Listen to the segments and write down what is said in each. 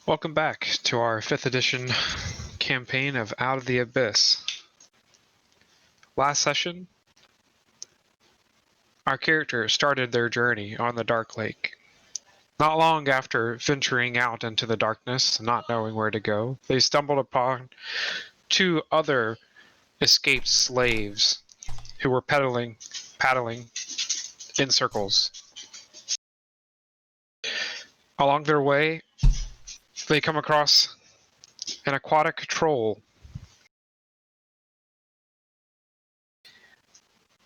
Welcome back to our 5th edition campaign of Out of the Abyss. Last session, our characters started their journey on the Dark Lake. Not long after venturing out into the darkness, not knowing where to go, they stumbled upon 2 other escaped slaves who were paddling in circles. Along their way, they come across an aquatic troll,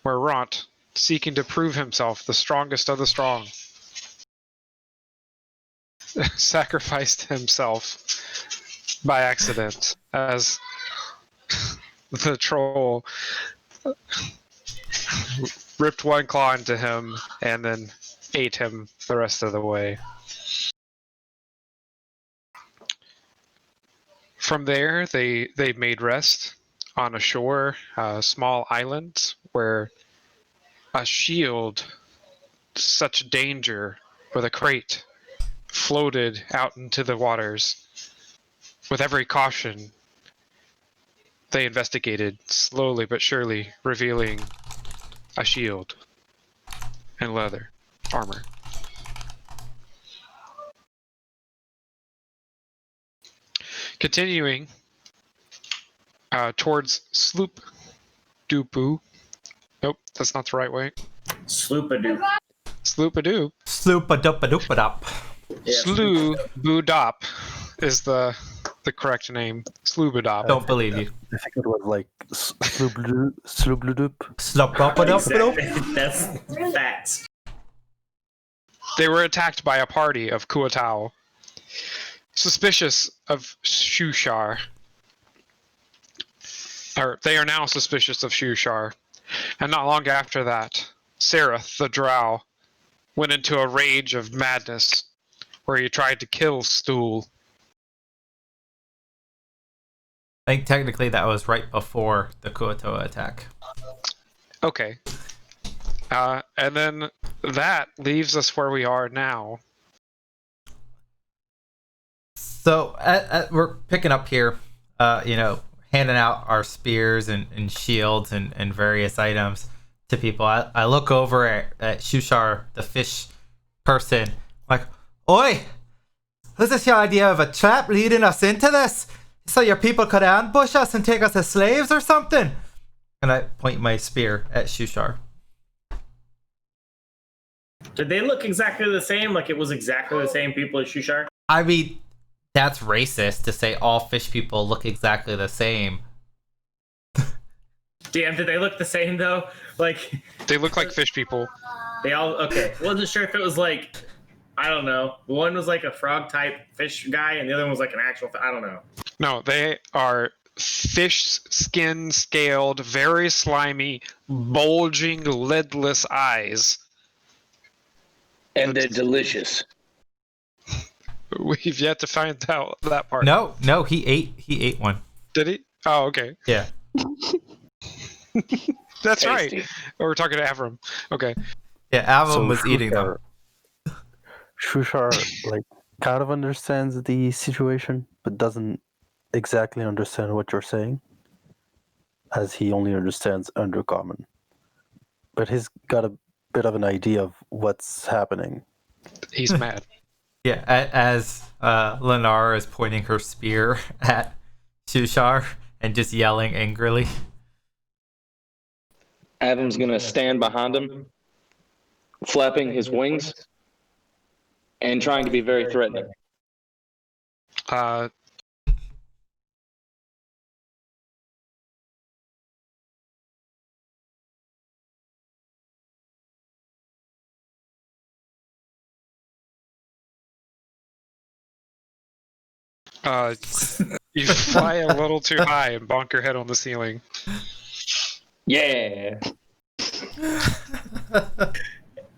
where Ront, seeking to prove himself the strongest of the strong, sacrificed himself by accident as the troll ripped one claw into him and then ate him the rest of the way. From there, they made rest on a shore, a small island where a shield, such danger, with a crate, floated out into the waters. With every caution, they investigated, slowly but surely, revealing a shield and leather armor. Continuing towards Sloop Dupu. Nope, that's not the right way. Sloopadoo. Sloopadoo. Sloopadoopadoopadup. Sloobudop is the correct name. Sloobudop. Don't believe you. I think it was like Sloobludoop. Sloopadoopadoop. That's facts. They were attacked by a party of Kuatao, suspicious of Shushar. Or they are now suspicious of Shushar. And not long after that, Sereth the Drow went into a rage of madness where he tried to kill Stool. I think technically that was right before the Kuotoa attack. Okay. And then that leaves us where we are now. So we're picking up here, handing out our spears and shields and various items to people. I look over at Shushar, the fish person, like, "Oi! Is this your idea of a trap leading us into this? So your people could ambush us and take us as slaves or something?" And I point my spear at Shushar. Did they look exactly the same? Like it was exactly the same people as Shushar? I mean, that's racist to say all fish people look exactly the same. Damn, did they look the same though? Like They look like fish people. they all okay. Wasn't sure if it was like, I don't know. One was like a frog type fish guy, and the other one was like an actual. I don't know. No, they are fish skin scaled, very slimy, bulging, lidless eyes. And they're delicious. We've yet to find out that part. No, he ate one. Did he? Oh, okay. Yeah. That's Tasty. right. We're talking to Avram. Okay. Yeah, Avon was eating them. Shushar, like, kind of understands the situation, but doesn't exactly understand what you're saying, as he only understands Undercommon. But he's got a bit of an idea of what's happening. He's mad. Yeah, as Lenara is pointing her spear at Shushar and just yelling angrily. Adam's gonna stand behind him, flapping his wings, and trying to be very threatening. You fly a little too high and bonk your head on the ceiling. Yeah.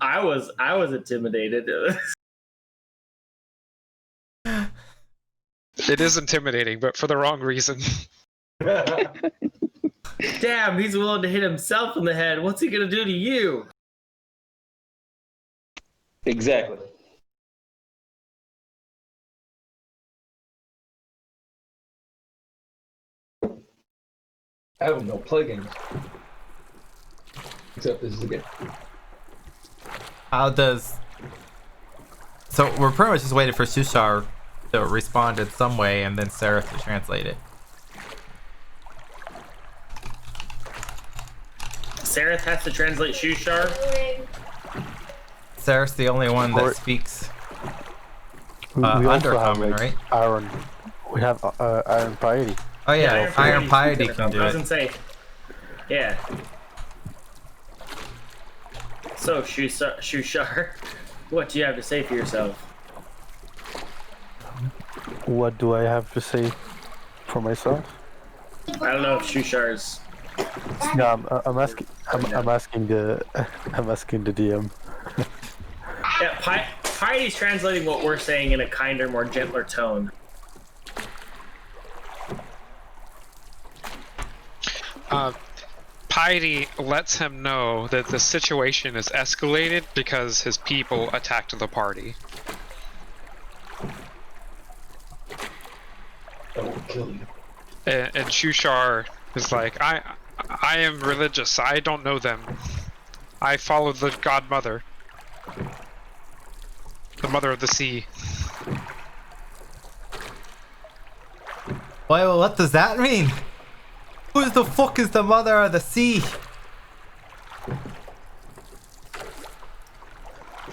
I was intimidated. It is intimidating, but for the wrong reason. Damn, he's willing to hit himself in the head. What's he gonna do to you? Exactly. I don't know, play games. Except this is a game. How does... So we're pretty much just waiting for Shushar to respond in some way and then Sarah to translate it. Sarah has to translate Shushar. Sarah's the only one that Or- speaks We also have Undercommon, like right? Iron. We have Iron Piety. Oh yeah, Iron Piety speaks can do I was it. gonna say, yeah. So Shushar, what do you have to say for yourself? What do I have to say for myself? I don't know if Shushar's. Yeah, I'm asking. I'm asking the. I'm asking the DM. Yeah, Piety's translating what we're saying in a kinder, more gentler tone. Piety lets him know that the situation is escalated because his people attacked the party. I will kill you. And Shushar is like, I am religious. I don't know them. I follow the godmother. The mother of the sea. Wait, well, what does that mean? Who the fuck is the mother of the sea?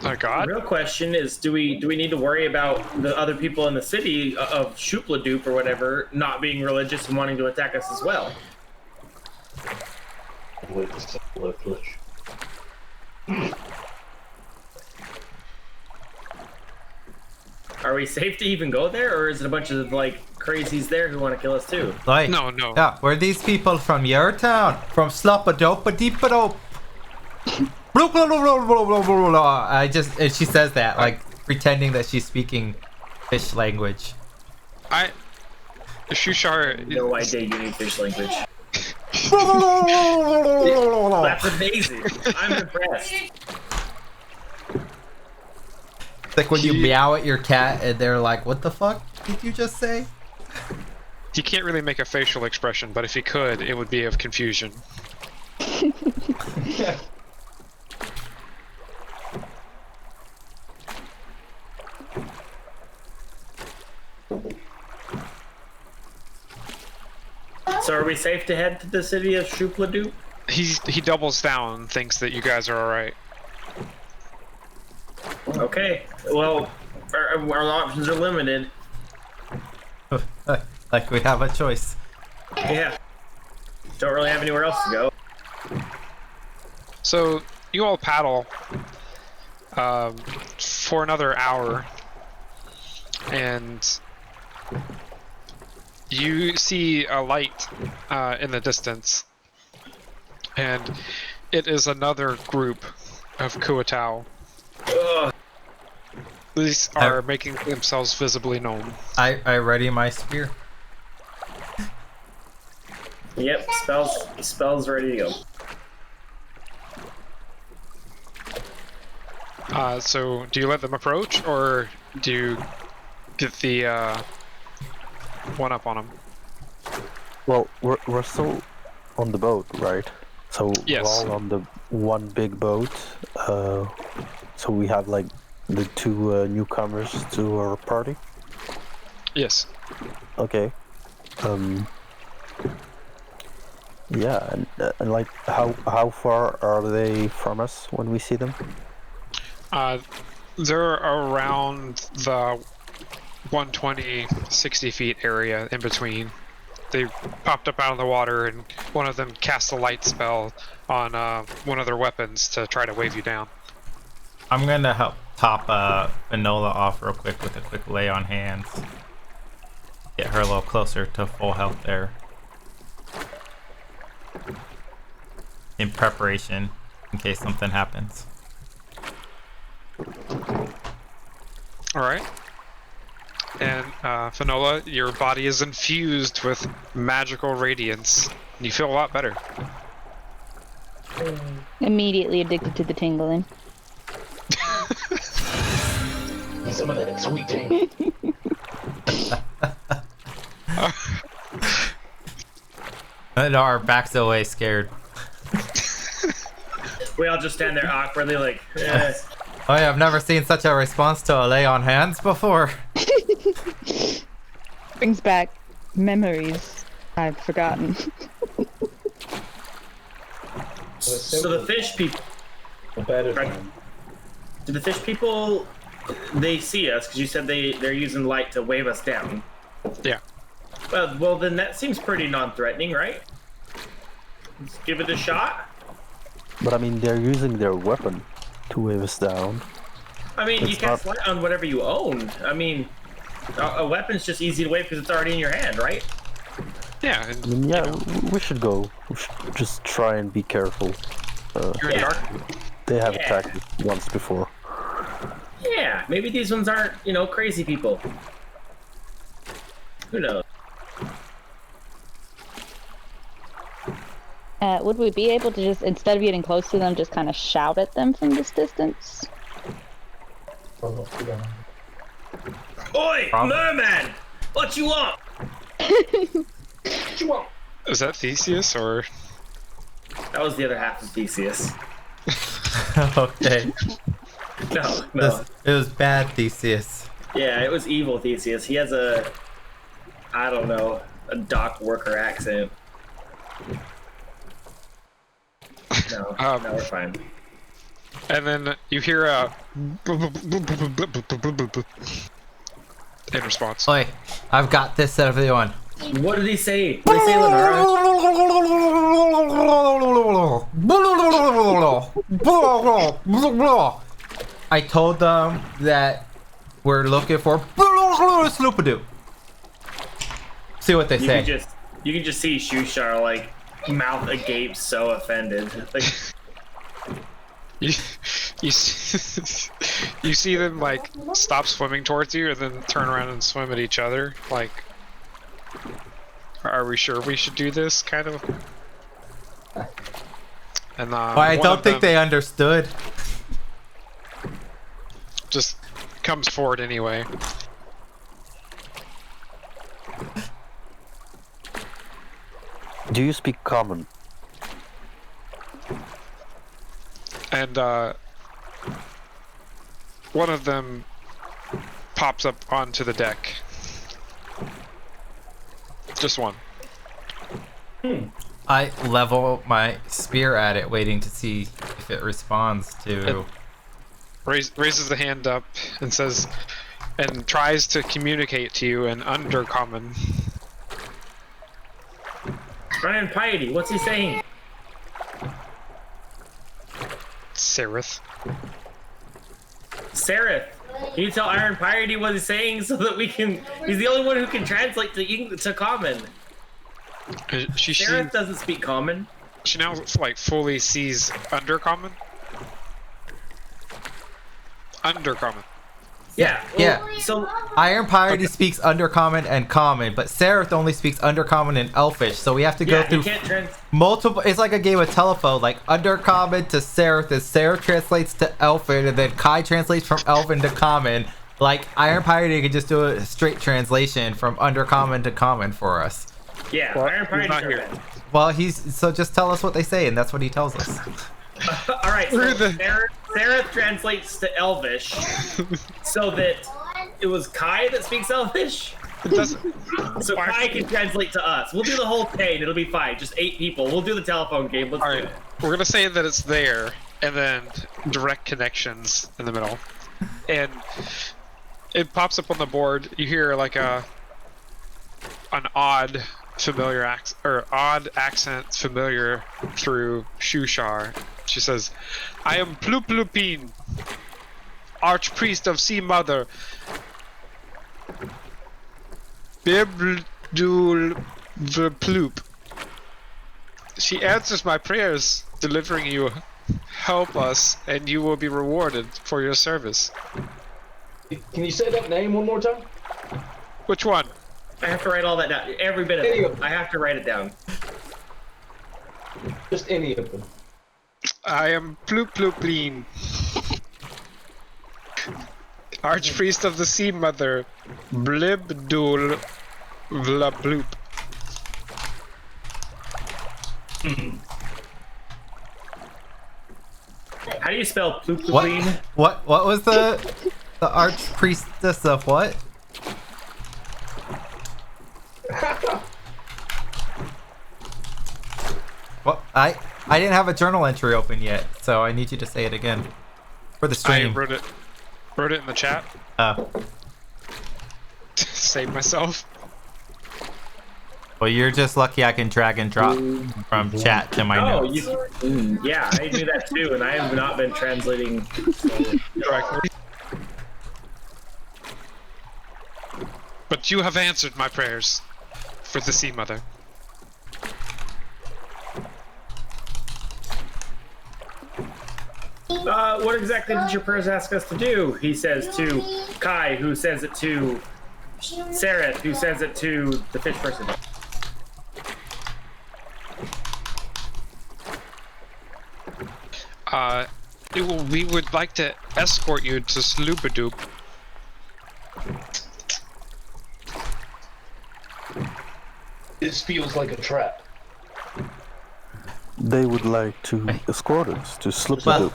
Oh The god? real question is, do we need to worry about the other people in the city of Shupladup or whatever not being religious and wanting to attack us as well? Wait, just a left glitch. Are we safe to even go there, or is it a bunch of like crazies there who want to kill us too? Like, No, no. yeah, were these people from your town? From Sloppadopa-deepadope? Blah, blah, blah, blah, blah, blah, blah, blah. And she says that, like, pretending that she's speaking fish language. Shushar. No idea you need fish language. Blah, blah, blah, blah, blah, blah, blah. That's amazing. I'm impressed. It's like when you meow at your cat and they're like, what the fuck did you just say? He can't really make a facial expression, but if he could, it would be of confusion. So are we safe to head to the city of Shupladup? He doubles down, thinks that you guys are alright. Okay. Well, our options are limited. Like we have a choice. Yeah. Don't really have anywhere else to go. So you all paddle for another hour, and you see a light in the distance, and it is another group of Kuatao. Ugh. These are making themselves visibly known. I ready my spear. Yep. Spells ready to go. So do you let them approach, or do you get the one up on them? Well, we're still on the boat, right? So Yes. we're all on the one big boat. So we have like the two newcomers to our party. Yes. Okay. Yeah, and like how far are they from us when we see them? They're around the 120, 60 feet area in between. They popped up out of the water, and one of them cast a light spell on one of their weapons to try to wave you down. I'm gonna help top Enola off real quick with a quick lay on hands. Get her a little closer to full health there. In preparation, in case something happens. Alright. And Finola, your body is infused with magical radiance. And you feel a lot better. Immediately addicted to the tingling. Some of that sweet tea. And our backs away, scared. We all just stand there awkwardly, like, eh. Oh yeah, I've never seen such a response to a lay on hands before. Brings back memories I've forgotten. So the fish people, A better Right. time. do the fish people, they see us, because you said they're using light to wave us down. Yeah. Well, then that seems pretty non-threatening, right? Let's give it a shot. But I mean, they're using their weapon to wave us down. I mean, you It's can't not- slide on whatever you own. I mean, a weapon's just easy to wave because it's already in your hand, right? Yeah, I and mean, yeah, we should go. We should just try and be careful. you're in Yeah. dark. They have Yeah. attacked us once before. Yeah, maybe these ones aren't, crazy people. Who knows? Would we be able to just, instead of getting close to them, just kind of shout at them from this distance? Oh, no, too bad. Oi, Problem. merman! What you want? What you want? Is that Theseus or? That was the other half of Theseus. Okay. No. It was bad, Theseus. Yeah, it was evil Theseus. He has a dock worker accent. No, no, we're fine. And then you hear a in response. Oi, I've got this, everyone. What did he say? What did he say, Lenora? I told them that we're looking for Sloopadoo. See what they You say. can just see Shushar like mouth agape, so offended. Like, You you see, you see them like stop swimming towards you and then turn around and swim at each other. Like, are we sure we should do this? Kind of. And I one don't of think them they understood. just comes forward anyway. Do you speak common? And one of them pops up onto the deck. Just one. I level my spear at it, waiting to see if it responds to. Raises the hand up and says, and tries to communicate to you in Undercommon. Ryan Piety, what's he saying? Sereth. Sereth, can you tell Iron Piety what he's saying so that we can? He's the only one who can translate to common. She Sereth doesn't speak common. she now like fully sees Undercommon. Undercommon. Yeah. Yeah. So Iron Piety speaks Undercommon and Common, but Sereth only speaks Undercommon and Elfish, so we have to go yeah, he through can't multiple. It's like a game of telephone. Like Undercommon to Sereth, as Sereth translates to Elfin, and then Kai translates from Elfin to Common. Like Iron Piety could just do a straight translation from Undercommon to Common for us. Yeah, Well, Iron he's not Piety's here. here. Well, so just tell us what they say, and that's what he tells us. All right, so Sereth translates to Elvish, so that it was Kai that speaks Elvish. It doesn't. So Kai can translate to us. We'll do the whole chain. It'll be fine. Just 8 people. We'll do the telephone game. Let's All do right, it. we're gonna say that it's there, and then direct connections in the middle, and it pops up on the board. You hear like an odd familiar odd accent familiar through Shushar. She says, "I am Pluplupine, Archpriest of Sea Mother, Bibdul Vploop. She answers my prayers, delivering you help us, and you will be rewarded for your service." Can you say that name one more time? Which one? I have to write all that down. Every bit of Any it. of them. I have to write it down. Just any of them. I am Pluplupine, Archpriest of the Sea Mother, Blibdul Vlabloop. How do you spell Plupluplin? What was the archpriestess of what? Well, I didn't have a journal entry open yet, so I need you to say it again for the I stream. wrote it in the chat. Save myself. Well, you're just lucky I can drag and drop from chat to my Oh, notes. yeah, I do that too, and I have not been translating Correctly. But you have answered my prayers for the Sea Mother. What exactly did your prayers ask us to do? He says to Kai, who says it to Sareth, who says it to the fish person. We would like to escort you to Sloopadoop. This feels like a trap. They would like to escort us to Well, Sloopadoop.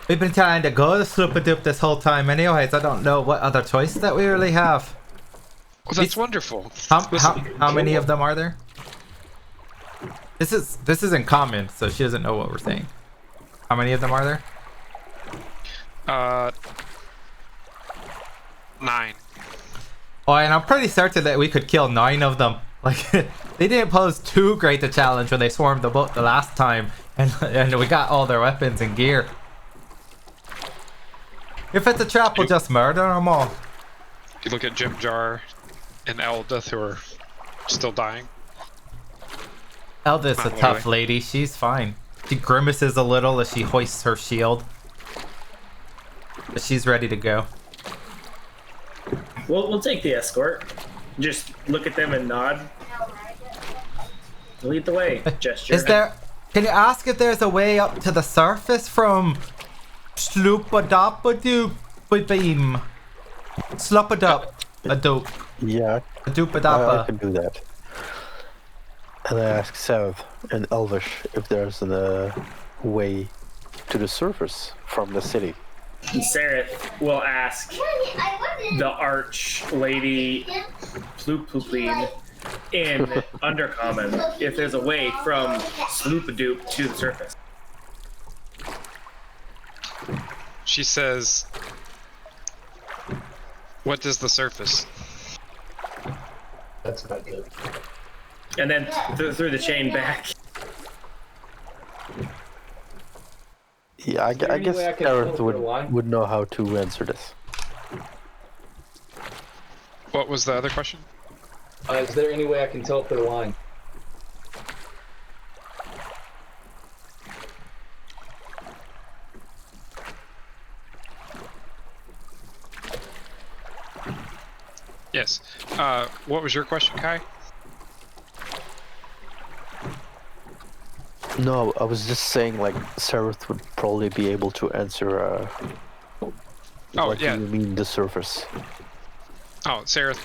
we've been trying to go to Sloopadoop this whole time anyways. I don't know what other choice that we really have. Well, that's wonderful. How many of them are there? This is in common, so she doesn't know what we're saying. How many of them are there? 9. Oh, and I'm pretty certain that we could kill 9 of them. Like, they didn't pose too great a challenge when they swarmed the boat the last time, and we got all their weapons and gear. If it's a trap, we'll just murder them all. You look at Jim Jar and Eldith, who are still dying. Eldith's a Not tough really. lady. She's fine. She grimaces a little as she hoists her shield. But she's ready to go. We'll take the escort. Just look at them and nod. Lead the way. Gesture. Can you ask if there's a way up to the surface from Sloopadoop beam? Sloopadoop. A dope. Yeah, A I doopadapa. can do that. And I ask South and Elvish if there's a way to the surface from the city. Sareth will ask the arch lady Plupluplin in Undercommon if there's a way from Sloopadoop to the surface. She says, "What is the surface?" That's not good. And then through the chain back. Yeah, I there any guess way I can Gareth filter the line? would know how to answer this. What was the other question? Is there any way I can tell if they're lying? Yes. What was your question, Kai? No, I was just saying, like, Sareth would probably be able to answer, what yeah. do you mean, the surface? Oh, Sarah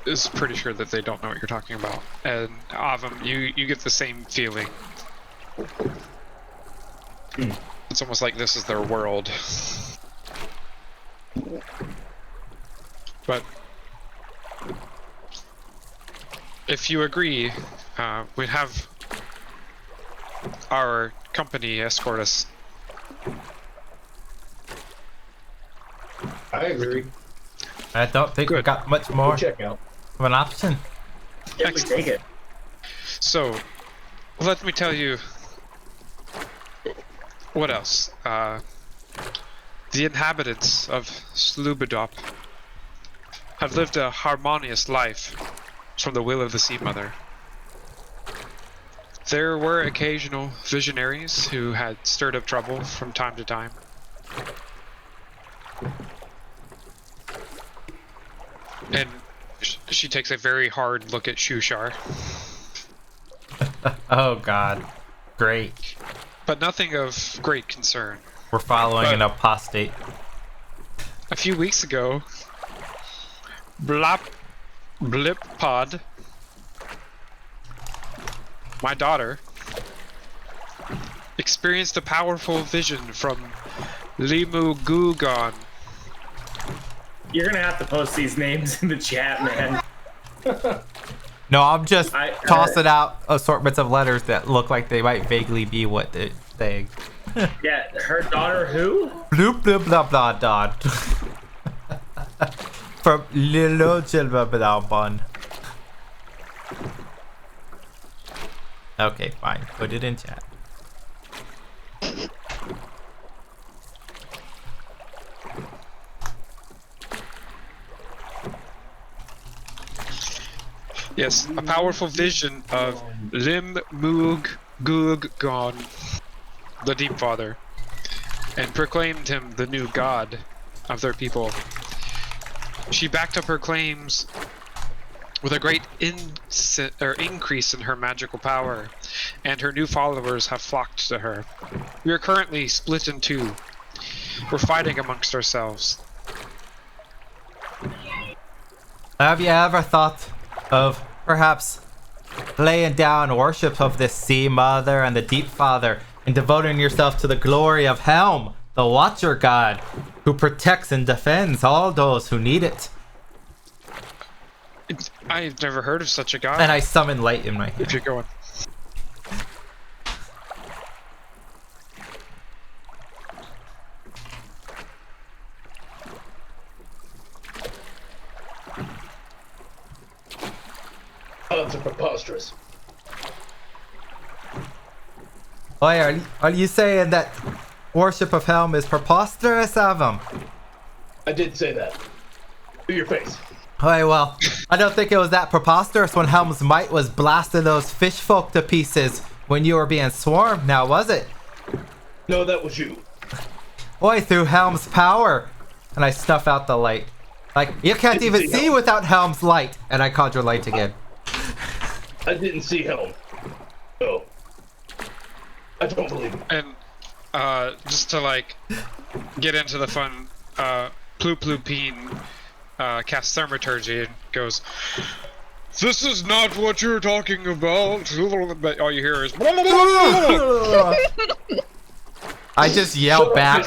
is pretty sure that they don't know what you're talking about. And Avum, you get the same feeling. It's almost like this is their world. But if you agree, we'd have our company escort us. I agree. I don't think we Good. got much more We'll check out. of an option. Yeah, we take it. So, let me tell you what else. The inhabitants of Sloobadoop have lived a harmonious life from the will of the Sea Mother. There were occasional visionaries who had stirred up trouble from time to time. And she takes a very hard look at Shushar. Oh god. Great. But nothing of great concern. We're following an apostate. A few weeks ago, Blip Pod, my daughter, experienced a powerful vision from Limu Gugon. You're gonna have to post these names in the chat, man. No, I'm just tossing uh, out assortments of letters that look like they might vaguely be what they're saying. Yeah, her daughter who? Bloop blah blah blah dot. From Lilo Jilbabon. Okay, fine. Put it in chat. Yes, a powerful vision of Lim Moog Goog Gon, the Deep Father, and proclaimed him the new god of their people. She backed up her claims with a great increase in her magical power, and her new followers have flocked to her. We are currently split in two. We're fighting amongst ourselves. Have you ever thought of perhaps laying down worship of this Sea Mother and the Deep Father and devoting yourself to the glory of Helm, the Watcher God, who protects and defends all those who need it? I've never heard of such a god. And I summon light in my hand. If you're going. Odds are preposterous. Why are you saying that worship of Helm is preposterous, Avum? I did say that. To your face. Why, well, I don't think it was that preposterous when Helm's might was blasting those fish folk to pieces when you were being swarmed, now was it? No, that was you. Boy, through Helm's power. And I snuff out the light. Like, you can't Didn't even see see Helm. without Helm's light. And I conjure light again. I didn't see Helm. No. I don't believe it. And just to like get into the fun, Plooploopine casts Thaumaturgy and goes, "This is not what you're talking about." But all you hear is I just yell back.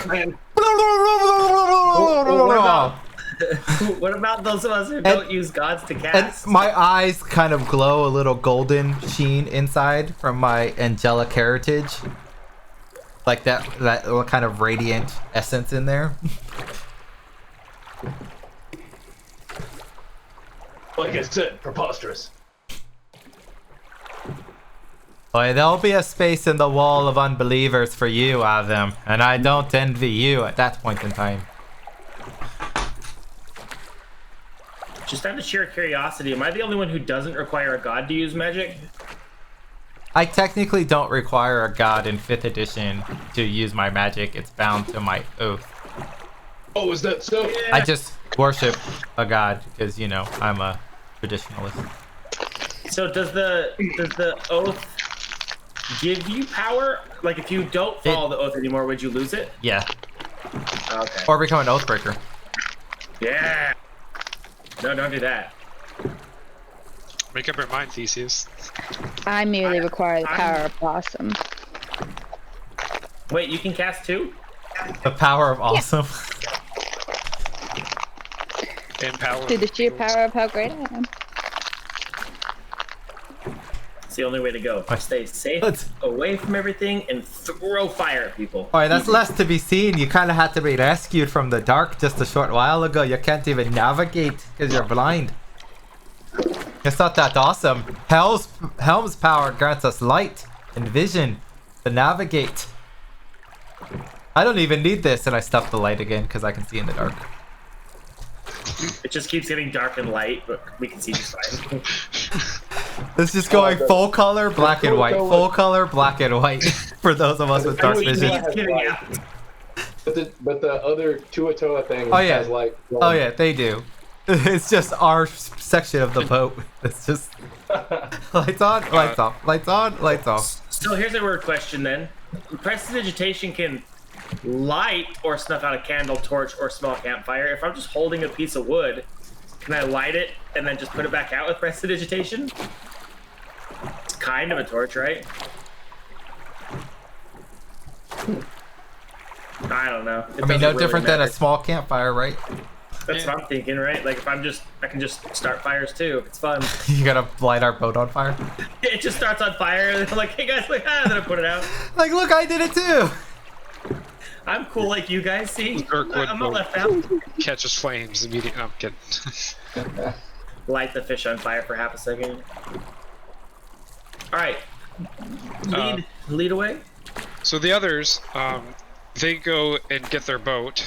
What about those of us who don't use gods to And cast? my eyes kind of glow a little golden sheen inside from my angelic heritage. Like that kind of radiant essence in there. Like I said, preposterous. Boy, there'll be a space in the wall of unbelievers for you, Adam, and I don't envy you at that point in time. Just out of sheer curiosity, am I the only one who doesn't require a god to use magic? I technically don't require a god in 5th edition to use my magic. It's bound to my oath. Oh, is that so? I just worship a god because, you know, I'm a traditionalist. So does the oath give you power? Like if you don't follow the oath anymore, would you lose it? Yeah. Okay. Or become an oathbreaker. Yeah. No, don't do that. make up your mind, Theseus. I merely require the power of Blossom. Wait, you can cast two? The power of awesome. And power. Through the sheer power of how great I am. It's the only way to go. Stay safe, Let's- away from everything, and throw fire at people. Alright, that's less to be seen. You kind of had to be rescued from the dark just a short while ago. You can't even navigate because you're blind. It's not that awesome. Helm's power grants us light and vision to navigate. I don't even need this, and I stuff the light again because I can see in the dark. It just keeps getting dark and light, but we can see just fine. It's just going full color, black and white. Full color, black and white. For those of us with dark vision. He's getting out. But the other Tuatoa thing Oh, yeah. has like. Oh yeah, they do. It's just our section of the boat. It's just lights on, lights off, lights on, lights off. So here's a weird question then. Prestidigitation can light or snuff out a candle, torch, or small campfire. If I'm just holding a piece of wood, can I light it and then just put it back out with prestidigitation? It's kind of a torch, right? I don't know. It I mean, doesn't no really different than a matter. small campfire, right? That's what I'm thinking, right? Like if I can just start fires too. It's fun. You gotta light our boat on fire. It just starts on fire, and I'm like, hey guys, like, and then I put it out. Like, look, I did it too. I'm cool like you guys. See, Kirkwood I'm not will left out. catches flames immediately. No, I'm kidding. Light the fish on fire for half a second. All right, lead away. So the others, they go and get their boat.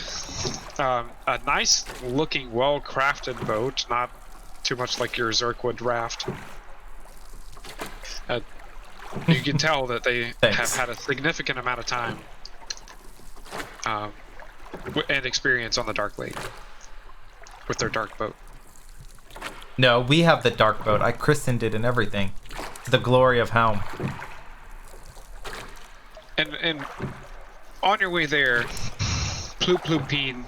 A nice looking, well crafted boat, not too much like your Zerkwood raft. You can tell that they Thanks. have had a significant amount of time and experience on the Dark Lake with their dark boat. No, we have the dark boat. I christened it and everything. To the glory of Helm. And on your way there, Ploop Ploopine,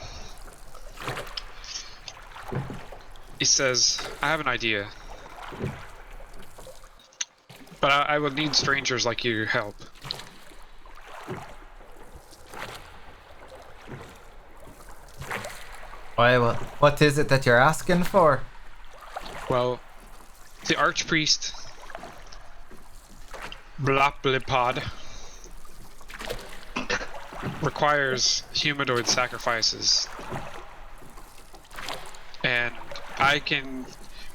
he says, I have an idea. But I would need strangers like you to help. Why, what is it that you're asking for? Well, the Archpriest, Blaplipod, requires humanoid sacrifices. And I can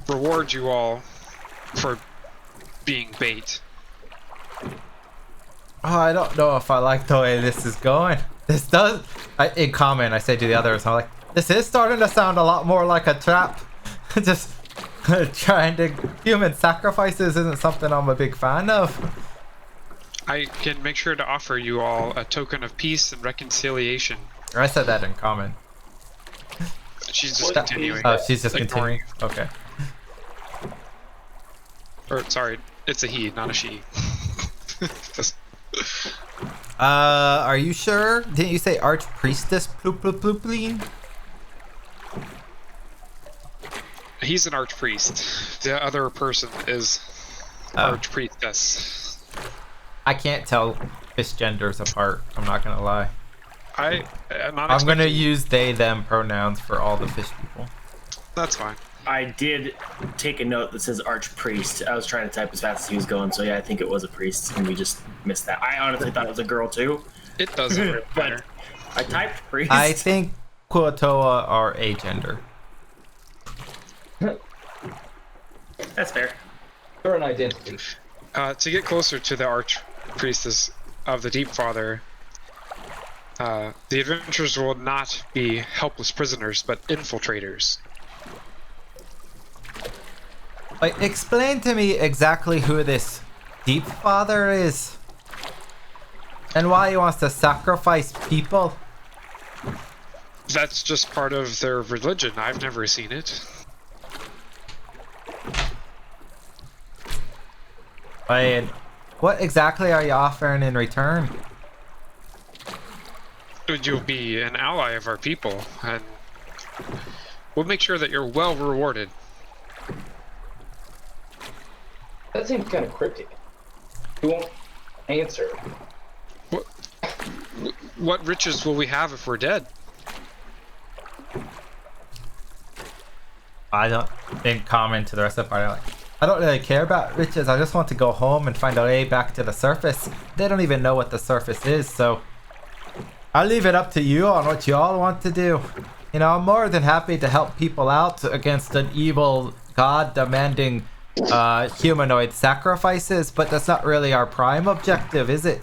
reward you all for being bait. Oh, I don't know if I like the way this is going. This does... in comment, I say to the others, I'm like, this is starting to sound a lot more like a trap. Just trying to... Human sacrifices isn't something I'm a big fan of. I can make sure to offer you all a token of peace and reconciliation. Or I said that in comment. She's just continuing. Oh, she's just Ignoring. continuing. Okay. Or, sorry, it's a he, not a she. Just- Are you sure? Didn't you say Archpriestess Ploopleen? He's an archpriest. The other person is archpriestess. I can't tell fish genders apart. I'm not gonna lie. I'm not I'm gonna expecting- use they them pronouns for all the fish people. That's fine. I did take a note that says archpriest. I was trying to type as fast as he was going, so yeah, I think it was a priest, and we just missed that. I honestly thought it was a girl too, It doesn't really but matter. I typed priest. I think Kuatoa are a gender. That's fair. They're an identity. To get closer to the archpriestess of the Deep Father, the adventurers will not be helpless prisoners, but infiltrators. Like, explain to me exactly who this Deep Father is. And why he wants to sacrifice people. That's just part of their religion. I've never seen it. And what exactly are you offering in return? You'll be an ally of our people, and we'll make sure that you're well rewarded. That seems kind of cryptic. He won't answer. What riches will we have if we're dead? I don't, in common to the rest of the party, like, I don't really care about riches. I just want to go home and find a way back to the surface. They don't even know what the surface is, so I'll leave it up to you on what you all want to do. You know, I'm more than happy to help people out against an evil god demanding humanoid sacrifices, but that's not really our prime objective, is it?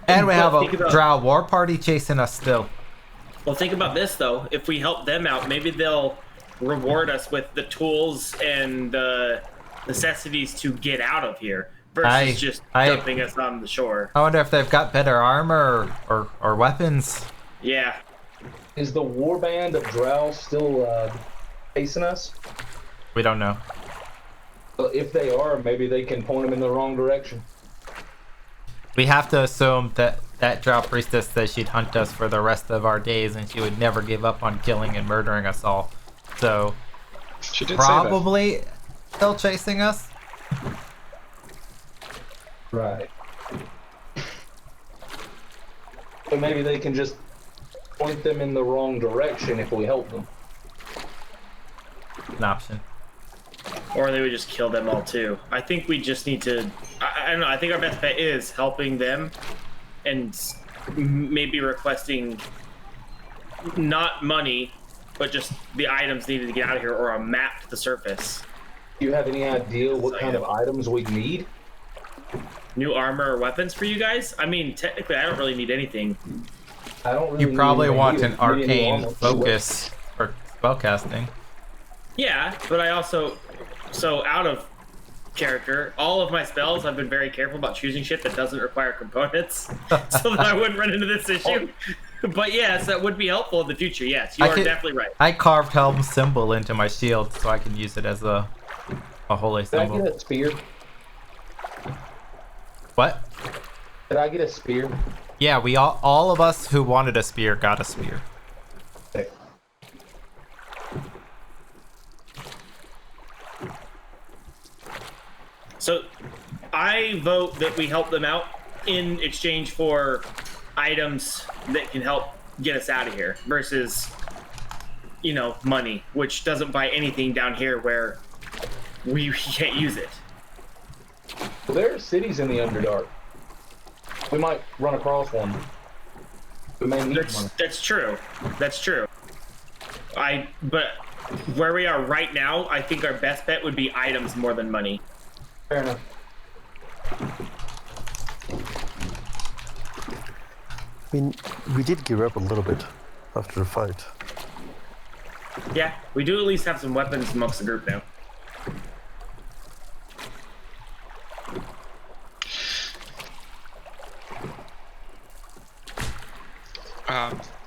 And we have a drow war party chasing us still. Well, think about this though. If we help them out, maybe they'll reward us with the tools and the necessities to get out of here versus just dumping us on the shore. I wonder if they've got better armor or weapons. Yeah. Is the warband of Drow still facing us? We don't know. Well, if they are, maybe they can point them in the wrong direction. We have to assume that that drow priestess said she'd hunt us for the rest of our days and she would never give up on killing and murdering us all. So She did probably still chasing us. Right. So maybe they can just point them in the wrong direction if we help them. An option. Or they would just kill them all too. I think we just need to. I don't know. I think our best bet is helping them, and maybe requesting not money, but just the items needed to get out of here, or a map to the surface. Do you have any idea what kind of items we need? New armor or weapons for you guys? I mean, technically, I don't really need anything. I don't really You probably need want anything an either. We need arcane armor. focus for spellcasting. Yeah, but I also, so out of character, all of my spells, I've been very careful about choosing shit that doesn't require components, so that I wouldn't run into this issue. But yes, that would be helpful in the future. Yes, you are definitely right. I carved Helm's symbol into my shield so I can use it as a holy Did I symbol. get a spear? What? Did I get a spear? Yeah, we all of us who wanted a spear got a spear. Okay. So I vote that we help them out in exchange for items that can help get us out of here versus, you know, money, which doesn't buy anything down here where we can't use it. Well, there are cities in the Underdark. We might run across one. We may need one. That's true. That's true. But where we are right now, I think our best bet would be items more than money. Fair enough. I mean, we did gear up a little bit after the fight. Yeah, we do at least have some weapons amongst the group now.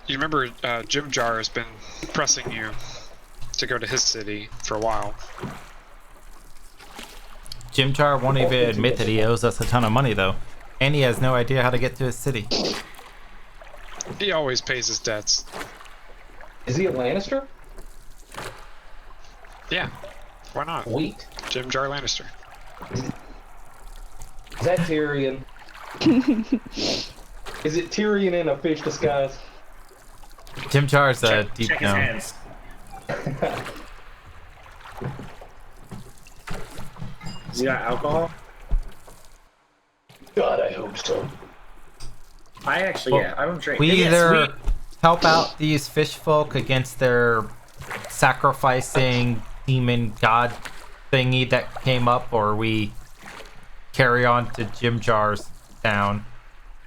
You remember Jim Jar has been pressing you to go to his city for a while. Jim Jar won't even admit that he owes us a ton of money, though. And he has no idea how to get to his city. He always pays his debts. Is he a Lannister? Yeah, why not? Sweet. Jim Jar Lannister. Is that Tyrion? Is it Tyrion in a fish disguise? Jim Jar's a deep Check his gnome. hands. Has he got alcohol? God, I hope so. I actually, Well, yeah, I don't drink. We Yes, either help out these fish folk against their sacrificing demon god thingy that came up, or we carry on to Jim Jar's town.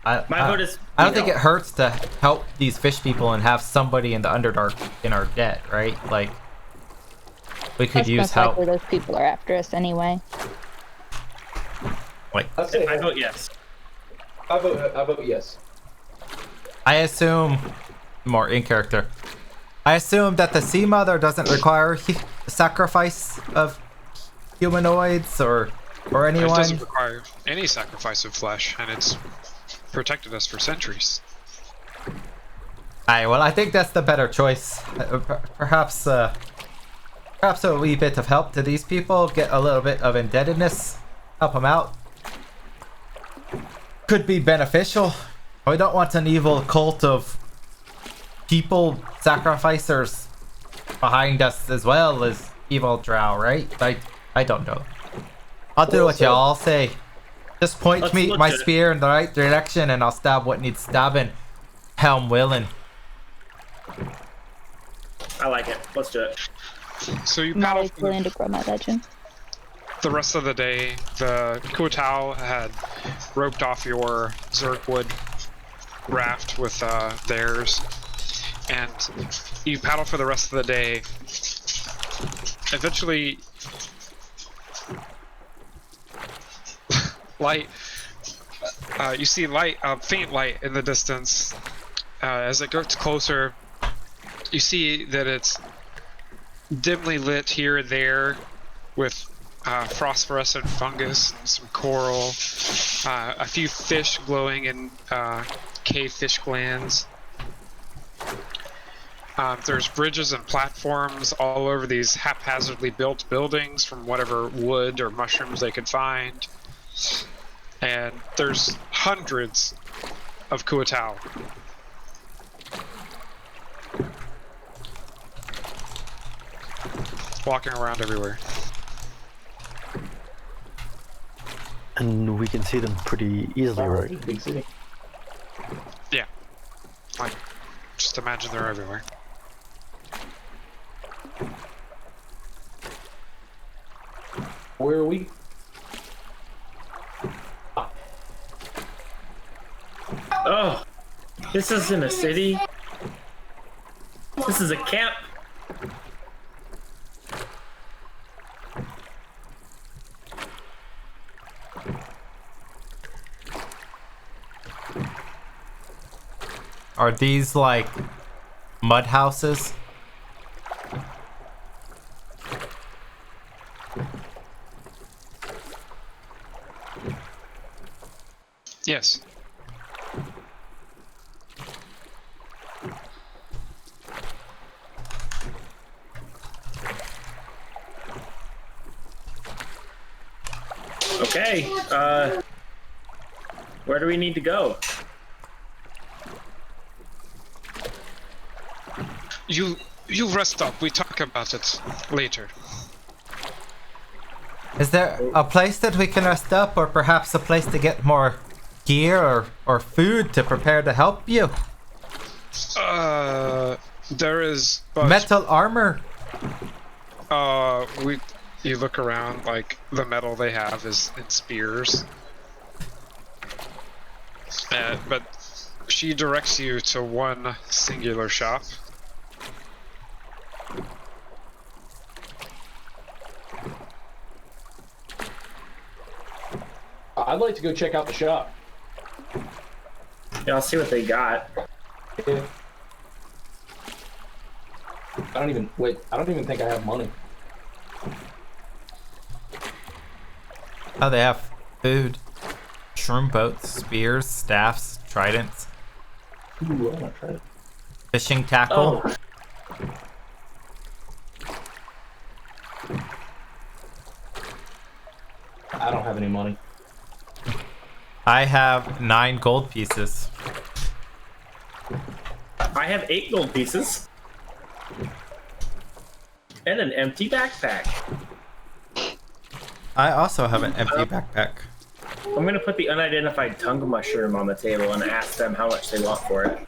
My vote is I don't think no. it hurts to help these fish people and have somebody in the Underdark in our debt, right? Like, we could That's use most help. likely those people are after us anyway. Like, I say I vote yes. I vote yes. I assume, more in character, I assume that the Sea Mother doesn't require sacrifice of humanoids or It doesn't anyone. require any sacrifice of flesh, and it's protected us for centuries. Aye, well, I think that's the better choice. Perhaps a wee bit of help to these people, get a little bit of indebtedness, help them out. Could be beneficial. We don't want an evil cult of people sacrificers behind us as well as evil drow, right? I don't know. I'll do what y'all say. Just point Let's me look my at it. spear in the right direction and I'll stab what needs stabbing. Helm willing. I like it. Let's do it. So you I'm paddle always willing to grow my legend. the rest of the day. The Kuotao had roped off your Zerkwood raft with theirs, and you paddle for the rest of the day. Eventually, you see light, faint light in the distance. As it gets closer, you see that it's dimly lit here and there with phosphorescent fungus and some coral, a few fish glowing in cave fish glands. There's bridges and platforms all over these haphazardly built buildings from whatever wood or mushrooms they could find. And there's hundreds of Kuotao walking around everywhere. And we can see them pretty easily, right? Big city. Yeah. Like, just imagine they're everywhere. Where are we? Oh, this isn't a city. This is a camp. Are these like mud houses? Yes. Okay. Where do we need to go? You rest up. We talk about it later. Is there a place that we can rest up, or perhaps a place to get more gear or food to prepare to help you? There is. But, Metal armor. You look around, like, the metal they have is in spears. But she directs you to one singular shop. I'd like to go check out the shop. Yeah, I'll see what they got. Yeah. I don't even think I have money. Oh, they have food. Shroom boats, spears, staffs, tridents, Ooh, I want to try it. fishing tackle. Oh, I don't have any money. I have 9 gold pieces. I have 8 gold pieces. And an empty backpack. I also have an empty backpack. I'm gonna put the unidentified tongue mushroom on the table and ask them how much they want for it.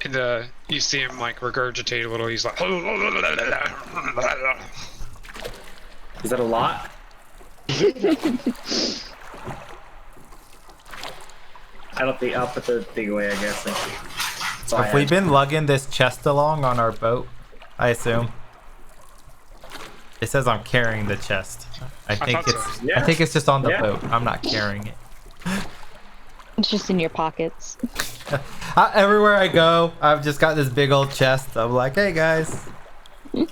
And you see him like regurgitate a little. He's like, Is that a lot? I don't think I'll put the thing away, I guess. That's all I Have we had. been lugging this chest along on our boat? I assume. It says I'm carrying the chest. I think thought it's. so. Yeah. I think it's just on the Yeah. boat. I'm not carrying it. It's just in your pockets. Everywhere I go, I've just got this big old chest. I'm like, hey guys.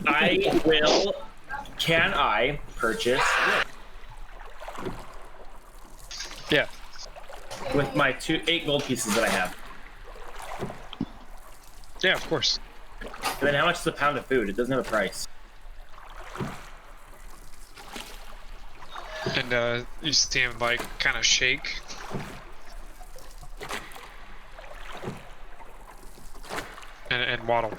I will. Can I purchase yeah. with my 8 gold pieces that I have? Yeah, of course. And then how much is a pound of food? It doesn't have a price. And you see him like kind of shake. And waddle.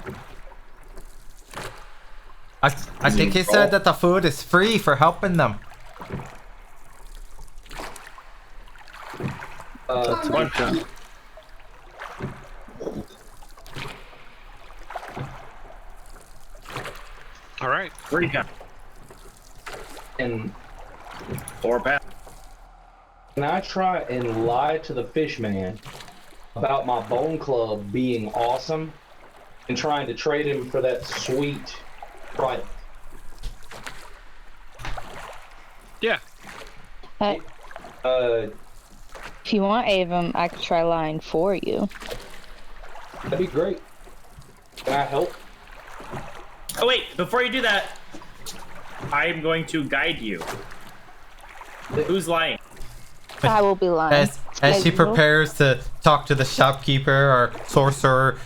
I think he said that the food is free for helping them. That's a good job. All right. 3 pounds. And 4 pounds. can I try and lie to the fish man about my bone club being awesome and trying to trade him for that sweet product? Yeah. But if you want Avum, I could try lying for you. That'd be great. Can I help? Oh wait, before you do that, I am going to guide you. Who's lying? I will be lying. As she I will. prepares to talk to the shopkeeper or sorcerer,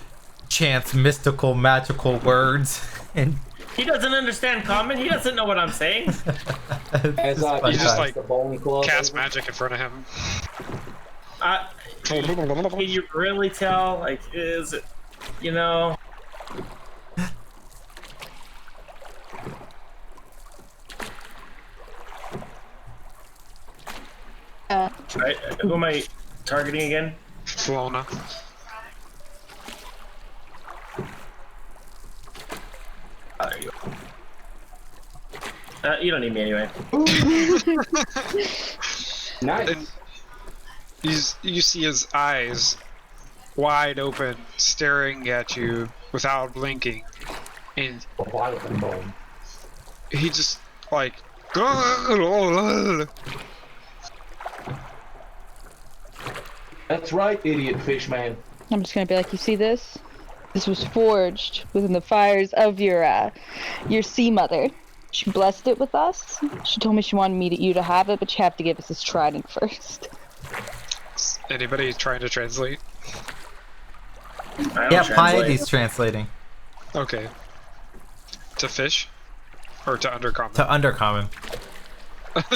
chants mystical, magical words, and He doesn't understand common. He doesn't know what I'm saying. As I You just, pass like, the bone club Cast over. magic in front of him. Can you really tell? Like, is it? You know, Who am I targeting again? Flona. There you go. You don't need me anyway. Nice. And you see his eyes wide open, staring at you without blinking, and Wide open bone. he just like. That's right, idiot fish man. I'm just gonna be like, you see this? This was forged within the fires of your sea mother. She blessed it with us. She told me she wanted you to have it, but you have to give us this trident first. Anybody trying to translate? Yeah, Piety's translating. Okay. To fish? Or to undercommon? To undercommon.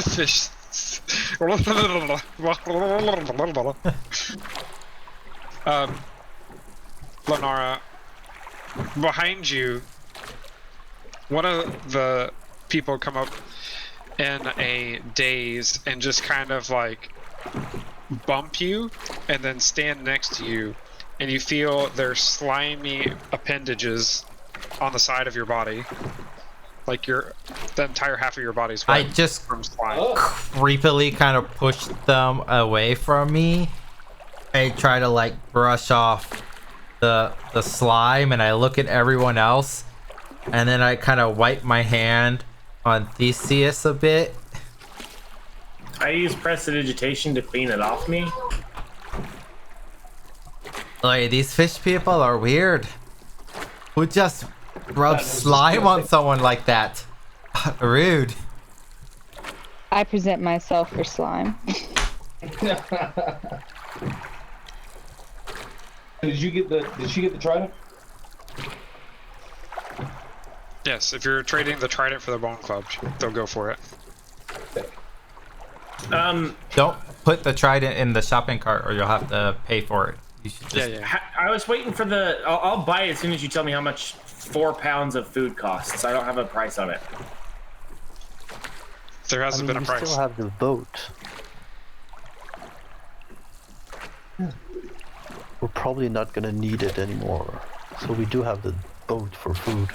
Fish. Lenara, behind you, one of the people come up in a daze and just kind of like bump you and then stand next to you, and you feel their slimy appendages on the side of your body. Like the entire half of your body's wet I just from slime. creepily kind of push them away from me. I try to like brush off the slime, and I look at everyone else, and then I kind of wipe my hand on Theseus a bit. I use prestidigitation to clean it off me. Like, these fish people are weird. Who just rubs slime on someone like that? Rude. I present myself for slime. Did she get the trident? Yes, if you're trading the trident for the bone club, they'll go for it. Don't put the trident in the shopping cart, or you'll have to pay for it. You should just... Yeah. I was waiting for I'll buy it as soon as you tell me how much 4 pounds of food costs. I don't have a price on it. There hasn't been a we price. still have the boat. We're probably not gonna need it anymore. So we do have the boat for food.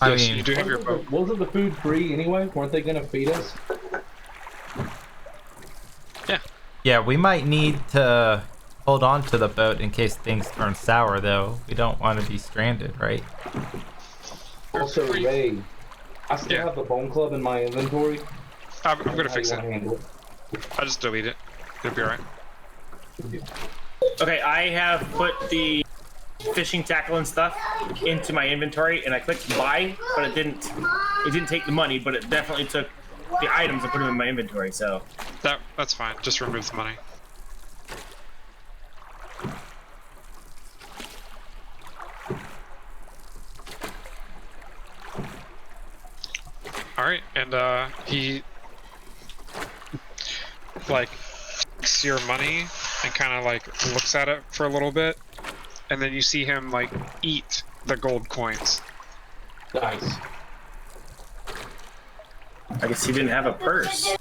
I Yes, mean, you do have your boat. Wasn't the food free anyway? Weren't they gonna feed us? yeah, we might need to hold on to the boat in case things turn sour, though. We don't want to be stranded, right? Also, Ray, I still Yeah. have the bone club in my inventory. I'm gonna How fix you it. wanna handle I'll just delete it. It'll be alright. Okay, I have put the fishing tackle and stuff into my inventory, and I clicked buy, but it didn't take the money, but it definitely took the items and put them in my inventory. So That's fine. Just remove the money. Alright, and he like takes your money and kind of like looks at it for a little bit, and then you see him like eat the gold coins. Nice. I guess he didn't have a purse.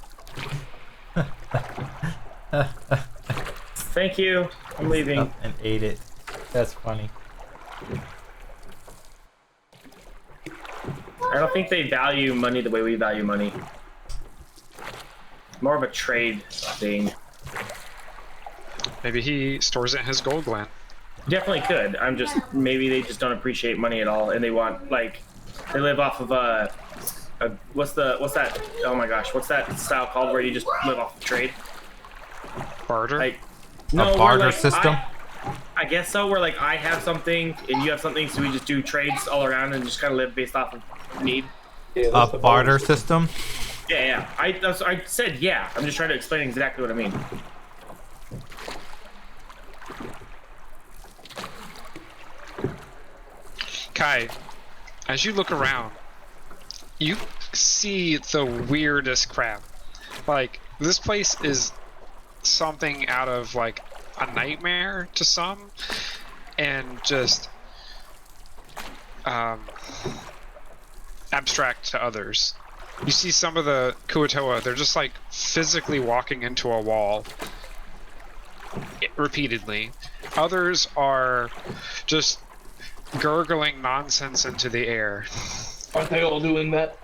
Thank you. I'm leaving. Up and ate it. That's funny. I don't think they value money the way we value money. More of a trade thing. Maybe he stores it in his gold gland. Definitely could. Maybe they just don't appreciate money at all, and they want like they live off of what's that? Oh my gosh, what's that style called where you just live off of trade? Barter? Like A where, barter like, system? I guess so. Where like I have something and you have something, so we just do trades all around and just kind of live based off of need. Yeah, A that's the barter bonus. system? Yeah. I said yeah. I'm just trying to explain exactly what I mean. Kai, as you look around, you see the weirdest crap. Like, this place is something out of, like, a nightmare to some, and just, abstract to others. You see some of the Kuatoa, they're just like physically walking into a wall repeatedly. Others are just gurgling nonsense into the air. Aren't they all doing that?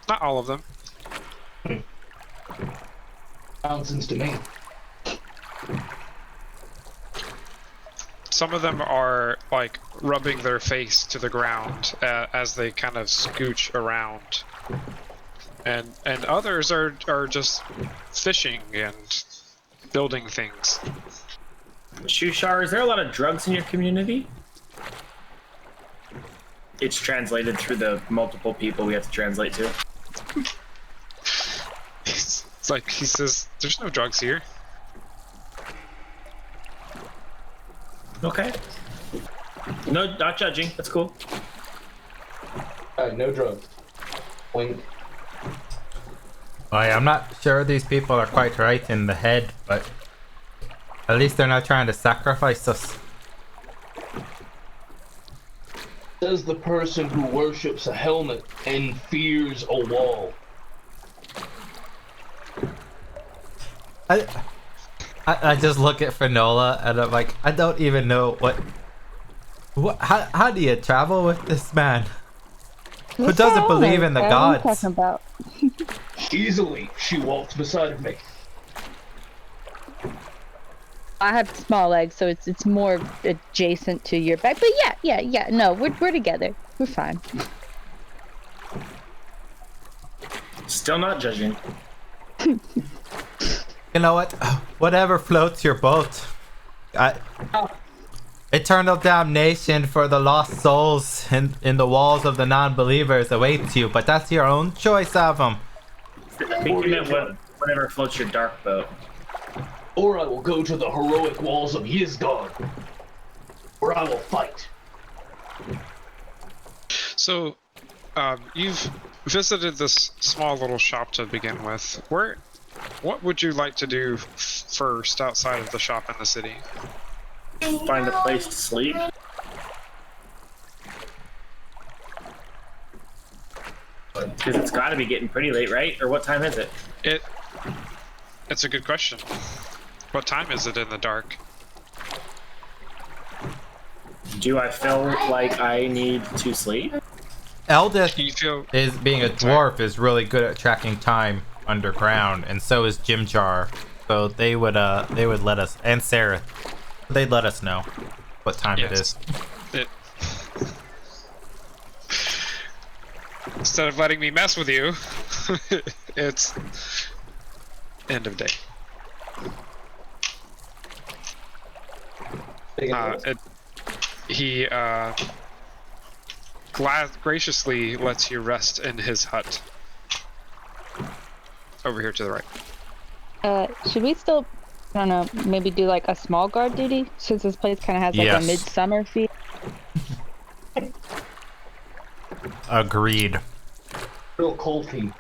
Not all of them. Nonsense to me. Some of them are like rubbing their face to the ground as they kind of scooch around, and others are just fishing and building things. Shushar, is there a lot of drugs in your community? It's translated through the multiple people we have to translate to. It's like he says, "There's no drugs here." Okay. No, not judging. That's cool. No drugs. Wink. I'm not sure these people are quite right in the head, but at least they're not trying to sacrifice us. Says the person who worships a helmet and fears a wall. I just look at Finola and I'm like, I don't even know how do you travel with this man? Who doesn't believe in the What are you gods? talking about? Easily, she walks beside me. I have small legs, so it's more adjacent to your back. But yeah. No, we're together. We're fine. Still not judging. You know what? Whatever floats your boat. Eternal damnation for the lost souls in the walls of the non-believers awaits you, but that's your own choice of them. I think you meant whatever floats your dark boat. Or I will go to the heroic walls of Yizgard, where I will fight. So, you've visited this small little shop to begin with. What would you like to do first outside of the shop in the city? Find a place to sleep. Because it's got to be getting pretty late, right? Or what time is it? It's a good question. What time is it in the dark? Do I feel like I need to sleep? Eldith You feel is being a dwarf is really good at tracking time underground, and so is Jimjar. So they would let us, and Sarah, they'd let us know what time it is. Instead of letting me mess with you, it's end of day. He graciously lets you rest in his hut. Over here to the right. Should we still, I don't know, maybe do like a small guard duty since this place kind of has like Yes. a midsummer feel? Agreed. Real colty.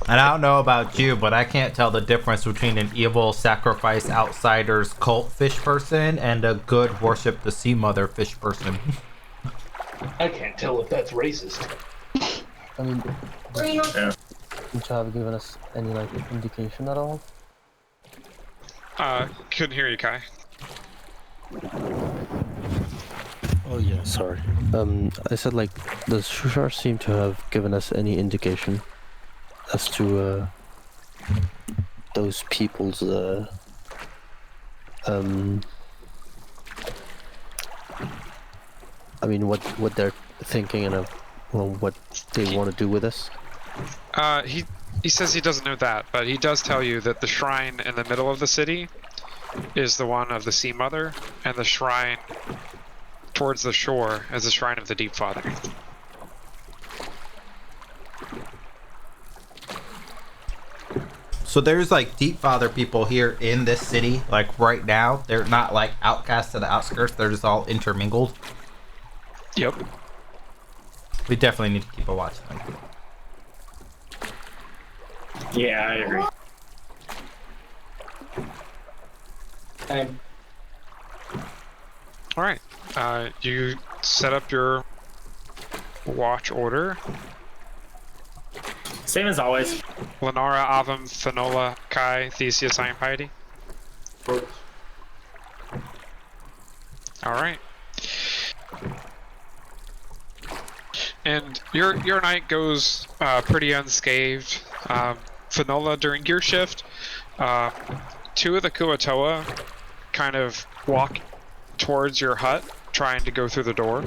And I don't know about you, but I can't tell the difference between an evil sacrifice outsiders cult fish person and a good worship the sea mother fish person. I can't tell if that's racist. I mean, Yeah. would you have given us any like indication at all? Couldn't hear you, Kai. Oh yeah, sorry. I said like, does Shushar seem to have given us any indication as to those people's I mean, what they're thinking and what they want to do with us? He says he doesn't know that, but he does tell you that the shrine in the middle of the city is the one of the Sea Mother, and the shrine towards the shore is the shrine of the Deep Father. So there's like Deep Father people here in this city, like right now. They're not like outcasts to the outskirts, they're just all intermingled. Yep. We definitely need to keep a watch on them. Yeah, I agree. Alright. You set up your watch order. Same as always. Lenora, Avum, Finola, Kai, Theseus, Iron Piety. All right. And your night goes pretty unscathed. Finola, during your shift, two of the Kuatoa kind of walk towards your hut, trying to go through the door.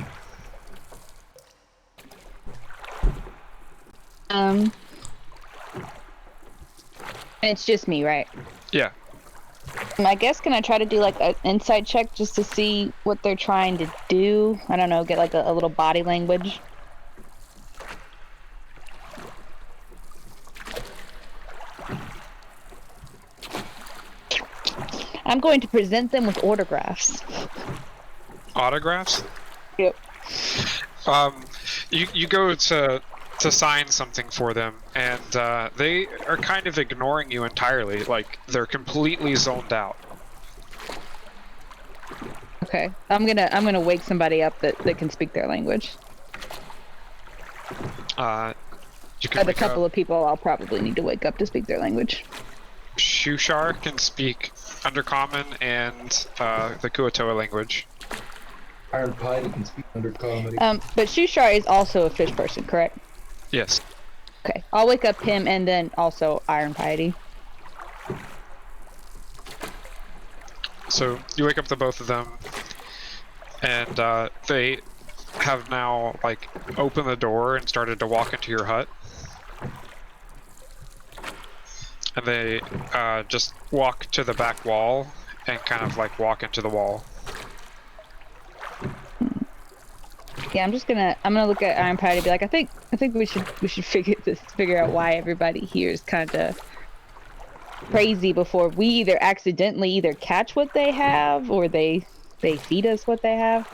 It's just me, right? Yeah. I guess can I try to do like an insight check just to see what they're trying to do? I don't know, get like a little body language. I'm going to present them with autographs. Autographs? Yep. You go to sign something for them, and they are kind of ignoring you entirely. Like, they're completely zoned out. Okay. I'm gonna wake somebody up that can speak their language. You can The couple of people I'll probably need to wake up to speak their language. Shushar can speak Undercommon and the Kuatoa language. Iron Piety can speak under comedy. But Shushar is also a fish person, correct? Yes. Okay. I'll wake up him and then also Iron Piety. So you wake up the both of them, and they have now like opened the door and started to walk into your hut. And they just walk to the back wall and kind of like walk into the wall. Yeah, I'm gonna look at Iron Piety and be like, I think we should figure out why everybody here is kind of crazy before we either accidentally catch what they have or they feed us what they have.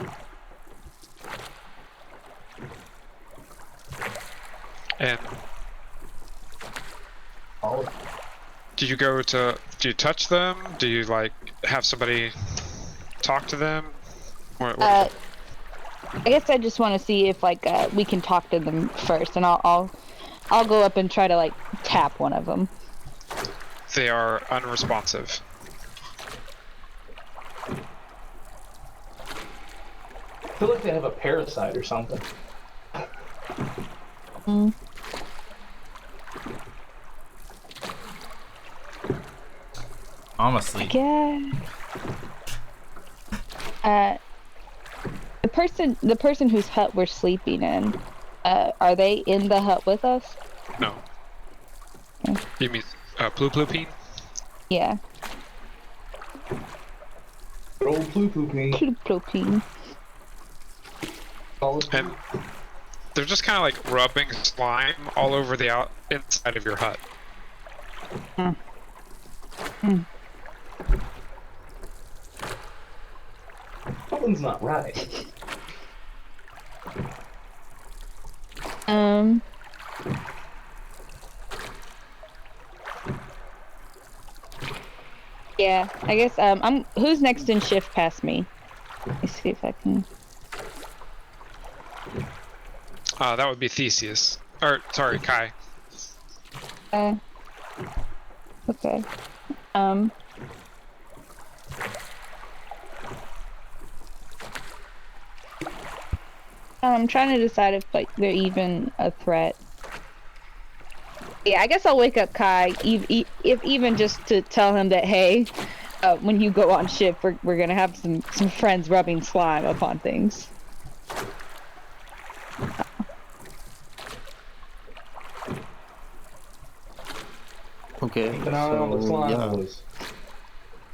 And do you touch them? Do you like have somebody talk to them? What? I guess I just want to see if like we can talk to them first, and I'll go up and try to like tap one of them. They are unresponsive. I feel like they have a parasite or something. Mm. I'm asleep. Yeah. The person whose hut we're sleeping in, are they in the hut with us? No. Okay. You mean Plooploopine? Yeah. Old Plooploopine. Propine. And they're just kind of like rubbing slime all over the inside of your hut. Mm. Mm. Something's not right. Yeah, I guess who's next in shift past me? Let me see if I can. That would be Theseus. Or sorry, Kai. Okay. I'm trying to decide if like they're even a threat. Yeah, I guess I'll wake up Kai, if even just to tell him that, hey, when you go on shift, we're gonna have some friends rubbing slime upon things. Okay, Keep an eye on the so slime yeah, boys.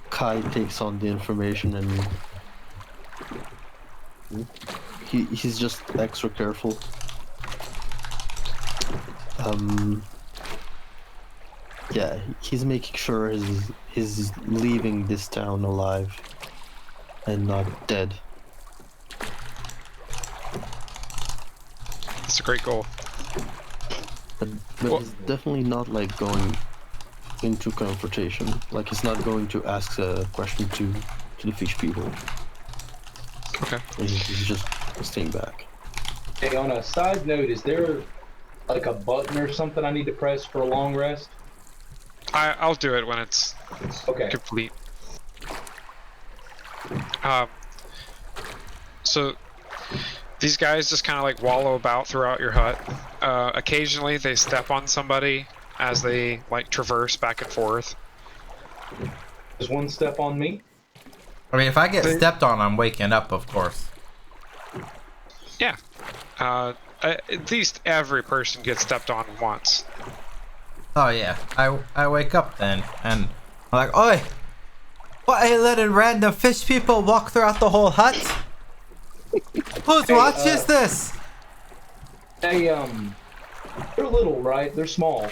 Kai takes on the information and he's just extra careful. Yeah, he's making sure he's leaving this town alive and not dead. It's a great goal. But Well- he's definitely not like going into confrontation. Like he's not going to ask a question to the fish people. Okay. He's just staying back. Hey, on a side note, is there like a button or something I need to press for a long rest? I'll do it when it's Okay. complete. So these guys just kind of like wallow about throughout your hut. Occasionally they step on somebody as they like traverse back and forth. Just one step on me. I mean, if I get stepped on, I'm waking up, of course. Yeah. At least every person gets stepped on once. Oh yeah, I wake up then, and I'm like, oi! What are you letting random fish people walk throughout the whole hut? Whose watch is this? They they're little, right? They're small.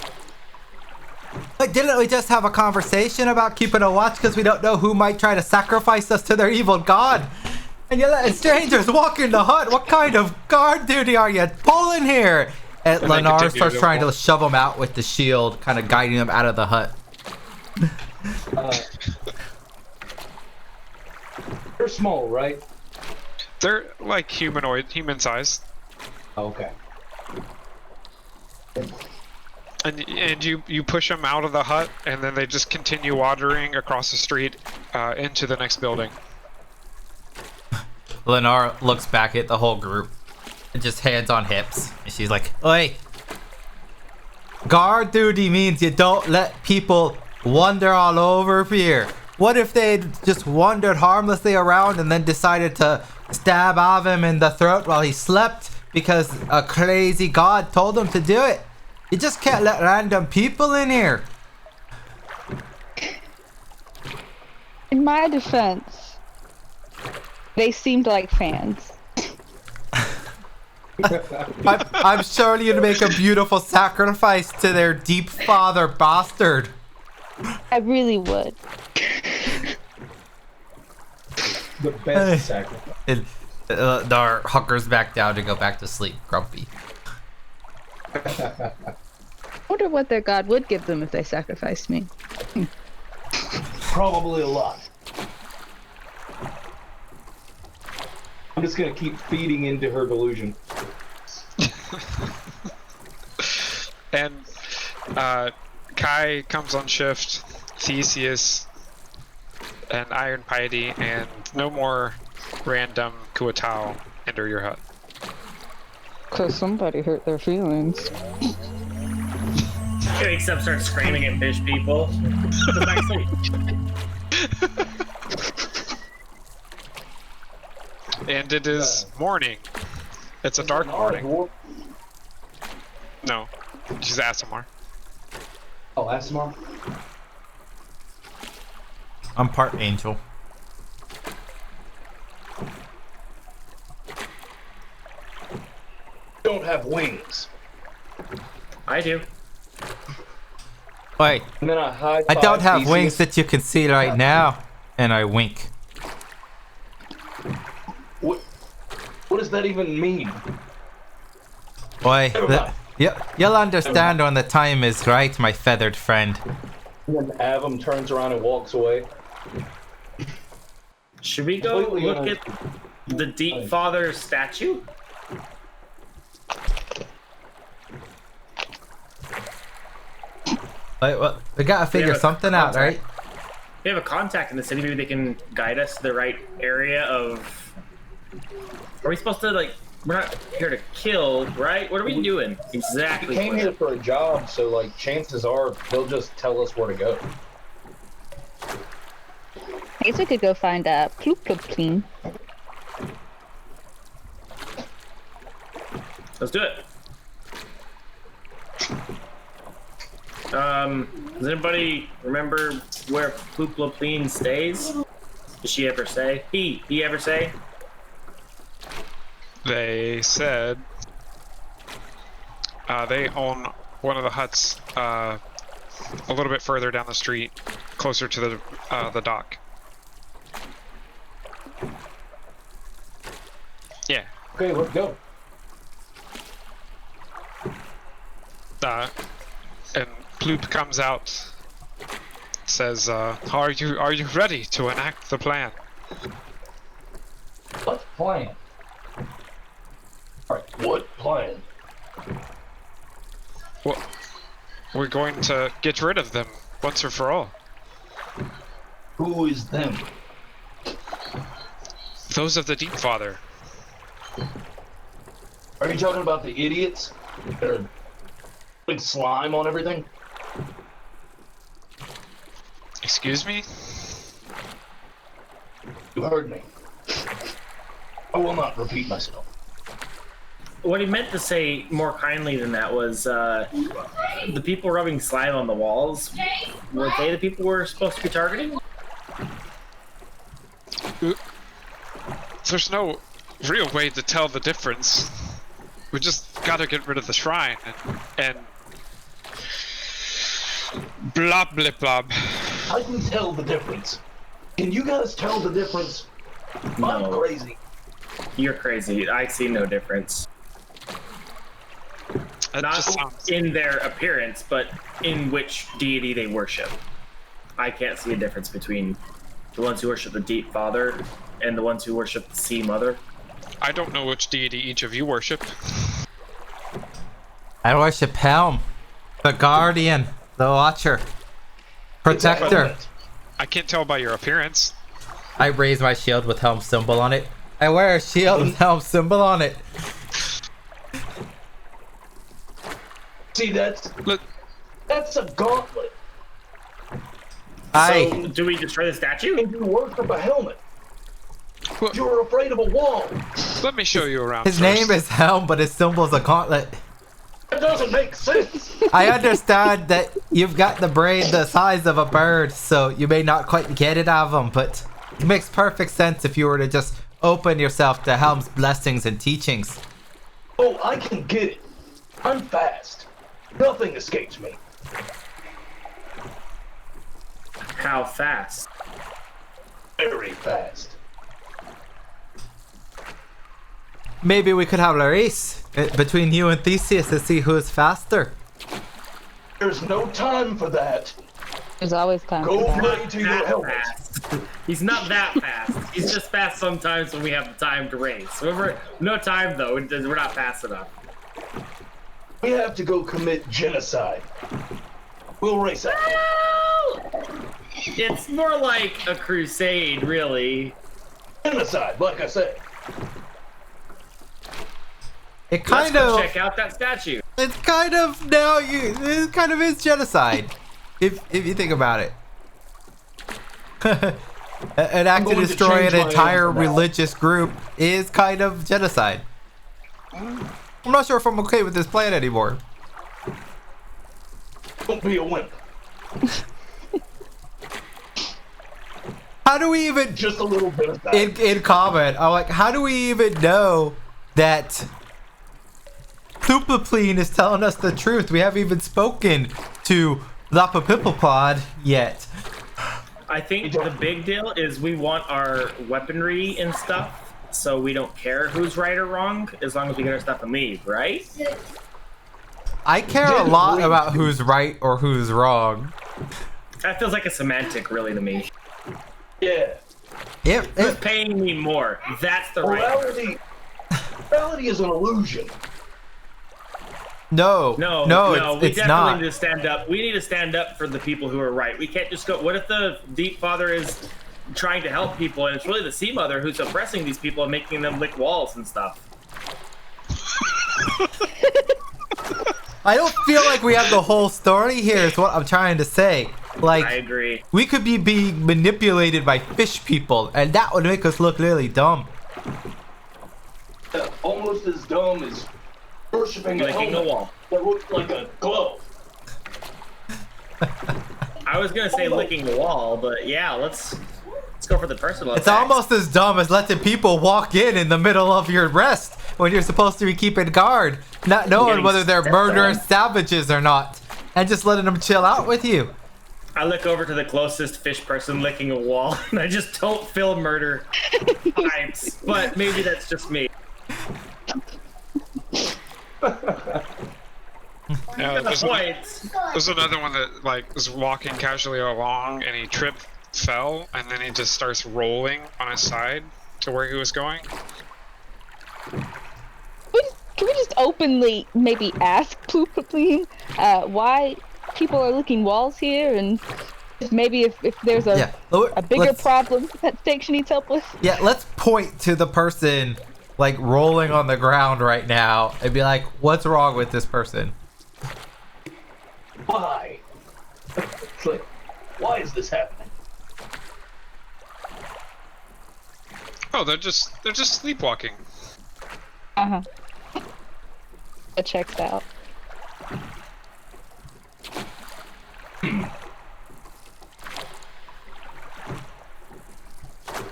Like, didn't we just have a conversation about keeping a watch because we don't know who might try to sacrifice us to their evil god? And you're letting strangers walk in the hut? What kind of guard duty are you pulling here? And And they Lennar continue starts to trying to walk. shove them out with the shield, kind of guiding them out of the hut. They're small, right? They're like human sized. Okay. And you push them out of the hut, and then they just continue wandering across the street into the next building. Lennar looks back at the whole group, and just hands on hips, and she's like, oi! Guard duty means you don't let people wander all over here. What if they just wandered harmlessly around and then decided to stab Avim in the throat while he slept because a crazy god told them to do it? You just can't let random people in here. In my defense, they seemed like fans. I'm surely gonna make a beautiful sacrifice to their deep father bastard. I really would. The best sacrifice. And Dar hunkers back down to go back to sleep, grumpy. I wonder what their god would give them if they sacrificed me. Probably a lot. I'm just gonna keep feeding into her delusion. And Kai comes on shift, Theseus, and Iron Piety, and no more random Kuatao enter your hut. Cause somebody hurt their feelings. He wakes up, starts screaming at fish people. Goes back to sleep. And it is morning. It's a dark morning. No, she's Asimar. Oh, Asimar? I'm part angel. Don't have wings. I do. Wait, And then I I don't have wings that you can see right now. And I wink. What does that even mean? Boy, you'll understand when the time is right, my feathered friend. When Avim turns around and walks away. Should we go Completely look at the Deep Father statue? Wait, well, we gotta figure have a something out, right? contact. We have a contact in the city. Maybe they can guide us to the right area of. Are we supposed to like? We're not here to kill, right? What are we doing exactly? We came here for a job, so like chances are they'll just tell us where to go. I guess we could go find a Ploop Ploop Clean. Let's do it. Does anybody remember where Plooplopeline stays? Did she ever say? He ever say? They said they own one of the huts a little bit further down the street, closer to the dock. Yeah. Okay, let's go. And Ploop comes out, says, "Are you ready to enact the plan?" What plan? Alright, what plan? Well, we're going to get rid of them once and for all. Who is them? Those of the Deep Father. Are you talking about the idiots that are putting slime on everything? Excuse me? You heard me. I will not repeat myself. What he meant to say more kindly than that was the people rubbing slime on the walls, were they the people we're supposed to be targeting? There's no real way to tell the difference. We just gotta get rid of the shrine and blah blah blah. I can tell the difference. Can you guys tell the difference? I'm No. crazy. You're crazy. I see no difference. That Not just sounds. in their appearance, but in which deity they worship. I can't see a difference between the ones who worship the Deep Father and the ones who worship the Sea Mother. I don't know which deity each of you worship. I worship Helm, the Guardian, the Watcher, Protector. I can't tell by your appearance. I raise my shield with Helm symbol on it. I wear a shield with Helm symbol on it. See, that's a gauntlet. So, do we destroy the statue? And you worship a helmet. Well, You're afraid of a wall. let me show you around. His first. name is Helm, but his symbol is a gauntlet. That doesn't make sense. I understand that you've got the brain the size of a bird, so you may not quite get it out of him, but it makes perfect sense if you were to just open yourself to Helm's blessings and teachings. Oh, I can get it. I'm fast. Nothing escapes me. How fast? Very fast. Maybe we could have a race between you and Theseus to see who is faster. There's no time for that. There's always time Go for that. play to your That helmet. fast. He's not that fast. He's just fast sometimes when we have the time to race. No time though. We're not fast enough. We have to go commit genocide. We'll race out. It's more like a crusade, really. Genocide, like I said. It kind Let's go of, check out that statue. it's kind of now you, it kind of is genocide, if you think about it. An act to going to destroy change an my entire answer now. religious group is kind of genocide. I'm not sure if I'm okay with this plan anymore. Don't be a wimp. How do we even, Just a little bit of that. in comment, I'm like, how do we even know that Plupapleen is telling us the truth? We haven't even spoken to Lapapipapod yet. I think the big deal is we want our weaponry and stuff, so we don't care who's right or wrong, as long as we get our stuff and leave, right? I care a lot about who's right or who's wrong. That feels like a semantic, really, to me. Yeah. Who's paying me more? That's the right. Morality is an illusion. No, we it's definitely not. need to stand up. We need to stand up for the people who are right. We can't just go. What if the Deep Father is trying to help people, and it's really the Sea Mother who's oppressing these people and making them lick walls and stuff? I don't feel like we have the whole story here, is what I'm trying to say. Like, I agree. we could be being manipulated by fish people, and that would make us look really dumb. Almost as dumb as worshipping a Licking a helmet wall. that looks like a glove. I was gonna say licking the wall, but yeah, let's go for the personal. It's attacks. almost as dumb as letting people walk in the middle of your rest when you're supposed to be keeping guard, not knowing Getting whether they're stepped murderous on. savages or not, and just letting them chill out with you. I look over to the closest fish person licking a wall, and I just don't feel murder vibes. But maybe that's just me. Yeah, The point. there's another one that like was walking casually along and he tripped, fell, and then he just starts rolling on his side to where he was going. Can we just just openly maybe ask Plupapleen why people are licking walls here, and maybe if there's a bigger problem that Station needs help with. Yeah, let's point to the person like rolling on the ground right now and be like, what's wrong with this person? Why? It's like, why is this happening? Oh, they're just sleepwalking. Uh-huh. That checks out. Can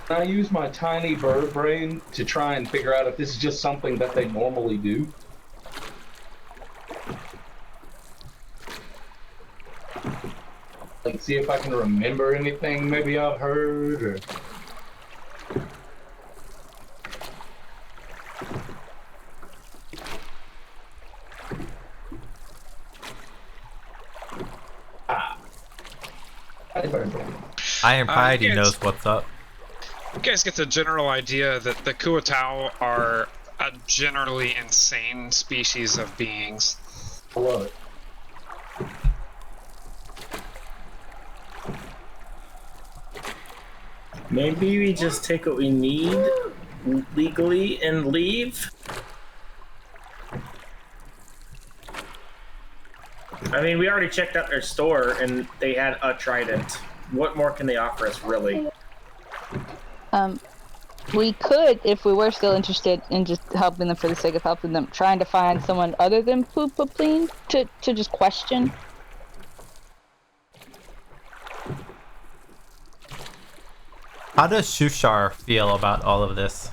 I use my tiny bird brain to try and figure out if this is just something that they normally do? Like, see if I can remember anything maybe I've heard, or... Iron Piety knows what's up. You guys get the general idea that the Kuatao are a generally insane species of beings. I love it. Maybe we just take what we need legally and leave? I mean, we already checked out their store and they had a trident. What more can they offer us, really? We could, if we were still interested in just helping them for the sake of helping them, trying to find someone other than Plupapleen to just question. How does Shushar feel about all of this?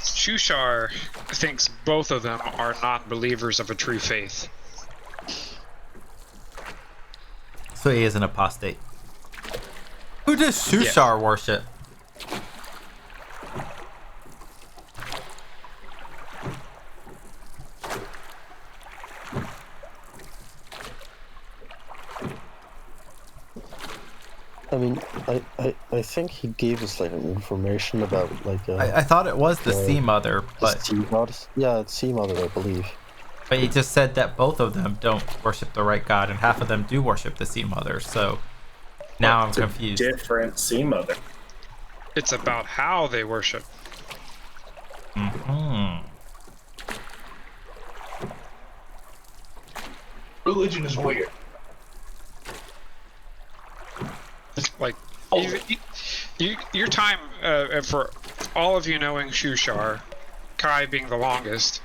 Shushar thinks both of them are non-believers of a true faith. So he is an apostate. Who does Shushar worship? I mean, I think he gave us like information about like. I thought it was the Sea Mother, but Sea Goddess. Yeah, it's Sea Mother, I believe. But he just said that both of them don't worship the right god, and half of them do worship the Sea Mother. So now I'm confused. Different Sea Mother. It's about how they worship. Religion is weird. Like, your time, for all of you knowing Shushar, Kai being the longest,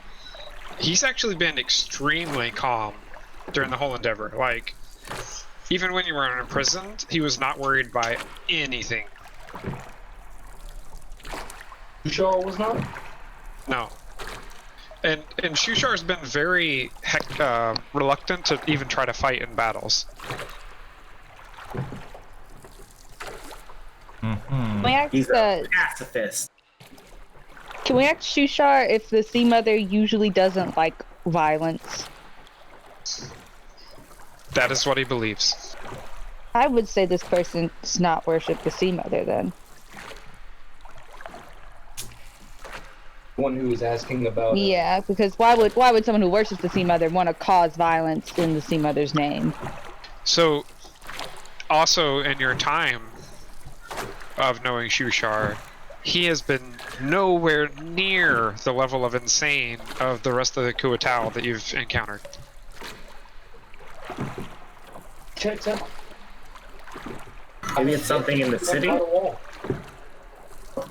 he's actually been extremely calm during the whole endeavor. Like, even when you were imprisoned, he was not worried by anything. Shushar was not? No. And Shushar's been very reluctant to even try to fight in battles. Can we ask, He's a pacifist. Can we ask Shushar if the Sea Mother usually doesn't like violence? That is what he believes. I would say this person does not worship the Sea Mother then. One who was asking about. Yeah, because why would someone who worships the Sea Mother want to cause violence in the Sea Mother's name? So, also in your time of knowing Shushar, he has been nowhere near the level of insane of the rest of the Kuatao that you've encountered. Checks out. Maybe it's something in the city?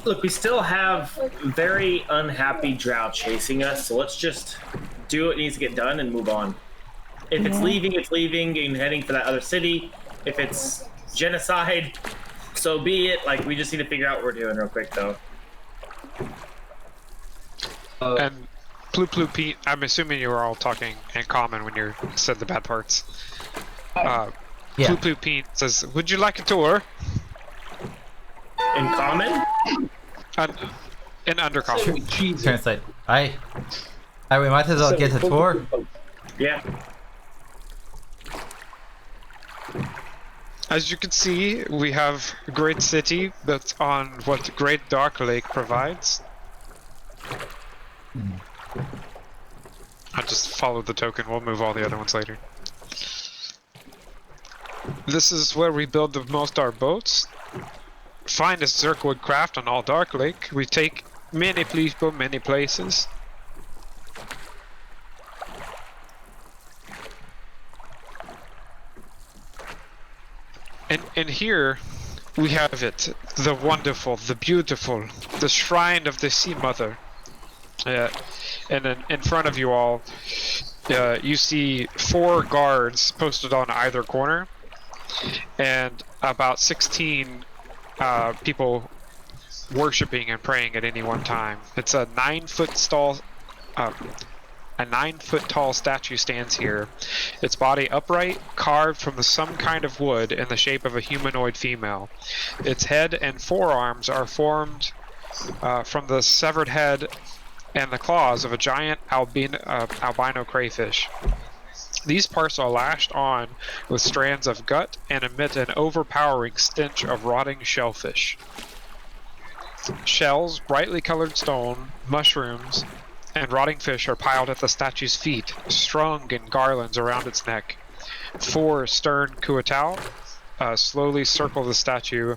Look, we still have very unhappy drow chasing us, so let's just do what needs to get done and move on. If it's leaving and heading for that other city. If it's genocide, so be it. Like, we just need to figure out what we're doing real quick, though. And Pete, I'm assuming you were all talking in common when you said the bad parts. Yeah. Pete says, "Would you like a tour?" In common? In undercommon. Translate. Aye, we might as well get a tour. Yeah. As you can see, we have a great city built on what Great Dark Lake provides. I just followed the token. We'll move all the other ones later. This is where we build the most our boats. Finest Zerkwood craft on all Dark Lake. We take many people, many places. And here we have it, the wonderful, the beautiful, the shrine of the Sea Mother. And then in front of you all, you see 4 guards posted on either corner, and about 16 people worshiping and praying at any one time. It's a 9-foot tall, a 9-foot tall statue stands here. Its body upright, carved from some kind of wood in the shape of a humanoid female. Its head and forearms are formed from the severed head and the claws of a giant albino crayfish. These parts are lashed on with strands of gut and emit an overpowering stench of rotting shellfish. Shells, brightly colored stone, mushrooms, and rotting fish are piled at the statue's feet, strung in garlands around its neck. 4 stern Kuatao slowly circle the statue,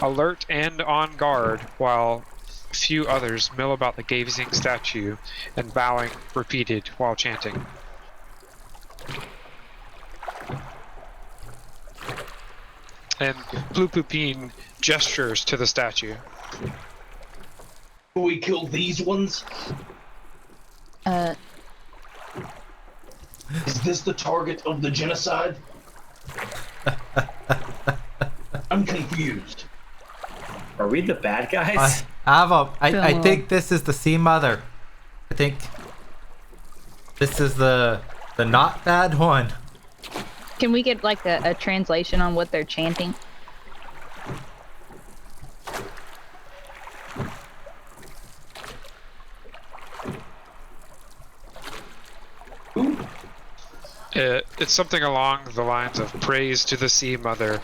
alert and on guard, while few others mill about the gazing statue and bowing repeated while chanting. And Plupupine gestures to the statue. We kill these ones? Is this the target of the genocide? I'm confused. Are we the bad guys? I think this is the Sea Mother. I think this is the not bad one. Can we get like a translation on what they're chanting? It's something along the lines of praise to the Sea Mother.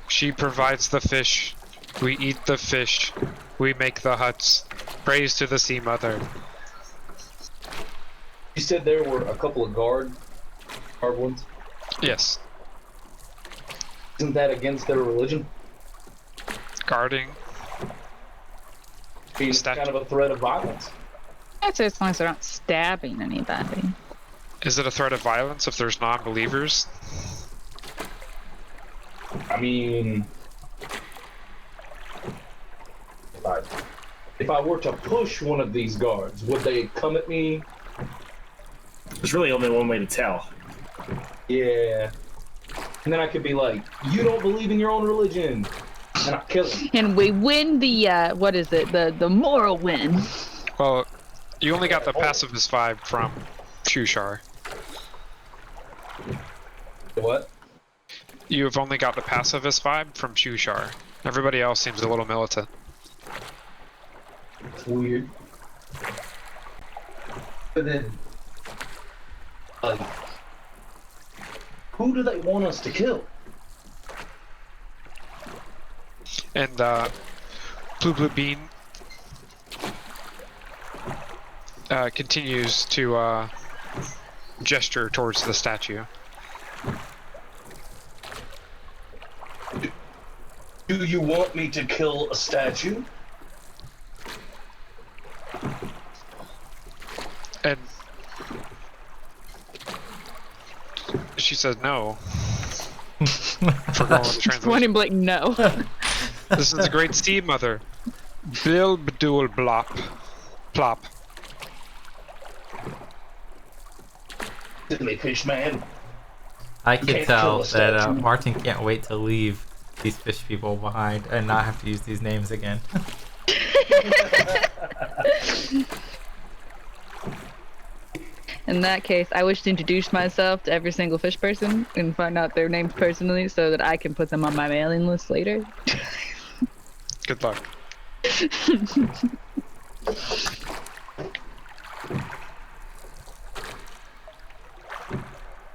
She provides the fish. We eat the fish. We make the huts. Praise to the Sea Mother. You said there were a couple of guard ones? Yes. Isn't that against their religion? Guarding. It's kind of a threat of violence. I'd say as long as they're not stabbing anybody. Is it a threat of violence if there's non-believers? I mean, if I were to push one of these guards, would they come at me? There's really only one way to tell. Yeah. And then I could be like, you don't believe in your own religion. And I kill him. And we win the, what is it? The moral win. Well, you only got the pacifist vibe from Shushar. What? You've only got the pacifist vibe from Shushar. Everybody else seems a little militant. It's weird. But then, like, who do they want us to kill? And Blue Bean continues to gesture towards the statue. Do you want me to kill a statue? And she says no. For going with the translation. Point blank, no. This is the great Sea Mother. Bill Badul Blop. Plop. Silly fish man. I can Can't tell kill a that statue. Martin can't wait to leave these fish people behind and not have to use these names again. In that case, I wish to introduce myself to every single fish person and find out their names personally so that I can put them on my mailing list later. Good luck.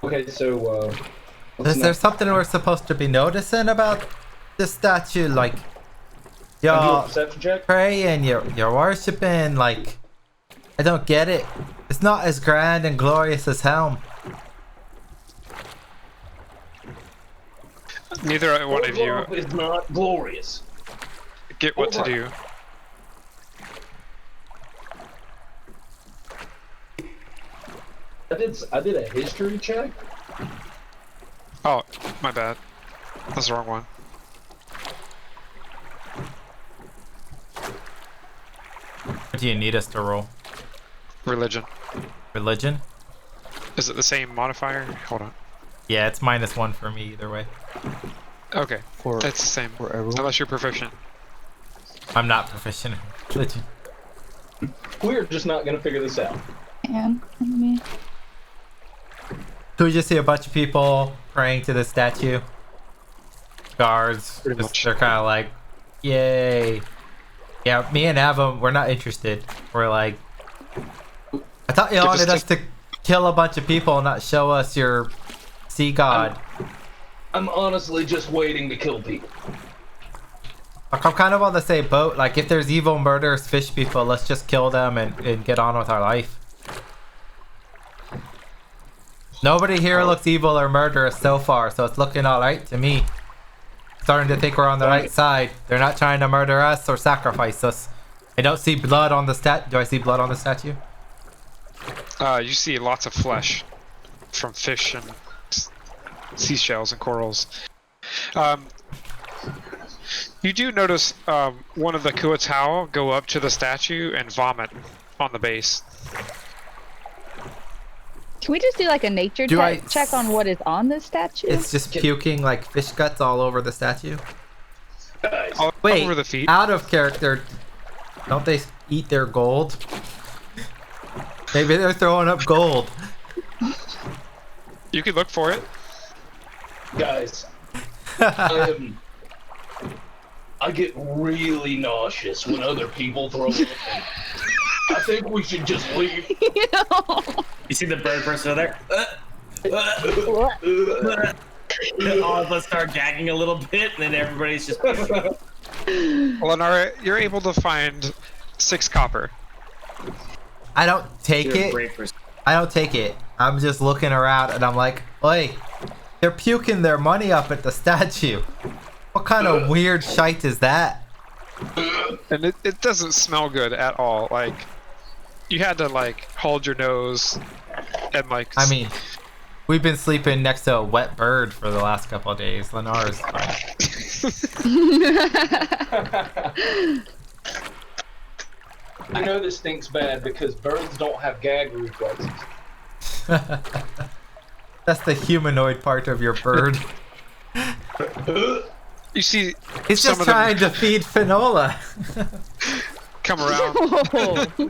Okay, so, what's Is there next? something we're supposed to be noticing about this statue? Like, Can I do a y'all perception check? praying, you're worshiping, like, I don't get it. It's not as grand and glorious as Helm. Neither one of you is not glorious. get what to do. I did a history check. Oh, my bad. That's the wrong one. What do you need us to roll? Religion. Religion? Is it the same modifier? Hold on. Yeah, it's -1 for me either way. Okay, For it's the same. for everyone. Unless you're proficient. I'm not proficient in religion. We're just not gonna figure this out. And let me. So we just see a bunch of people praying to the statue. Guards. Pretty much. They're kind of like, yay. Yeah, me and Avum, we're not interested. We're like, I thought you Give us wanted us to kill a bunch of people and not show us your sea god. I'm honestly just waiting to kill people. Like, I'm kind of on the same boat. Like, if there's evil, murderous fish people, let's just kill them and get on with our life. Nobody here looks evil or murderous so far, so it's looking alright to me. Starting to think we're on the right side. They're not trying to murder us or sacrifice us. I don't see blood on the Do I see blood on the statue? You see lots of flesh from fish and seashells and corals. You do notice one of the Kuatao go up to the statue and vomit on the base. Can we just do like a nature check on what is on this statue? It's just puking like fish guts all over the statue. Guys, All Wait, over the feet. out of character, don't they eat their gold? Maybe they're throwing up gold. You could look for it. guys, I get really nauseous when other people throw up. I think we should just leave. You see the bird person over there? All of us start gagging a little bit, and then everybody's just. Lenara, you're able to find 6 copper. I don't take You're a it. brave person. I don't take it. I'm just looking around and I'm like, oi, they're puking their money up at the statue. What kind of weird shite is that? And it doesn't smell good at all. Like, you had to, like, hold your nose and, like... I mean, we've been sleeping next to a wet bird for the last couple of days. Lenara's fine. I know this stinks bad because birds don't have gag reflexes. That's the humanoid part of your bird. You see He's some just of them trying to feed Finola. come around.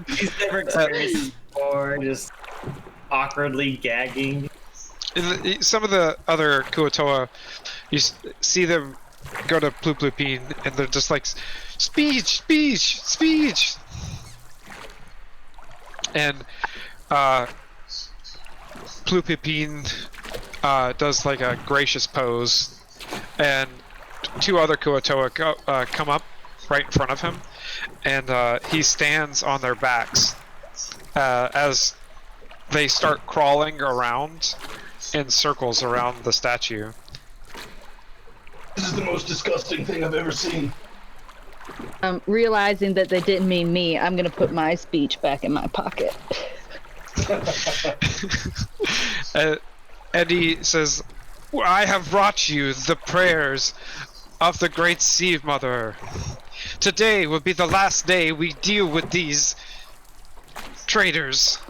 He's never experienced this before, just awkwardly gagging. Some of the other Kuatoa, you see them go to Plooploopine, and they're just like, speech, speech, speech. And Plooploopine does like a gracious pose, and 2 other Kuatoa come up right in front of him, and he stands on their backs as they start crawling around in circles around the statue. This is the most disgusting thing I've ever seen. Realizing that they didn't mean me, I'm gonna put my speech back in my pocket. Eddie says, I have brought you the prayers of the great Sea Mother. Today will be the last day we deal with these traitors.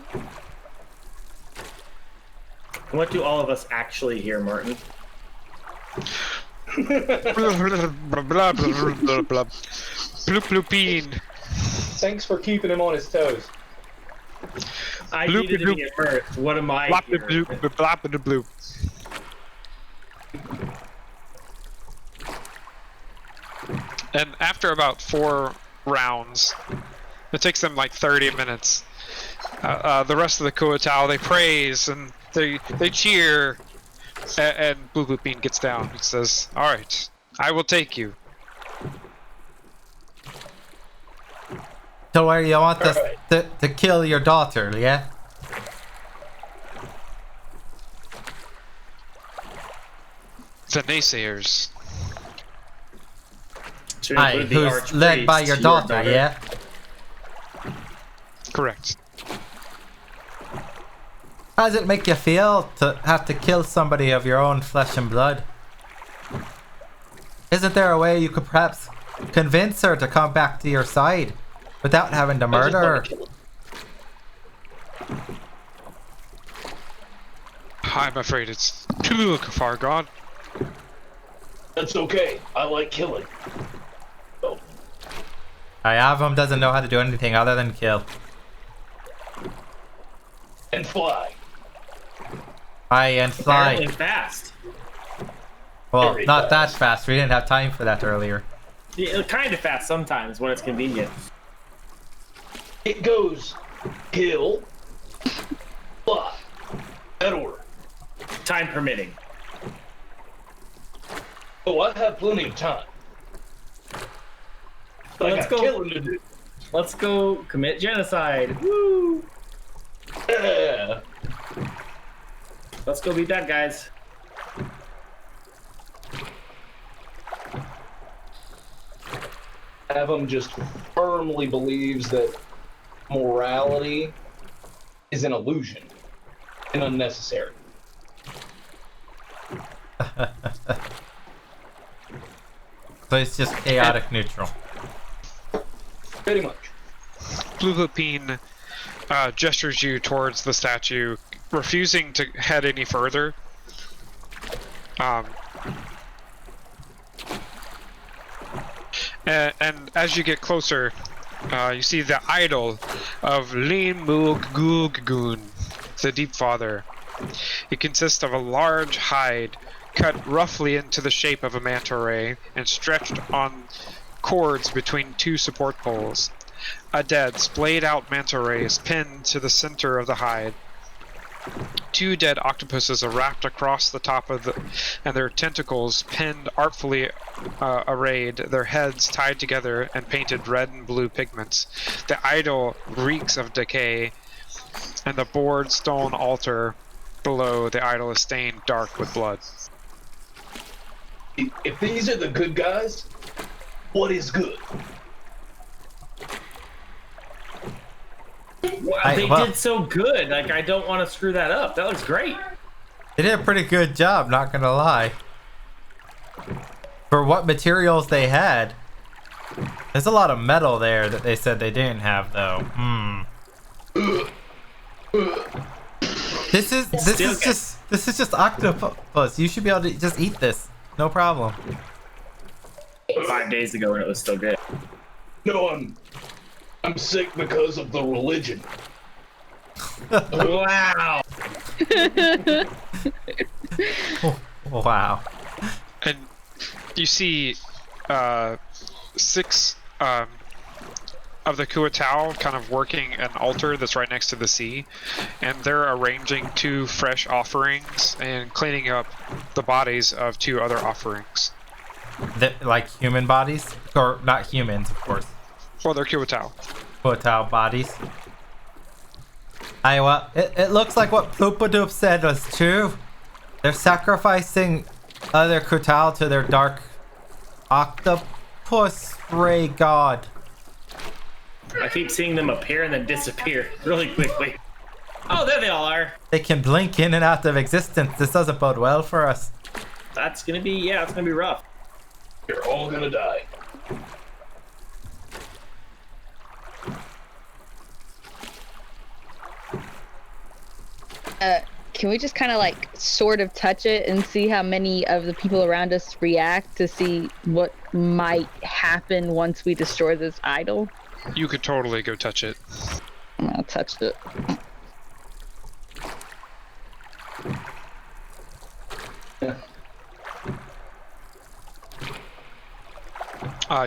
What do all of us actually hear, Martin? Plooploopine. Thanks for keeping him on his toes. I needed to be immersed. What am I hearing? Blop-a-bloop. And after about 4 rounds, it takes them like 30 minutes. The rest of the Kuatao, they praise and they cheer, and Plooploopine gets down and says, "All right, I will take you." So where you want Alright. the to kill your daughter, yeah? The naysayers. To Aye, include the who's led by archpriest, your daughter, yeah? Correct. How does it make you feel to have to kill somebody of your own flesh and blood? Isn't there a way you could perhaps convince her to come back to your side without having to I just murder her? wanna kill him. I'm afraid it's too far gone. That's okay. I like killing. Oh, Avram doesn't know how to do anything other than kill. and fly. Aye, and fly. Apparently fast. Well, very not that fast. fast. We didn't have time for that earlier. Yeah, kind of fast sometimes when it's convenient. It goes kill, fly. That order. Time permitting. Oh, I have plenty of time. But I Let's got go. killing to do. Let's go commit genocide. Woo! Yeah. Let's go beat that, guys. Avum just firmly believes that morality is an illusion and unnecessary. So it's just chaotic neutral. Pretty much. Blue Lupine gestures you towards the statue, refusing to head any further. And as you get closer, you see the idol of Lin Muguggun, the Deep Father. It consists of a large hide cut roughly into the shape of a manta ray and stretched on cords between two support poles. A dead, splayed out manta ray is pinned to the center of the hide. Two dead octopuses are wrapped across the top of the, and their tentacles pinned artfully arrayed, their heads tied together and painted red and blue pigments. The idol reeks of decay, and the bored stone altar below the idol is stained dark with blood. If these are the good guys, what is good? Wow, they well- did so good. Like, I don't want to screw that up. That looks great. They did a pretty good job, not gonna lie. For what materials they had. There's a lot of metal there that they said they didn't have though. This is just octopus. You should be able to just eat this. No problem. 5 days ago and it was still good. No, I'm sick because of the religion. Wow. Wow. And you see 6 of the Kuatao kind of working an altar that's right next to the sea, and they're arranging 2 fresh offerings and cleaning up the bodies of 2 other offerings. Like human bodies? Or not humans, of course. Well, they're Kuatao. Hotel bodies. Well, it looks like what Ploopadoop said was true. They're sacrificing other Kutal to their dark octopus ray god. I keep seeing them appear and then disappear really quickly. Oh, there they all are. They can blink in and out of existence. This doesn't bode well for us. That's gonna be, yeah, it's gonna be rough. You're all gonna die. Can we just kind of like sort of touch it and see how many of the people around us react to see what might happen once we destroy this idol? You could totally go touch it. I'm gonna touch it.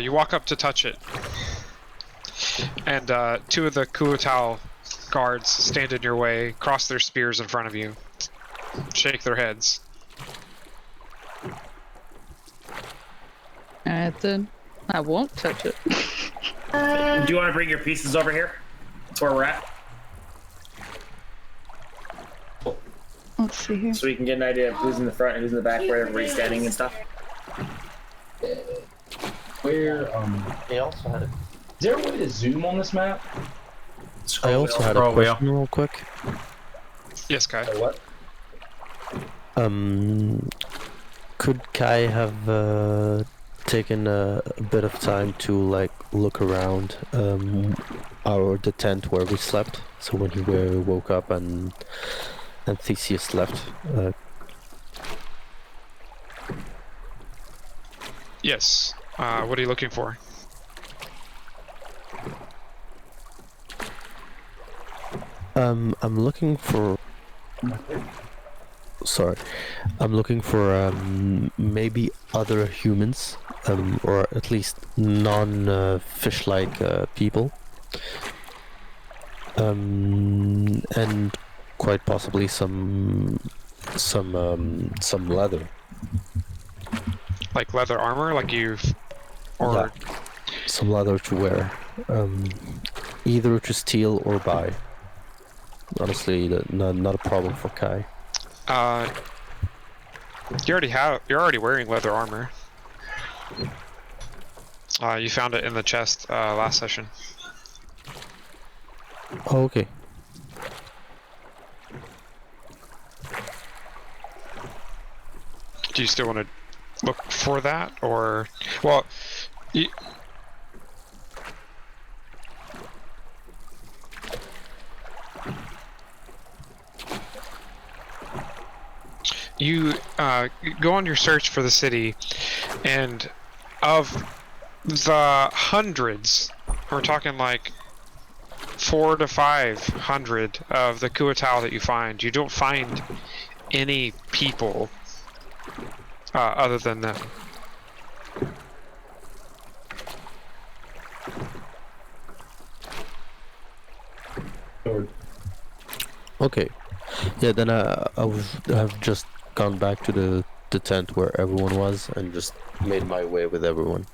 You walk up to touch it, and 2 of the Kuatao guards stand in your way, cross their spears in front of you, shake their heads. Alright then. I won't touch it. Do you want to bring your pieces over here? That's where we're at. Let's see here. So we can get an idea of who's in the front and who's in the back, where everybody's standing and stuff. Where they also had a. Is there a way to zoom on this map? I also had a Scroll wheel. question real quick. Yes, Kai. Or what? Could Kai have taken a bit of time to like look around the tent where we slept? So when he woke up and Theseus left. Yes. What are you looking for? I'm looking for. Sorry, I'm looking for maybe other humans, or at least non-fish-like people, and quite possibly some leather. Like leather armor, like you've, or Yeah. Some leather to wear, either to steal or buy. Honestly, not a problem for Kai. you're already wearing leather armor. You found it in the chest last session. Oh, okay. Do you still want to look for that, or well, you go on your search for the city, and of the hundreds, we're talking like 400 to 500 of the Kuatao that you find, you don't find any people other than them. Okay. Yeah, then I've just gone back to the tent where everyone was and just made my way with everyone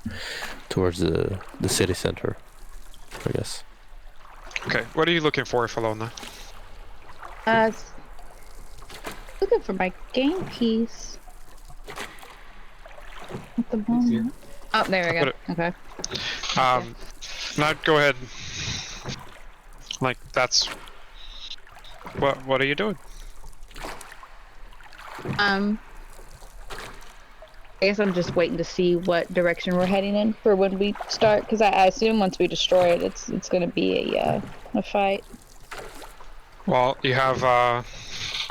towards the city center, I guess. Okay, what are you looking for, Falona? Looking for my game piece. At the moment. Oh, there we go. Okay. Now go ahead. Like, that's... What are you doing? I guess I'm just waiting to see what direction we're heading in for when we start, because I assume once we destroy it, it's gonna be a fight. Well, you have a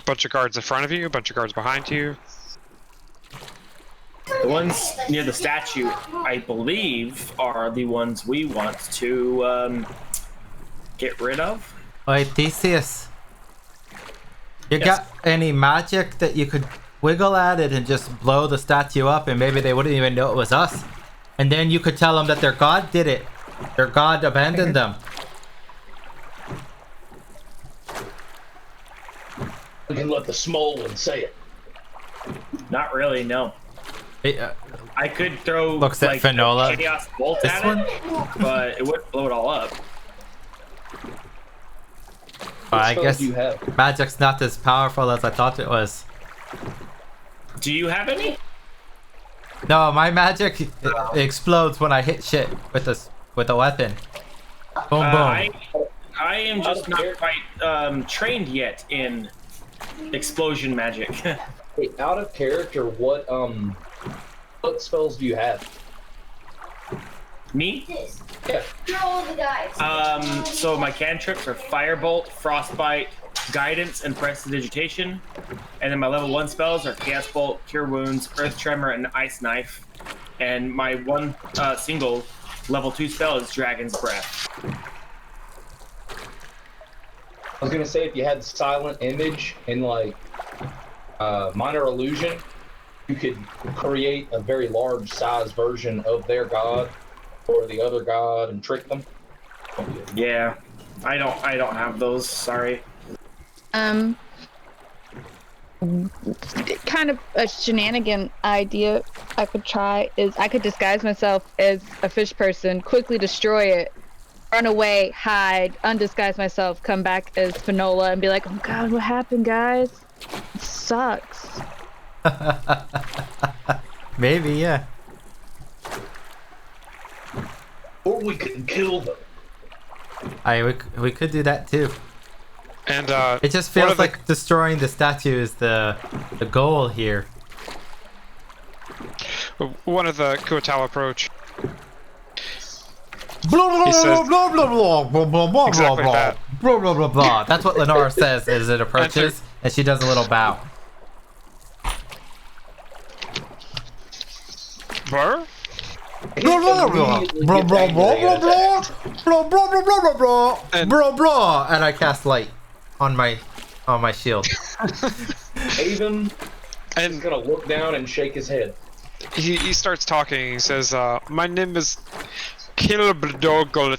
bunch of guards in front of you, a bunch of guards behind you. The ones near the statue, I believe, are the ones we want to get rid of. Wait, Theseus. You Yes. got any magic that you could wiggle at it and just blow the statue up, and maybe they wouldn't even know it was us? And then you could tell them that their god did it. Their god abandoned them. We can let the small one say it. Not really, no. I could throw Looks at Finola. chaos bolt This at one? it, but it wouldn't blow it all up. I spells guess do you have? magic's not as powerful as I thought it was. Do you have any? No, my magic explodes when I hit shit with a weapon. Boom, boom. I am just not quite trained yet in explosion magic. Hey, out of character, what spells do you have? Me? Yeah. So my cantrips are Firebolt, Frostbite, Guidance, and Prestidigitation. And then my level 1 spells are Chaos Bolt, Cure Wounds, Earth Tremor, and Ice Knife. And my one single level 2 spell is Dragon's Breath. I was gonna say if you had Silent Image and like Minor Illusion, you could create a very large size version of their god or the other god and trick them. Yeah, I don't have those. Sorry. Kind of a shenanigan idea I could try is I could disguise myself as a fish person, quickly destroy it, run away, hide, undisguise myself, come back as Finola, and be like, "Oh God, what happened, guys? It sucks." Maybe, yeah. Or we could kill them. We could do that too. And It just one feels of the- like destroying the statue is the goal here. one of the Kuotal approach. Blah blah He says- blah blah blah blah blah blah Exactly blah that. blah blah blah blah. That's what Lenora says as it approaches, and she does a little bow. Burr? Blah blah blah blah blah blah blah blah blah blah blah blah blah blah And- blah blah, and I cast light on my shield. Haven is And gonna look down and shake his head. he starts talking. He says, "My name is Kilbdogl."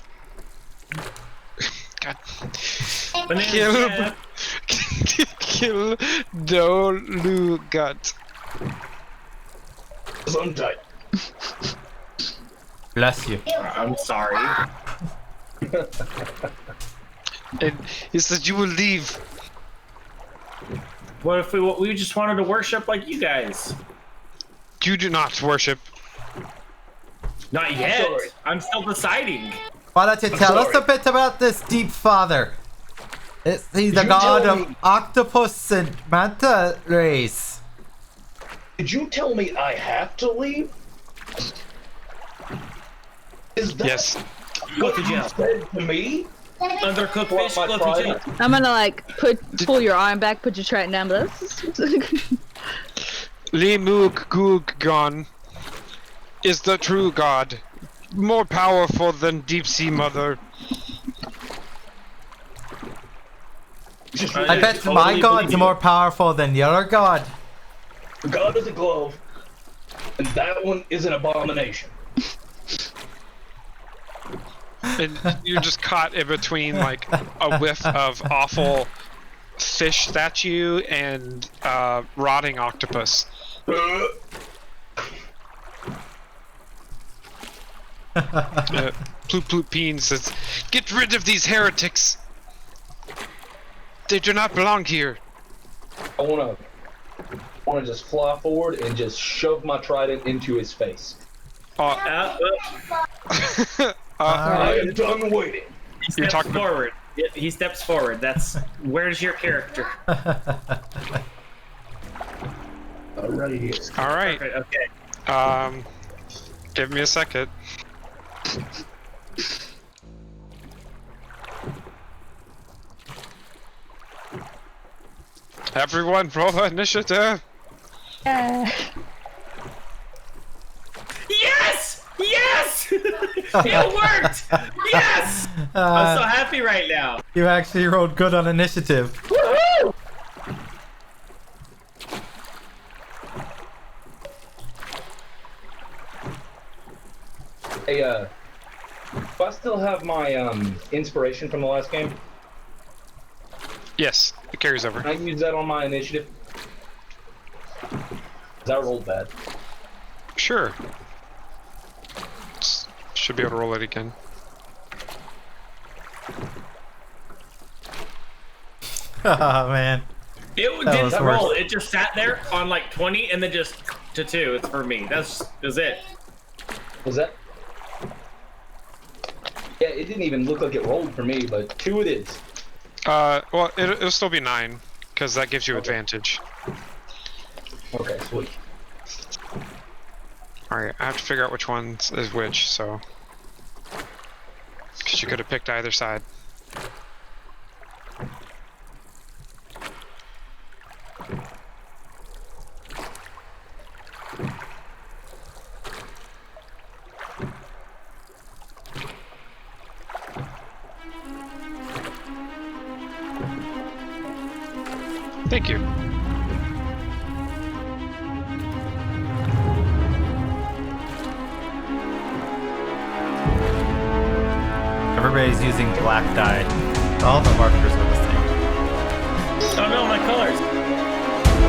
God. Kildolugut. Gesundheit. Bless you. I'm sorry. And he said, "You will leave." What if we just wanted to worship like you guys? You do not worship. Not yet. sorry. I'm still deciding. Why don't you tell us a sorry. bit about this deep father? He's the You god tell of me. octopus and manta race. Did you tell me I have to leave? Is that Yes. Go what to you jail. said to me? Undercooked Well, fish, my go to pride- jail. I'm gonna like pull your arm back, put your trident down. But Limuk Guggon is the true god, more powerful than Deep Sea Mother. Just I bet totally my believe god's you. more powerful than your god. God is a glove, and that one is an abomination. And you're just caught in between like a whiff of awful fish statue and rotting octopus. Ploop Ploop Peen says, "Get rid of these heretics! They do not belong here." I wanna just fly forward and just shove my trident into his face. Uh, I am done waiting. He You're steps talking- forward. He steps forward. That's where's your character? Alrighty. all right. Okay. Give me a second. Everyone, roll initiative. Yes! Yes! It worked! Yes! I'm so happy right now. You actually rolled good on initiative. Woohoo! Hey, do I still have my inspiration from the last game? Yes, it carries over. Can I use that on my initiative? 'Cause I rolled bad. Sure. Should be able to roll it again. Oh man. It That didn't was roll. worse. It just sat there on like 20 and then just to 2. It's for me. That's it. Was that? Yeah, it didn't even look like it rolled for me, but 2 it is. Well, it'll still be 9, because that gives you advantage. Okay, sweet. Alright, I have to figure out which one is which, so... Because you could have picked either side. Thank you. Everybody's using black dye. All the markers are the same. Oh no, my colors.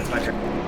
it's my turn.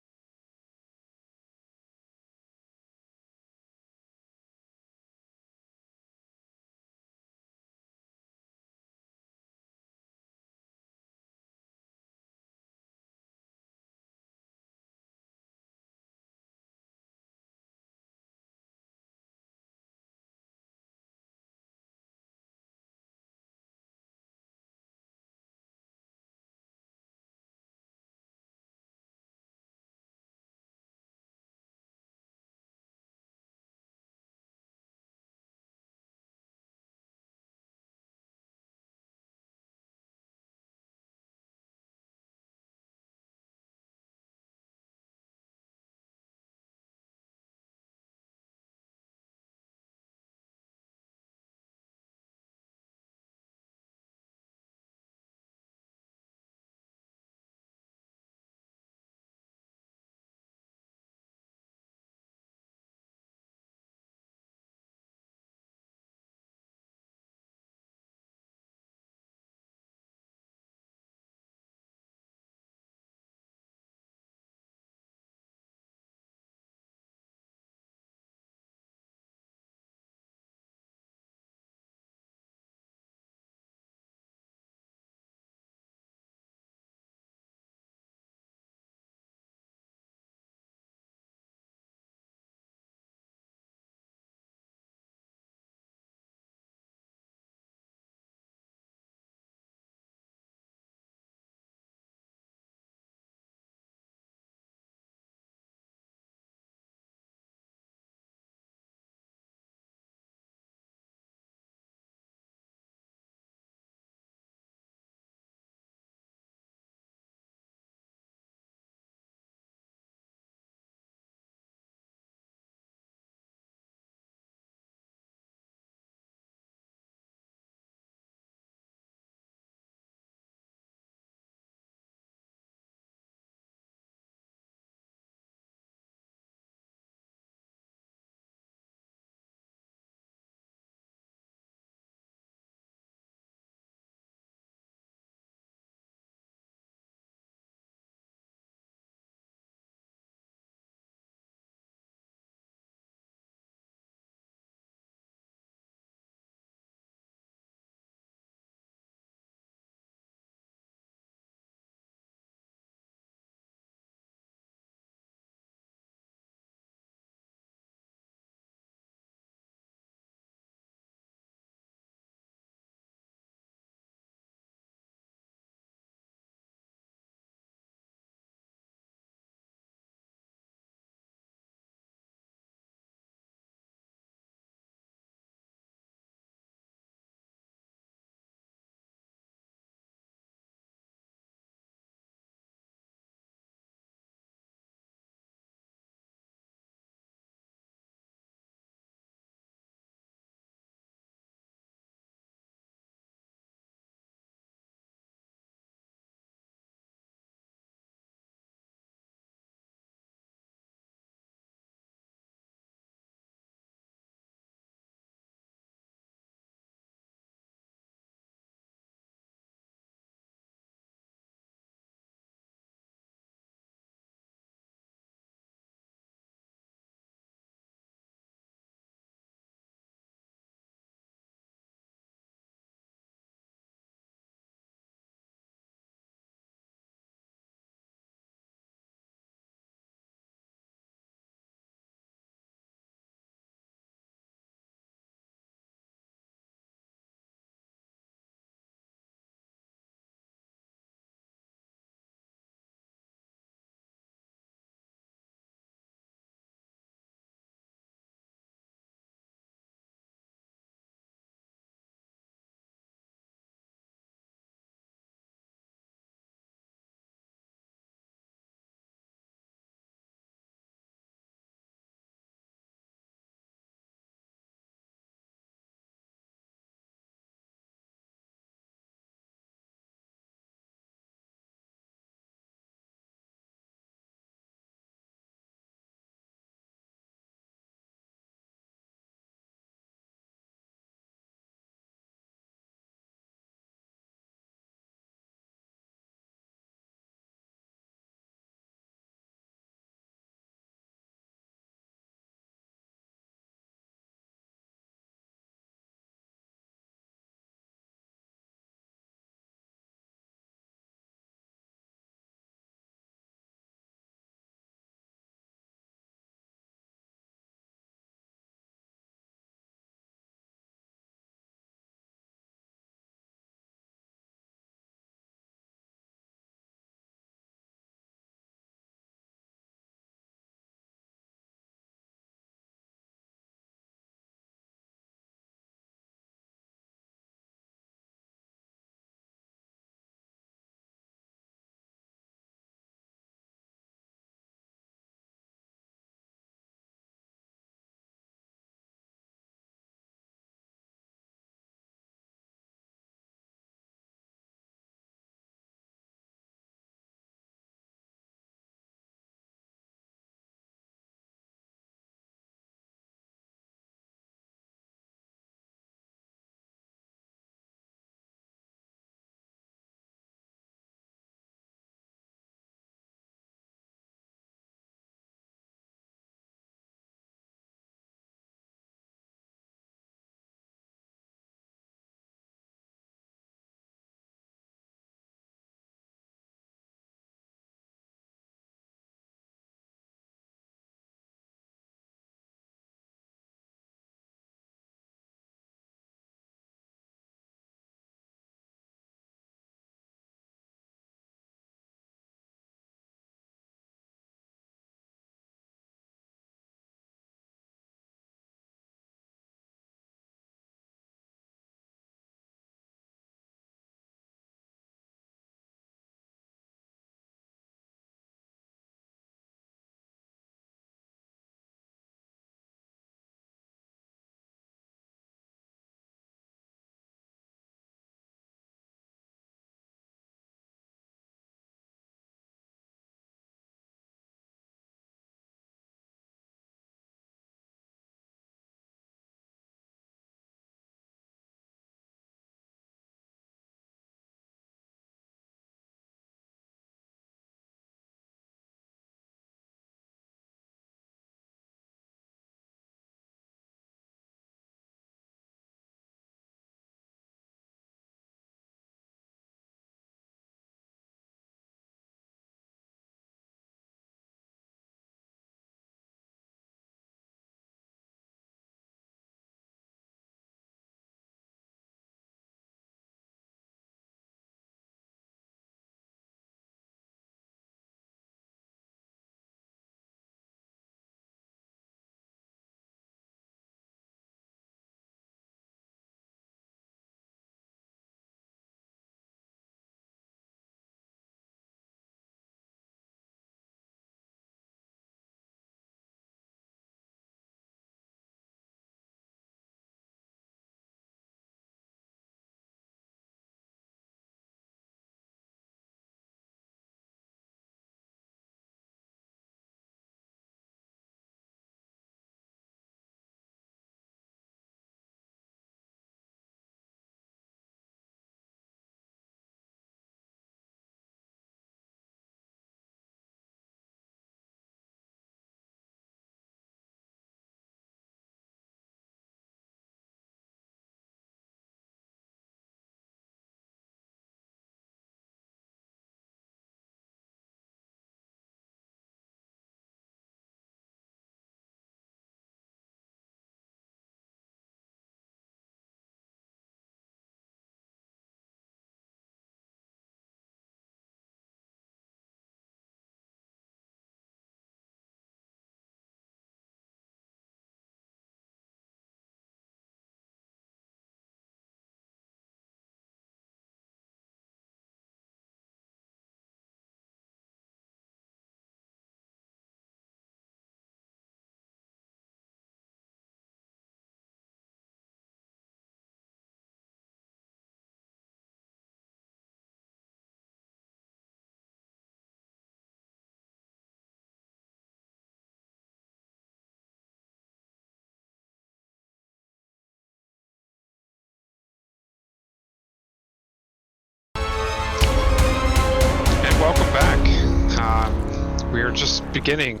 just beginning.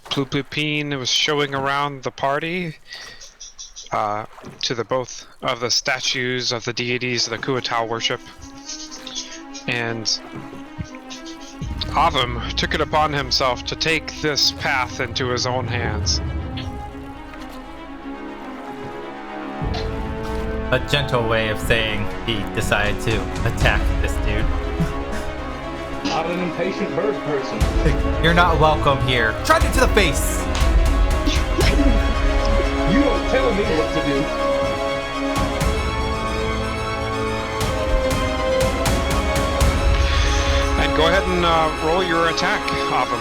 Plupine was showing around the party to the both of the statues of the deities of the Kuatao worship. And Avum took it upon himself to take this path into his own hands. A gentle way of saying he decided to attack this dude. I'm an impatient bird person. You're not welcome here. Tried it to the face. You don't tell me what to do. And go ahead and roll your attack, Avum.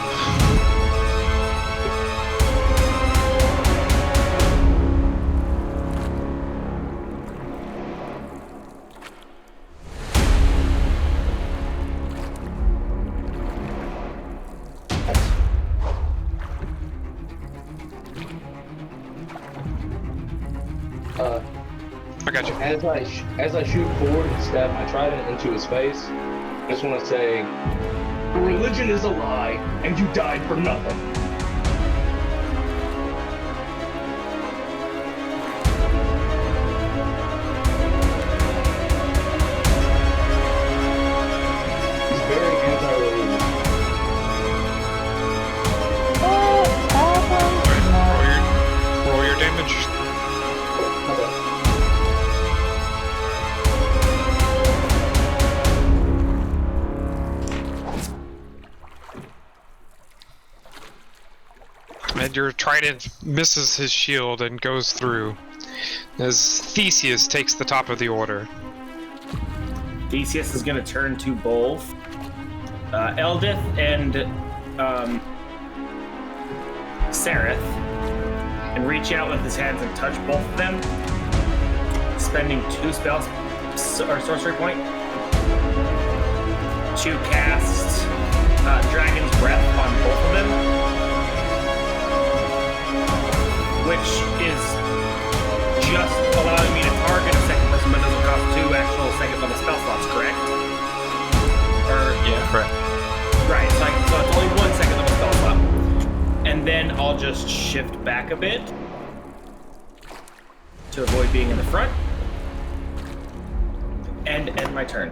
I got you. As I shoot forward and step my trident into his face, I just want to say, religion is a lie, and you died for nothing. He's very anti-religious. Roll your damage. And your trident misses his shield and goes through, as Theseus takes the top of the order. Theseus is going to turn to both Eldith and Sereth and reach out with his hands and touch both of them, spending 2 spells or sorcery point to cast Dragon's Breath on both of them, which is just allowing me to target a second person, but doesn't cost 2 actual second level spell slots, correct? Yeah, correct. Right, so it's only 1 second level spell slot. And then I'll just shift back a bit to avoid being in the front. And end my turn.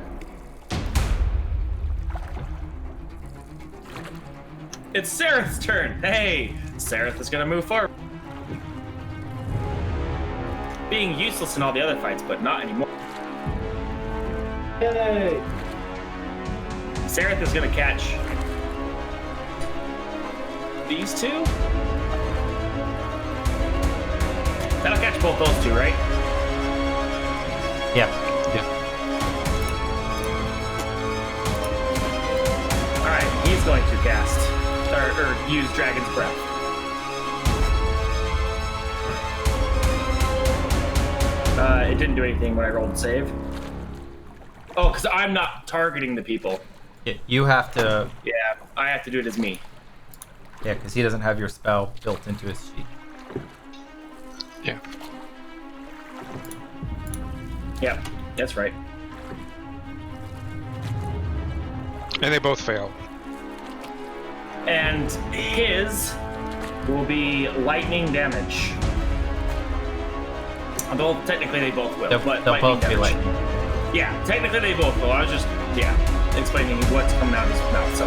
It's Sereth's turn! Hey! Sereth is gonna move forward. Being useless in all the other fights, but not anymore. Yay! Sereth is gonna catch these 2. That'll catch both those 2, right? Yeah. Alright, he's going to cast, or use Dragon's Breath. It didn't do anything when I rolled save. Oh, because I'm not targeting the people. You have to. Yeah, I have to do it as me. Yeah, because he doesn't have your spell built into his sheet. Yeah. Yep, that's right. And they both fail. And his will be lightning damage. Although technically they both will. They'll both be lightning. Yeah, technically they both will. I was just, explaining what's coming out of his mouth, so.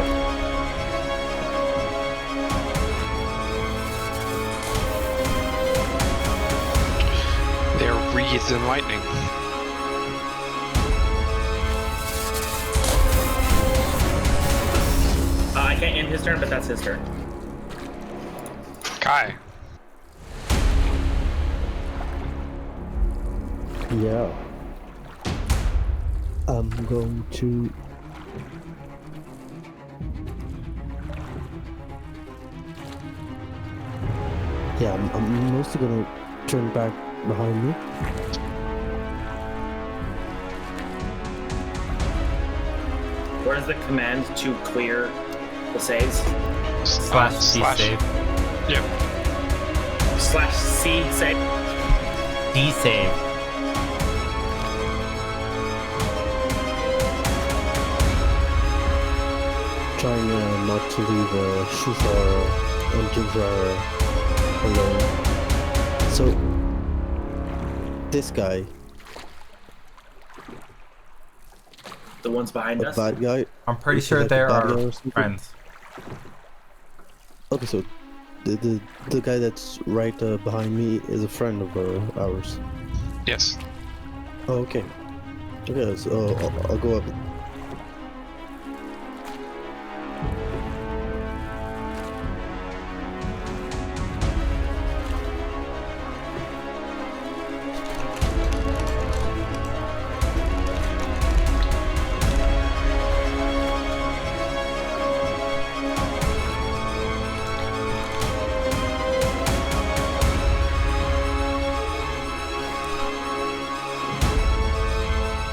They're wreathed in lightning. I can't end his turn, but that's his turn. Kai. Yeah. I'm going to... Yeah, I'm mostly gonna turn back behind me. Where's the command to clear the saves? Slash C save. Yep. Slash C save. D save. trying not to leave Shushar and Jinjar alone. So, this guy, The ones behind a us. bad guy. I'm pretty Is he sure like a they're bad guy our or something? friends. Okay, so the guy that's right behind me is a friend of ours. Yes. Oh, okay. Okay, so I'll go up.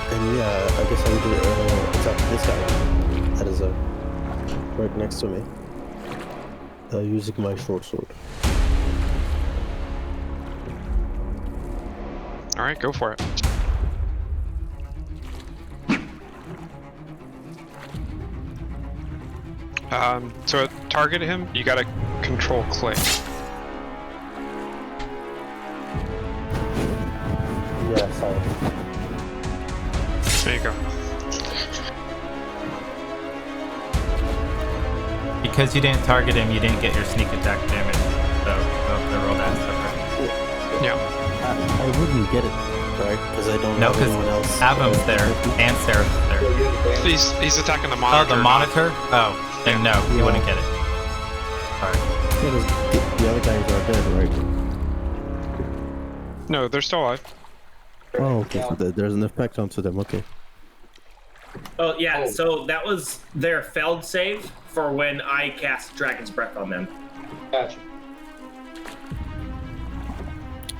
And yeah, I guess I would attack this guy that is right next to me, using my short sword. All right, go for it. To target him, you gotta control click. Yeah, sorry. There you go. Because you didn't target him, you didn't get your sneak attack damage. So the roll that separate. Yeah. I wouldn't get it, right? Because I don't No, know anyone else. because Avam's there and Sarah's there. He's attacking the Oh, monitor. the not- monitor? Oh, then no, you wouldn't get it. Sorry. Yeah, 'cause the other guys are dead, right? No, they're still alive. Oh, okay. So there's an effect onto them. Okay. Oh yeah, so that was their failed save for when I cast Dragon's Breath on them. Gotcha.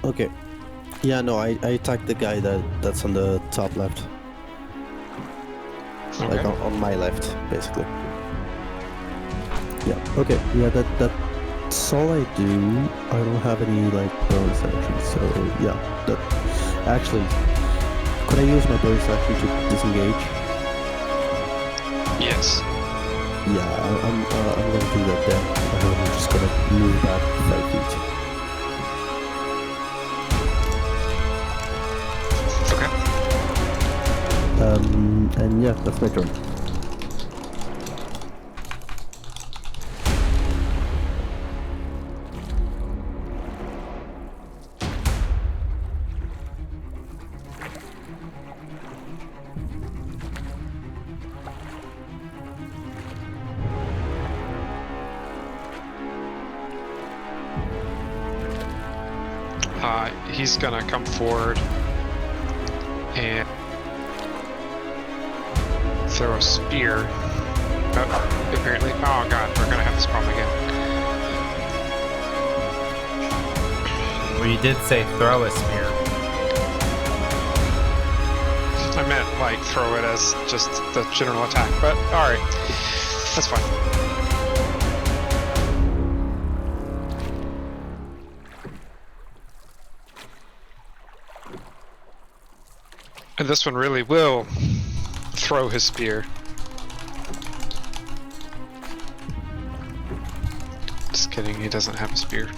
Okay. Yeah, no, I attacked the guy that's on the top left. Like Okay. on my left, basically. Yeah. Okay. Yeah, that's all I do. I don't have any like bonus actions, so yeah. Actually, could I use my bonus action to disengage? Yes. Yeah, I'm gonna do that then. I'm just gonna move back 5 feet. Okay. And yeah, that's my turn. He's gonna come forward and throw a spear. Oh, apparently. Oh god, we're gonna have this problem again. Well, you did say throw a spear. I meant like throw it as just the general attack, but alright. That's fine. And this one really will throw his spear. Just kidding, he doesn't have a spear.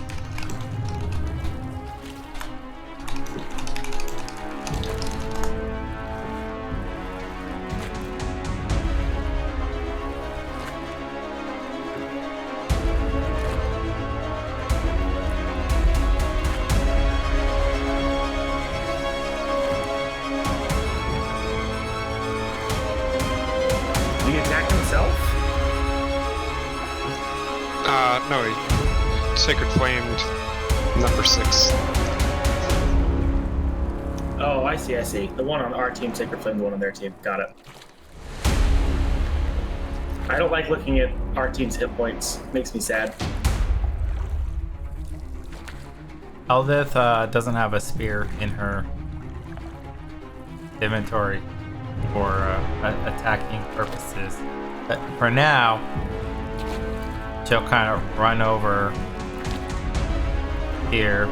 Did he attack himself? No, he Sacred Flamed number 6. Oh, I see. The one on our team, Sacred Flame, the one on their team. Got it. I don't like looking at our team's hit points. Makes me sad. Eldith doesn't have a spear in her inventory for attacking purposes. But for now, she'll kind of run over here.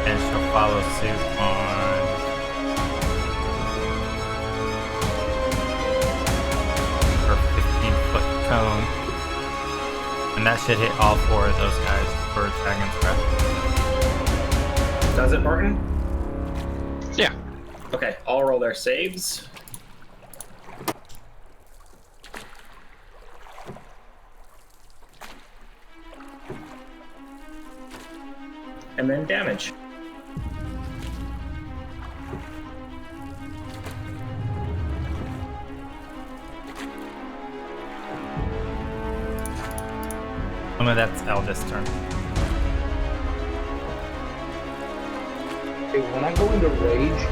And she'll follow suit on And that should hit all 4 of those guys for Dragon's Breath. Does it, Barton? Yeah. Okay, I'll roll their saves. And then damage. Oh, that's Eldest's turn. Okay, when I go into rage,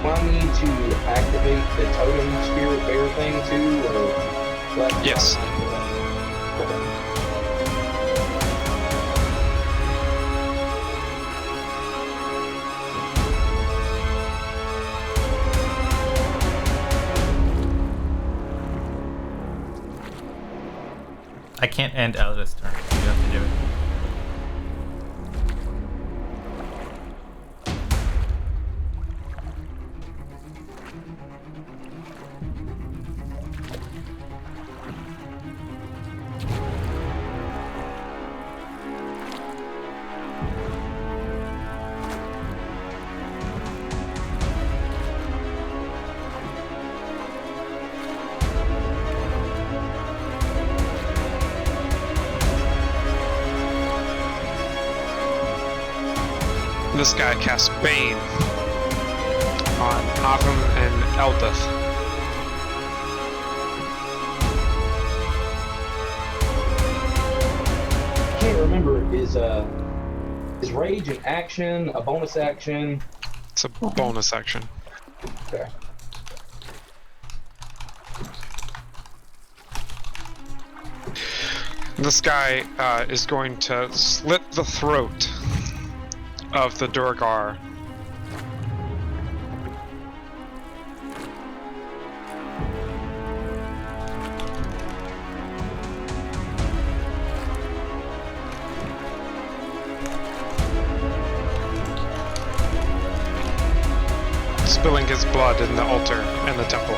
do I need to activate the totem spirit bear thing too, or Yes. Okay. I can't end Eldest's turn. You have to do it. This guy casts Bane on Avum and Eldith. I can't remember. Is rage an action, a bonus action? It's a bonus action. Okay. This guy is going to slit the throat of the Durgar. Spilling his blood in the altar and the temple.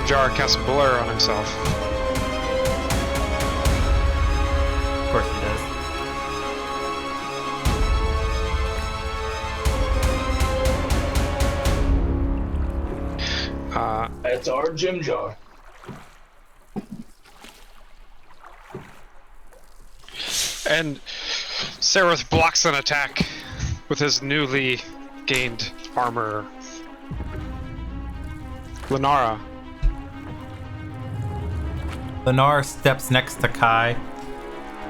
Jar casts Blur on himself. Of course he does. That's our Jim Jar. And Sereth blocks an attack with his newly gained armor. Lenara. Lenara steps next to Kai,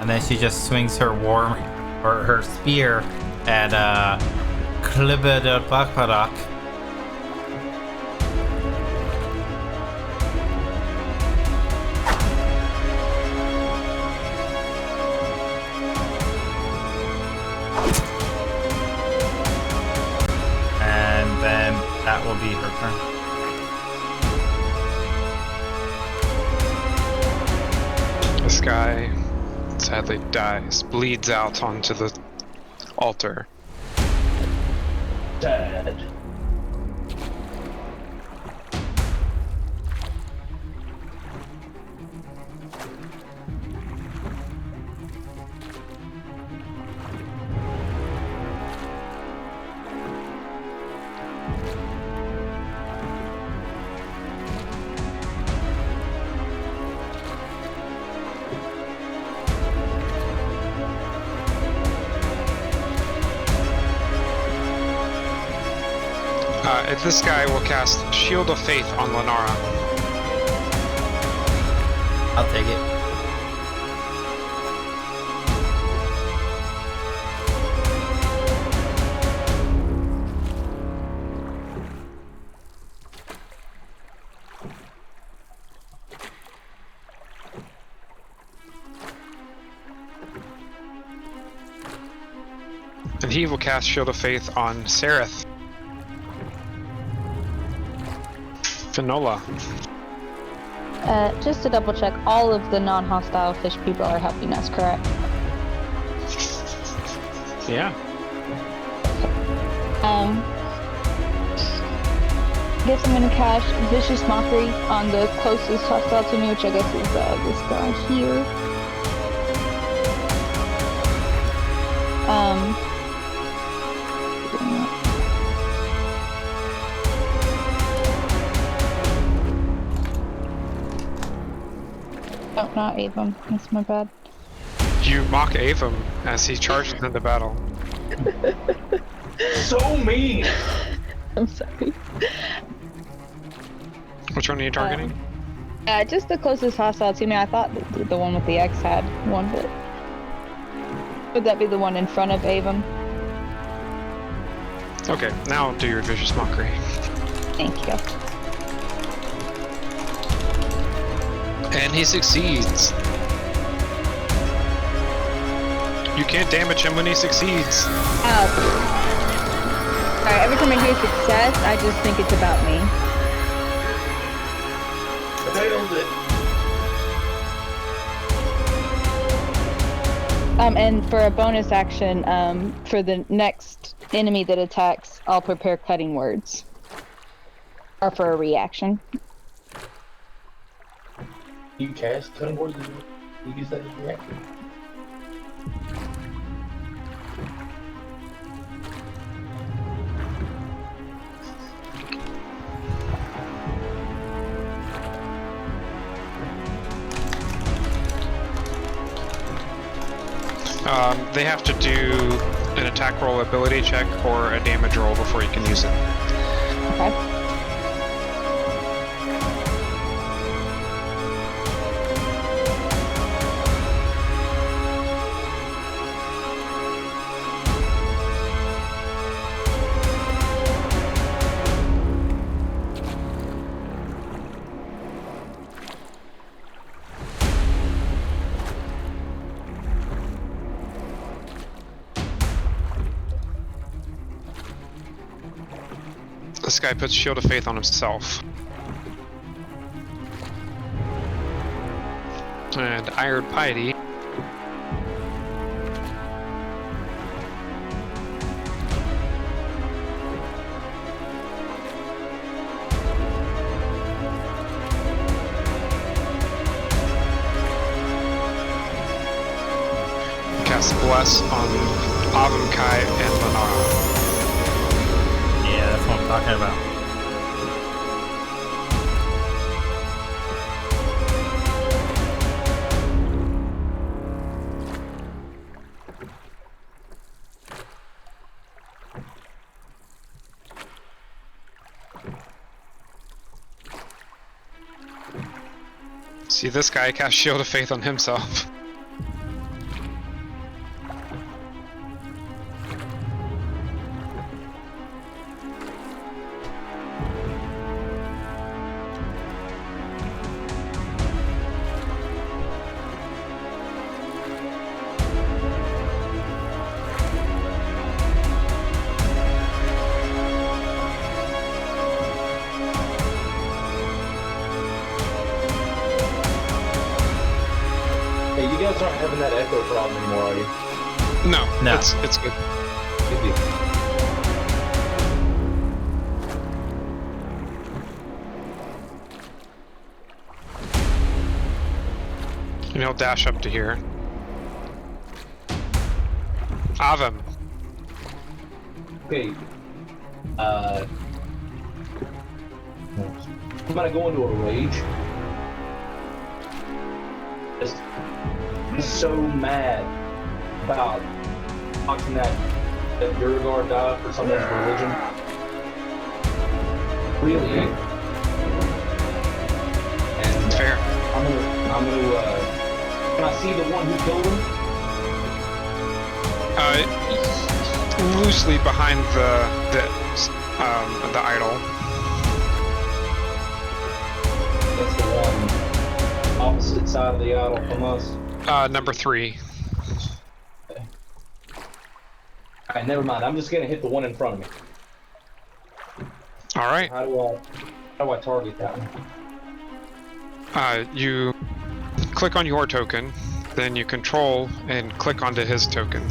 and then she just swings her her spear at Kliba de Bakarak. And then that will be her turn. This guy sadly dies, bleeds out onto the altar. Sad. This guy will cast Shield of Faith on Lenara. I'll take it. And he will cast Shield of Faith on Sereth. Finola. Just to double check, all of the non-hostile fish people are helping us, correct? Yeah. Guess I'm gonna cast Vicious Mockery on the closest hostile to me, which I guess is this guy here. Oh, not Avon. That's my bad. You mock Avum as he charges into battle. So mean. I'm sorry. Which one are you targeting? Just the closest hostile to me. I thought the one with the X had one, but would that be the one in front of Avon? Okay, now do your Vicious Mockery. Thank you. And he succeeds. You can't damage him when he succeeds. Alright, every time I hear success, I just think it's about me. Nailed it. And for a bonus action, for the next enemy that attacks, I'll prepare cutting words. Or for a reaction. You cast cutting words. You use that as a reaction. They have to do an attack roll ability check or a damage roll before you can use it. Okay. This guy puts Shield of Faith on himself. And Iron Piety. Cast Bless on Avamkai and Lenara. Yeah, that's what I'm talking about. See, this guy cast Shield of Faith on himself. Hey, you guys aren't having that echo problem anymore, are you? No, it's good. Good deal. And he'll dash up to here. Avum. Okay. I'm gonna go into a rage. Just so mad about watching that Durgar die for someone's religion. Really angry. And Fair. I'm gonna can I see the one who killed him? Loosely behind the idol. That's the one opposite side of the idol from us. Number 3. Alright, never mind. I'm just gonna hit the one in front of me. All right. How do I target that one? You click on your token, then you control and click onto his token.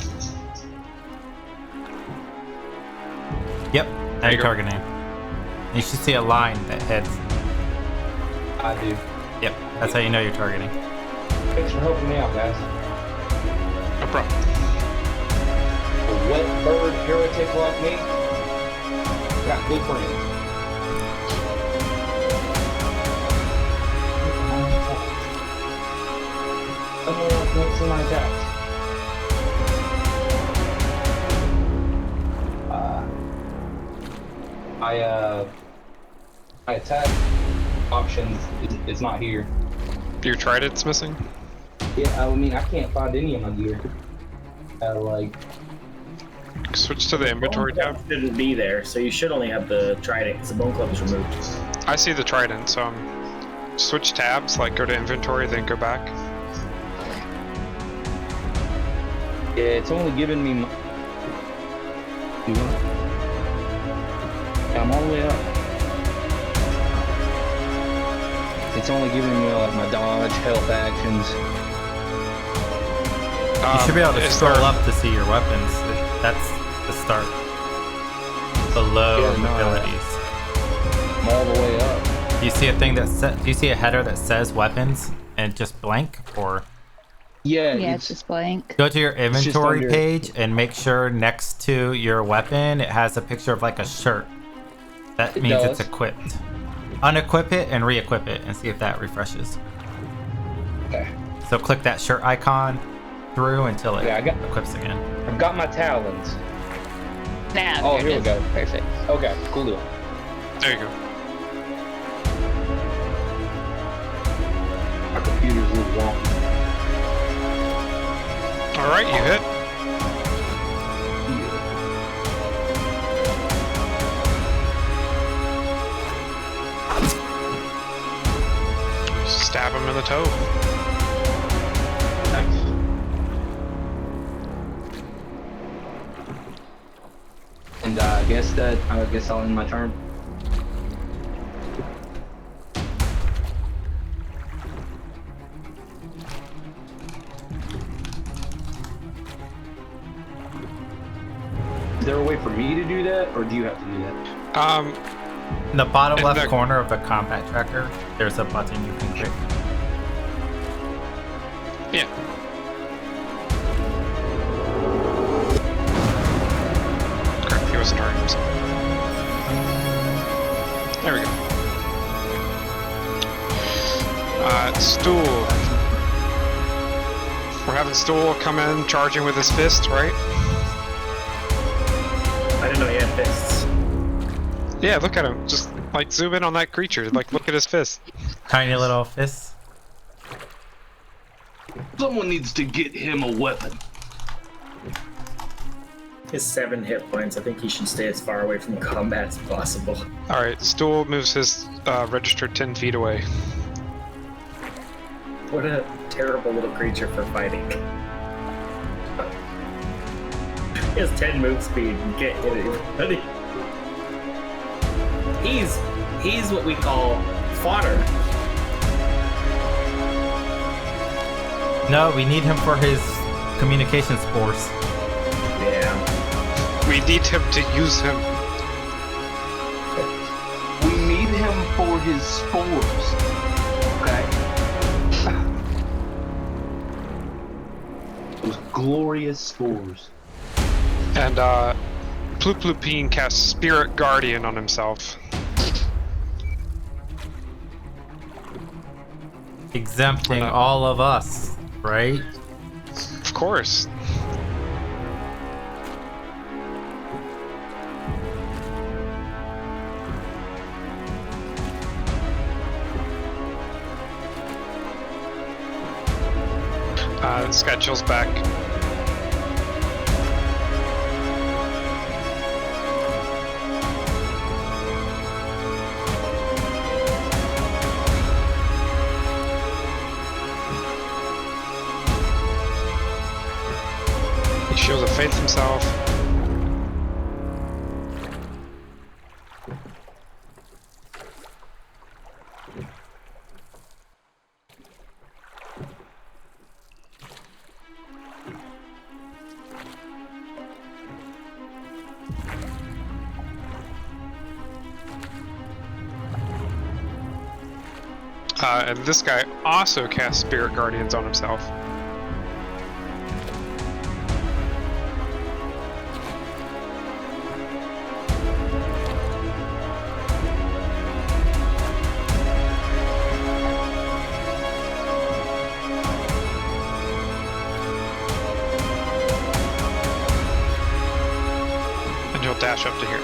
Yep, now you you're go. targeting. You should see a line that heads. I do. Yep, that's how you know you're targeting. Thanks for helping me out, guys. No problem. A wet bird heretic like me got good friends. Someone else makes some attacks. My attack options is not here. Your trident's missing? Yeah, I mean I can't find any of my gear. Like Switch to the inventory tab. Shouldn't be there, so you should only have the trident because the bone club is removed. I see the trident, so switch tabs, like go to inventory, then go back. yeah, it's only giving me my... You want? Yeah, I'm all the way up. It's only giving me like my dodge, health actions. You should be able to is scroll there- up to see your weapons. That's the start. Below Yeah, no, abilities. I'm all the way up. Do you see a thing that do you see a header that says weapons and just blank, or Yeah, Yeah, it's just blank. go to your just inventory under- page and make sure next to your weapon it has a picture of like a shirt. That It means it's does. equipped. Unequip it and re-equip it and see if that refreshes. Okay. So click that shirt icon through until it Yeah, I got- equips again. I've got my talons. Now, Oh, there here it we is. go. Perfect. Okay, cool deal. There you go. My computer's a little wonky. All right, you hit. Stab him in the toe. Nice. And I guess I'll end my turn. Is there a way for me to do that, or do you have to do that? In the bottom In left the- corner of the combat tracker, there's a button you can click. Yeah. Crap, he wasn't targeting himself. There we go. Stool. We're having Stool come in charging with his fist, right? I didn't know he had fists. Yeah, look at him. Just like zoom in on that creature. Like look at his fist. Tiny little fists. Someone needs to get him a weapon. His 7 hit points. I think he should stay as far away from combat as possible. All right, Stool moves his register 10 feet away. What a terrible little creature for fighting. He has 10 move speed and can't hit anybody. He's what we call fodder. No, we need him for his communication spores. Yeah. We need him to use him. We need him for his spores. Okay. Those glorious spores. And Ploop casts Spirit Guardian on himself. Exempting all of us, right? Of course. This guy chills back. He shows a faith himself. And this guy also casts Spirit Guardians on himself. And he'll dash up to here.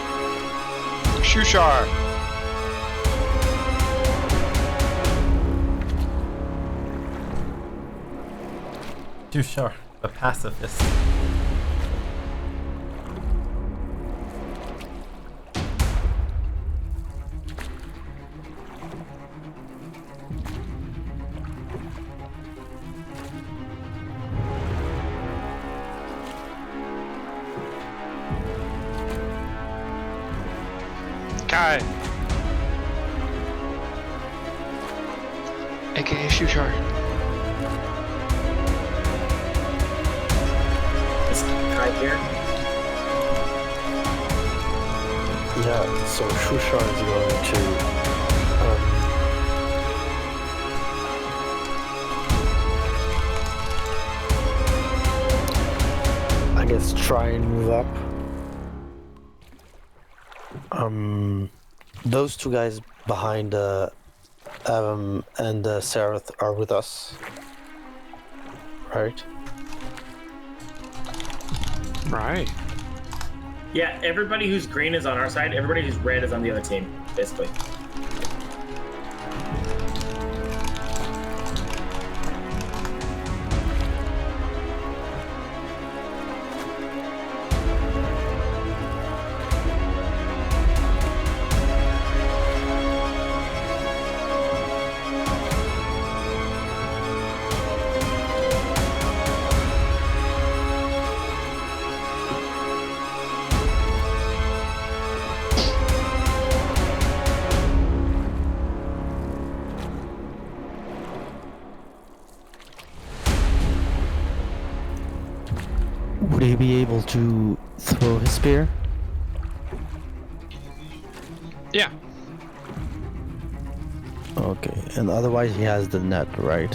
Shushar! Shushar, the pacifist. Kai! AKA Shushar. This guy here. Yeah, so Shushar is going to I guess try and move up. Those two guys behind Adam and Sareth are with us, right? Right. Yeah, everybody who's green is on our side. Everybody who's red is on the other team, basically. Would he be able to throw his spear? Yeah. Okay, and otherwise he has the net, right?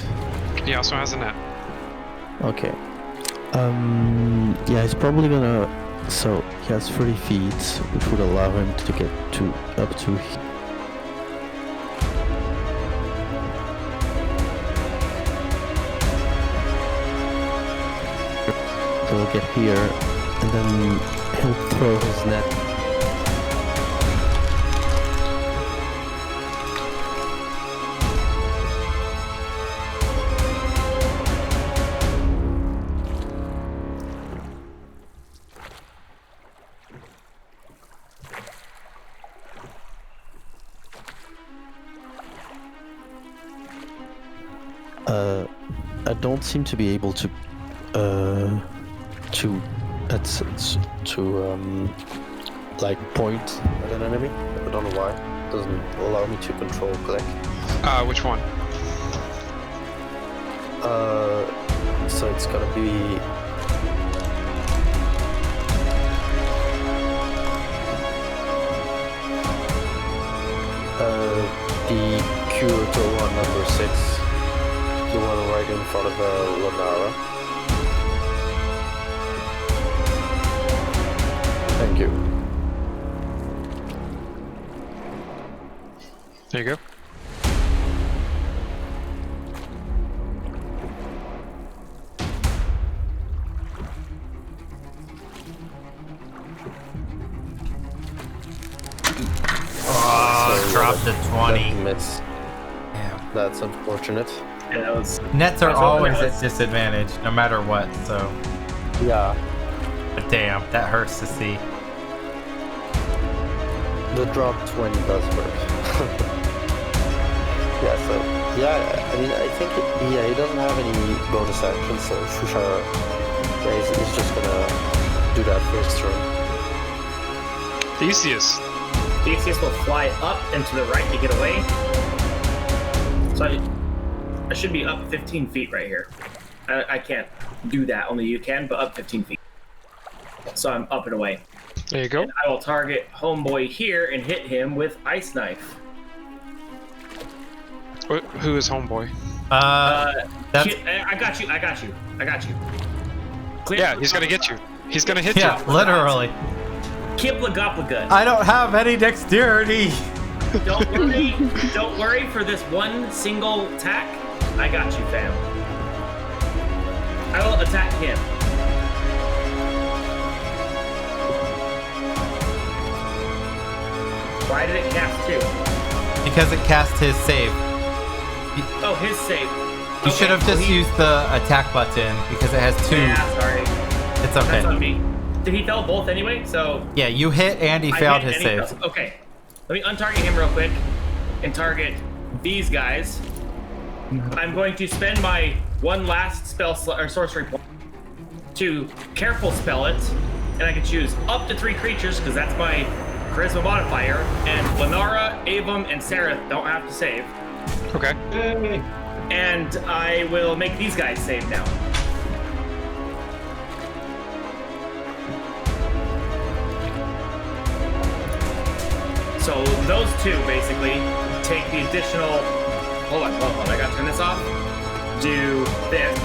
He also has a net. Okay. Yeah, he's probably gonna. So he has 30 feet, which would allow him to get to up to. So he'll get here, and then he'll throw his net. I don't seem to be able to like point at an enemy. I don't know why. It doesn't allow me to control click. Which one? So it's gonna be the Kyoto one, number 6, the one right in front of Lonara. Thank you. There you go. Oh, So dropped the 20. that miss. Damn. That's unfortunate. Yeah, that was. Nets are I was hoping always that at was- disadvantage, no matter what. So, Yeah, but damn, that hurts to see. the drop 20 does hurt. Yeah, so yeah, I mean, I think he doesn't have any bonus actions, so Shushara, yeah, he's just gonna do that first turn. Theseus. Theseus will fly up and to the right to get away. So I should be up 15 feet right here. I can't do that, only you can, but up 15 feet. So I'm up and away. There you go. And I will target homeboy here and hit him with Ice Knife. Who is homeboy? That's I got you. Clear Yeah, he's gonna get you. He's gonna hit yeah, you. literally. Kiplagoplagut. I don't have any dexterity. Don't worry for this one single attack. I got you, fam. I will attack him. Why did it cast 2? Because it cast his save. Oh, his save. You should have just used the attack button because it has 2. Yeah, sorry. It's okay. That's on me. Did he fail both anyway? So Yeah, you hit and he I failed hit his and he save. failed. Okay. Let me untarget him real quick and target these guys. I'm going to spend my one last spell or sorcery point to careful spell it, and I can choose up to 3 creatures because that's my charisma modifier. And Lenara, Avum, and Sarah don't have to save. Okay. And I will make these guys save now. So those 2 basically take the additional. Hold on. I gotta turn this off. Do this.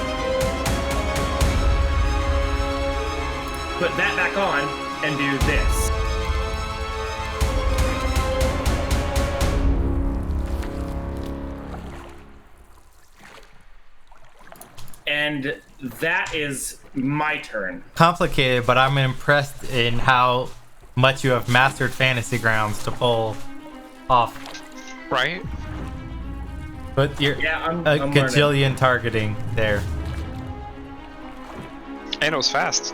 Put that back on and do this. And that is my turn. Complicated, but I'm impressed in how much you have mastered Fantasy Grounds to pull off. Right? But you're Yeah, I'm a learning. gajillion targeting there. And it was fast.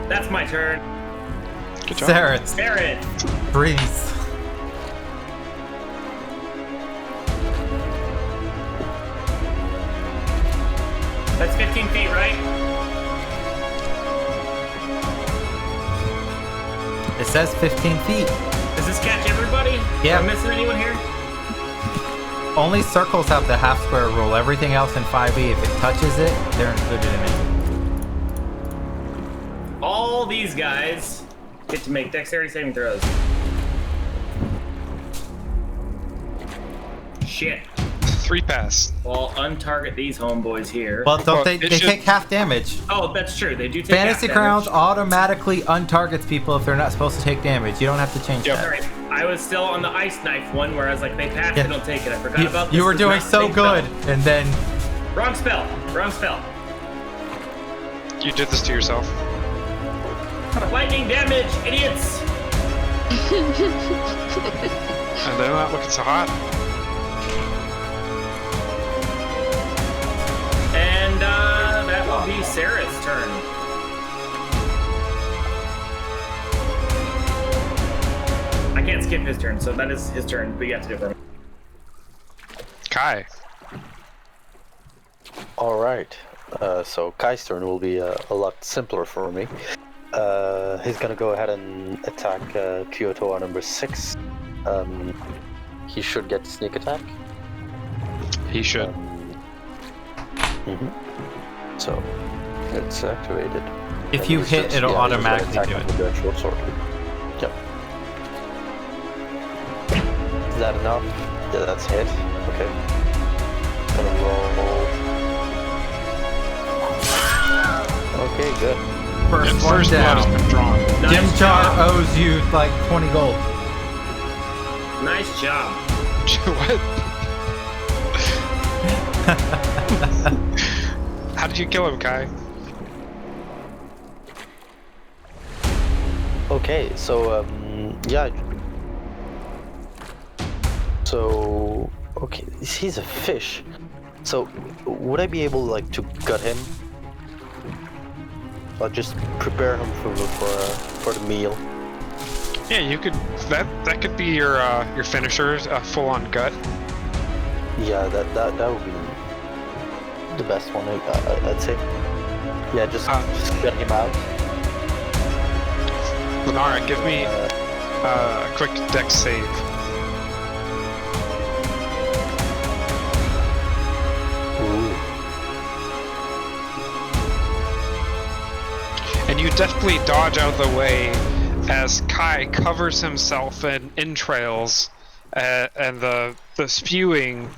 That's my turn. Good job. Sarah, Barrett. freeze. That's 15 feet, right? It says 15 feet. Does this catch everybody? Yeah. Am I missing anyone here? Only circles have the half square rule. Everything else in 5e, if it touches it, they're included in it. All these guys get to make dexterity saving throws. Shit. 3 pass. Well, untarget these homeboys here. Well, don't Well, they? it They should- take half damage. Oh, that's true. They do take Fantasy half Crowns damage. automatically untargets people if they're not supposed to take damage. You don't have to change Yep. that. Sorry, I was still on the ice knife one where I was like, they pass, Yeah. they don't take it. I forgot about this. You were Does doing not so take good, and then spell. Wrong spell. Wrong spell. You did this to yourself. Lightning damage, idiots. And they're not looking so hot. And that will be Sarah's turn. I can't skip his turn, so that is his turn, but you have to do it for me. Kai. All right. So Kai's turn will be a lot simpler for me. He's gonna go ahead and attack Kyoto on number 6. He should get sneak attack. He should. So it's activated. if And you he's hit, just- it'll yeah, he's gonna automatically attack do him it. with that short sword. Yep. Is that enough? Yeah, that's hit. Okay. Gonna roll. Okay, good. First And one first blood down. has been drawn. Jim Nice Jar job. owes you like 20 gold. Nice job. What? How did you kill him, Kai? Okay, so yeah. So okay, he's a fish. So, would I be able like to gut him? Or just prepare him for the meal? Yeah, you could. That could be your finisher, full-on gut. Yeah, that would be the best one. I'd say. Yeah, just gut him out. Lenara, give me a quick dex save. Ooh. And you deftly dodge out of the way as Kai covers himself in entrails, and the spewing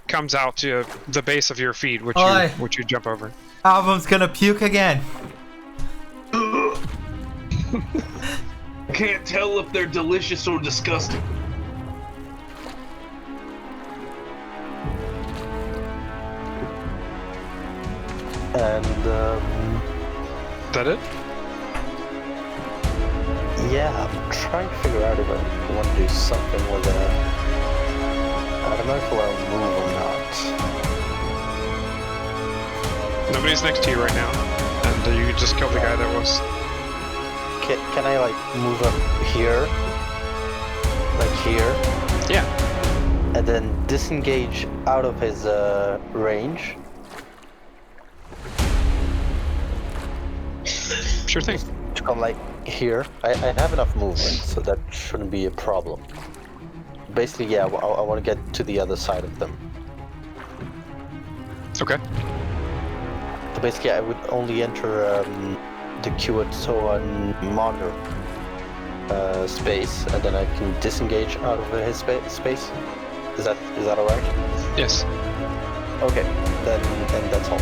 comes out to the base of your feet, which you jump over. Album's gonna puke again. Can't tell if they're delicious or disgusting. And That it? yeah, I'm trying to figure out if I want to do something with it. I don't know if I want to move or not. Nobody's next to you right now, and you just killed the guy that was. Can I like move up here? Like here? Yeah. And then disengage out of his range? Sure thing. To come like here? I have enough movement, so that shouldn't be a problem. Basically, yeah, I want to get to the other side of them. Okay. So basically, I would only enter the QSO monitor space, and then I can disengage out of his space. Is that alright? Yes. Okay, then that's all.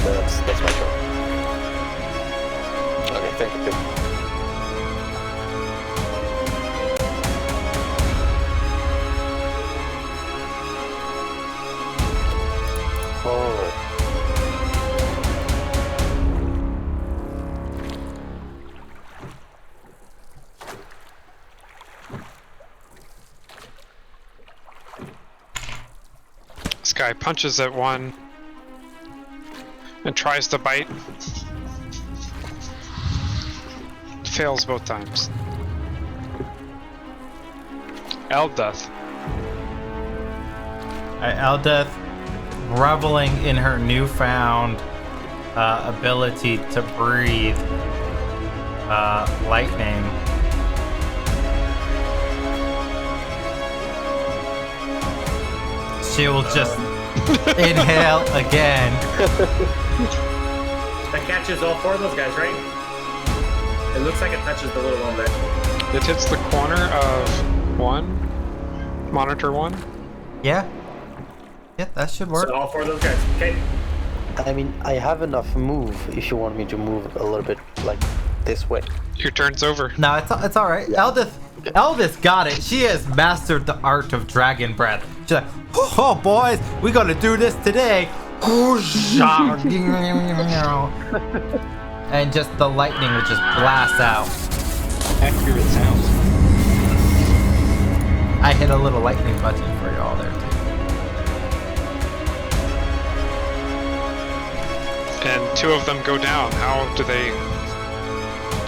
That's my turn. Okay, thank you. Oh. This guy punches at one and tries to bite. Fails both times. Eldeth. Eldeth, reveling in her newfound ability to breathe lightning. She will just inhale again. That catches all four of those guys, right? It looks like it touches the little one there. It hits the corner of one. Monitor one. Yeah. Yeah, that should work. So all four of those guys. Okay. I mean, I have enough move if you want me to move a little bit like this way. Your turn's over. No, it's all right. Eldeth got it. She has mastered the art of dragon breath. She's like, oh boys, we gotta do this today. And just the lightning would just blast out. Accurate sounds. I hit a little lightning button for y'all there too. And two of them go down. How do they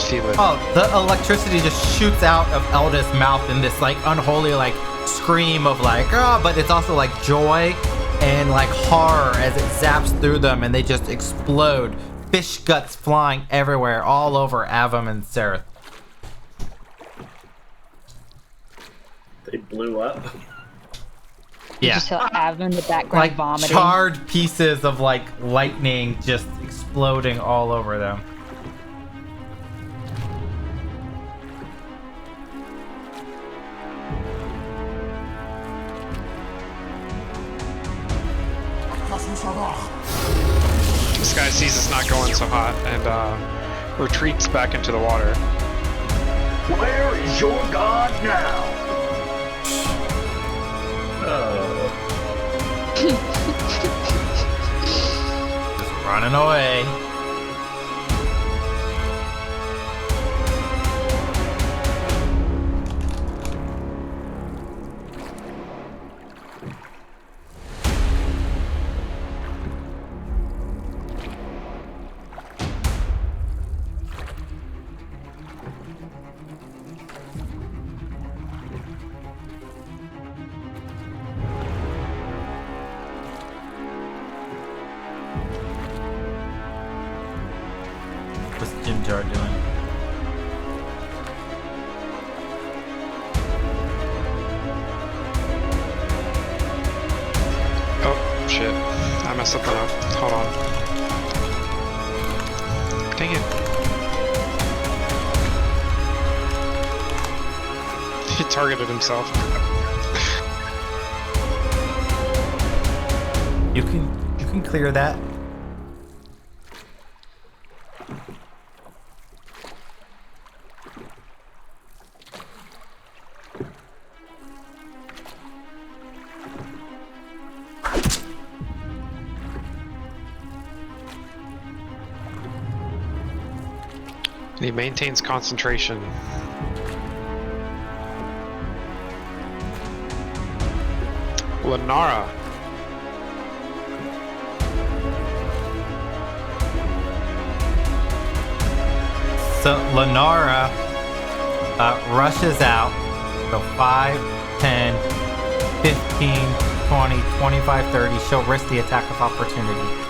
feel it? Oh, the electricity just shoots out of Eldeth's mouth in this like unholy like scream of like, oh, but it's also like joy and like horror as it zaps through them and they just explode. Fish guts flying everywhere, all over Avum and Sereth. They blew up. You Yeah. just saw Avon in the background Like vomiting. charred pieces of like lightning just exploding all over them. This guy sees it's not going so hot and retreats back into the water. Where is your god now? Oh. Just running away. Jim Jar doing? Oh, shit. I messed something up. Hold on. Dang it. He targeted himself. You can clear that. He maintains concentration. Lenara. So Lenara rushes out. So 5, 10, 15, 20, 25, 30. She'll risk the attack of opportunity.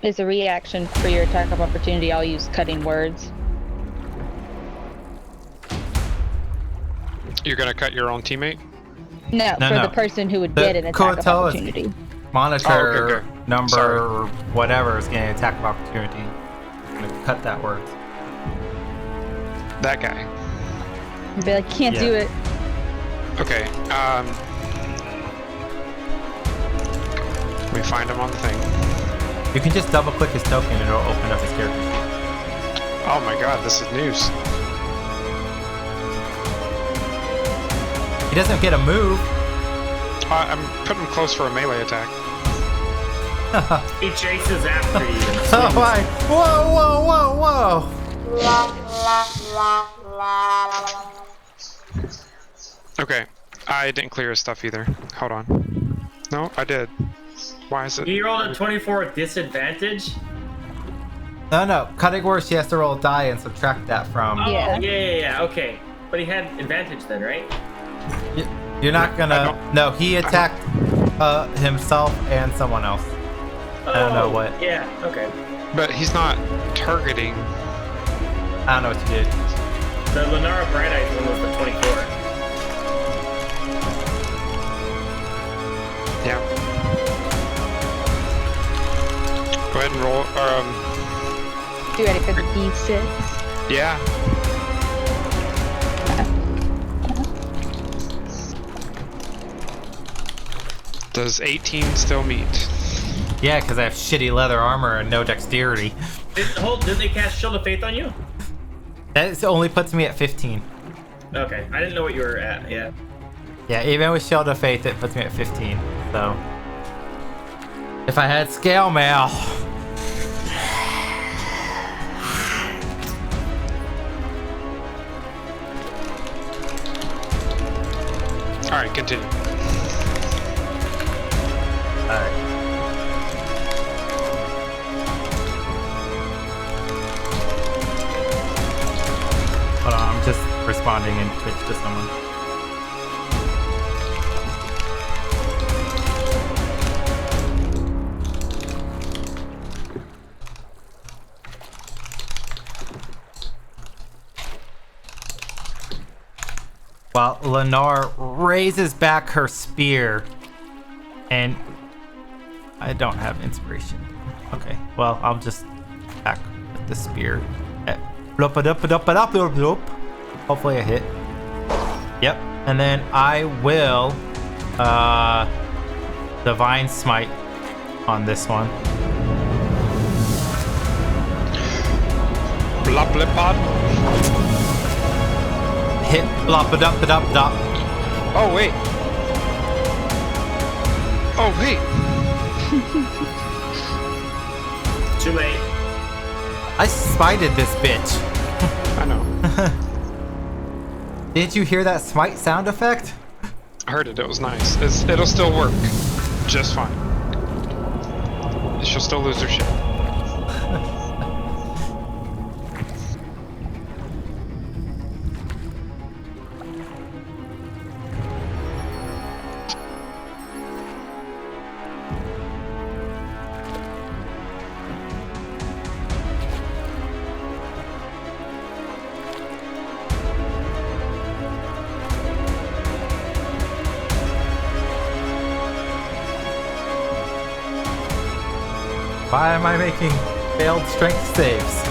As a reaction for your attack of opportunity, I'll use cutting words. You're gonna cut your own teammate? No, No, for no. the person who would The get an attack of Koto's opportunity. Monitor okay. number Sorry. whatever is getting attack of opportunity. I'm gonna cut that word. That guy. I'd be like, can't do Yeah. it. Okay, let me find him on the thing. You can just double click his token and it'll open up his character sheet. Oh my god, this is news. He doesn't get a move. I'm putting him close for a melee attack. He chases after you. Oh my! Whoa, whoa, whoa, whoa! Okay, I didn't clear his stuff either. Hold on. No, I did. Why is it? You rolled a 24 with disadvantage? No. Cutting words, she has to roll a die and subtract that from. Oh, Yeah. yeah, okay. But he had advantage then, right? You're not I gonna. don't- No, he attacked himself and someone else. I don't know what. Yeah, okay. But he's not targeting. I don't know what you did. The Lenara Bright Eyes one was the 24. Yeah. Go ahead and roll. You ready for the D6? Yeah. Does 18 still meet? Yeah, because I have shitty leather armor and no dexterity. Did they cast Shield of Faith on you? That only puts me at 15. Okay, I didn't know what you were at, yeah. Yeah, even with Shield of Faith, it puts me at 15. So, if I had scale mail. All right, continue. Alright. Hold on, I'm just responding in Twitch to someone. While Lennar raises back her spear, and I don't have inspiration. Okay, well, I'll just attack with the spear. Hopefully I hit. Yep, and then I will Divine Smite on this one. Blop blip pod. Hit blop-a-dup-a-dup-dup. Oh wait. Oh wait. Too late. I spited this bitch. I know. Did you hear that smite sound effect? I heard it. It was nice. It'll still work just fine. She'll still lose her shit. Why am I making failed strength saves?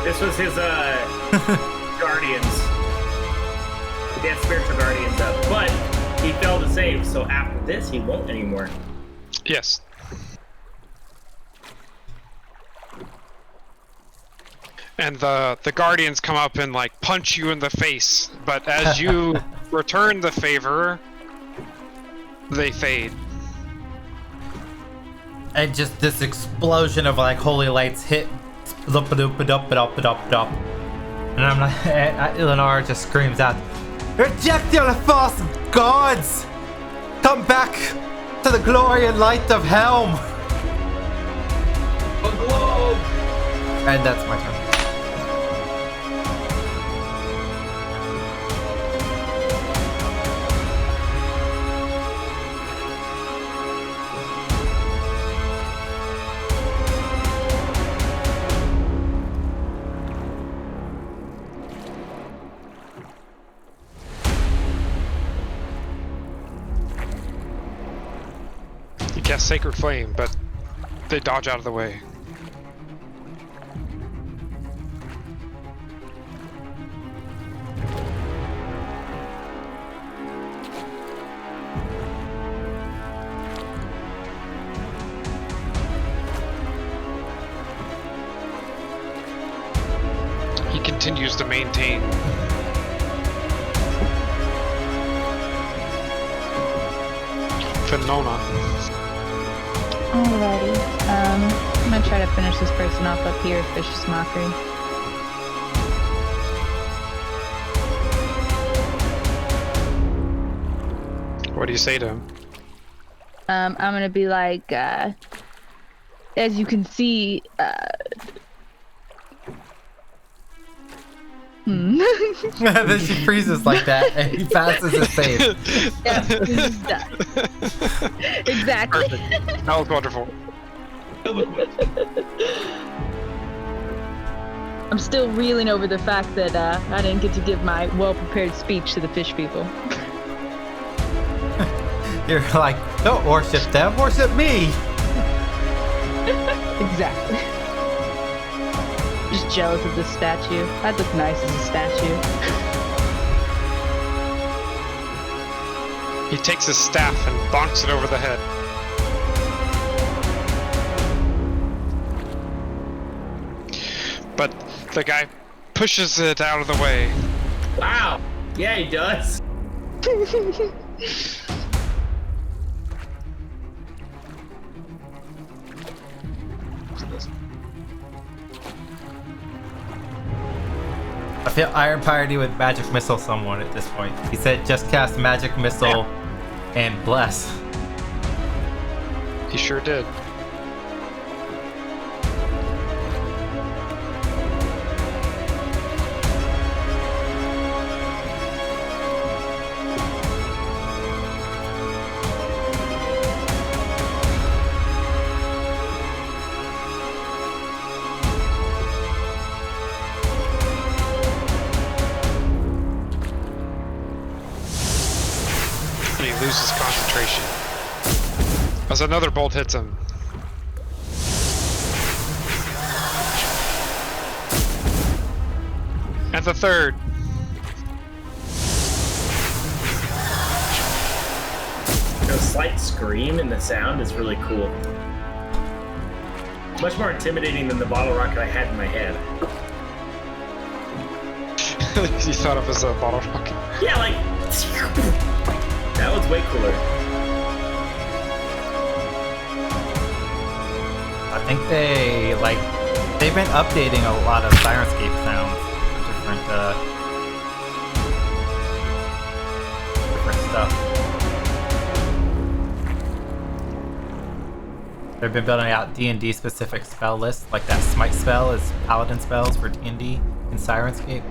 This was his guardians. He had spiritual guardians up, but he failed to save. So after this, he won't anymore. Yes. And the guardians come up and like punch you in the face, but as you return the favor, they fade. And just this explosion of like holy lights hit. And I'm like, Eleanor just screams out, "Reject your false gods! Come back to the glory and light of Helm!" A glove! And that's my turn. You cast Sacred Flame, but they dodge out of the way. He continues to maintain. Phenona. Alrighty. I'm gonna try to finish this person off up here, Vicious Mockery. What do you say to him? I'm gonna be like, as you can see, Then she freezes like that, and he passes his save. yeah, this is done. Exactly. Perfect. That was wonderful. I'm still reeling over the fact that I didn't get to give my well-prepared speech to the fish people. You're like, don't worship them, worship me! Exactly. Just jealous of this statue. I'd look nice as a statue. He takes his staff and bonks it over the head. But the guy pushes it out of the way. Wow. Yeah, he does. I feel Iron Piety with Magic Missile someone at this point. He said just cast Magic Missile and bless. He sure did. And he loses concentration. As another bolt hits him. And the third. The slight scream in the sound is really cool. Much more intimidating than the bottle rocket I had in my head. You thought of as a bottle rocket. Yeah, like... That was way cooler. I think they've been updating a lot of Sirenscape sounds for different stuff. They've been building out D&D specific spell lists, like that Smite spell is Paladin spells for D&D in Sirenscape.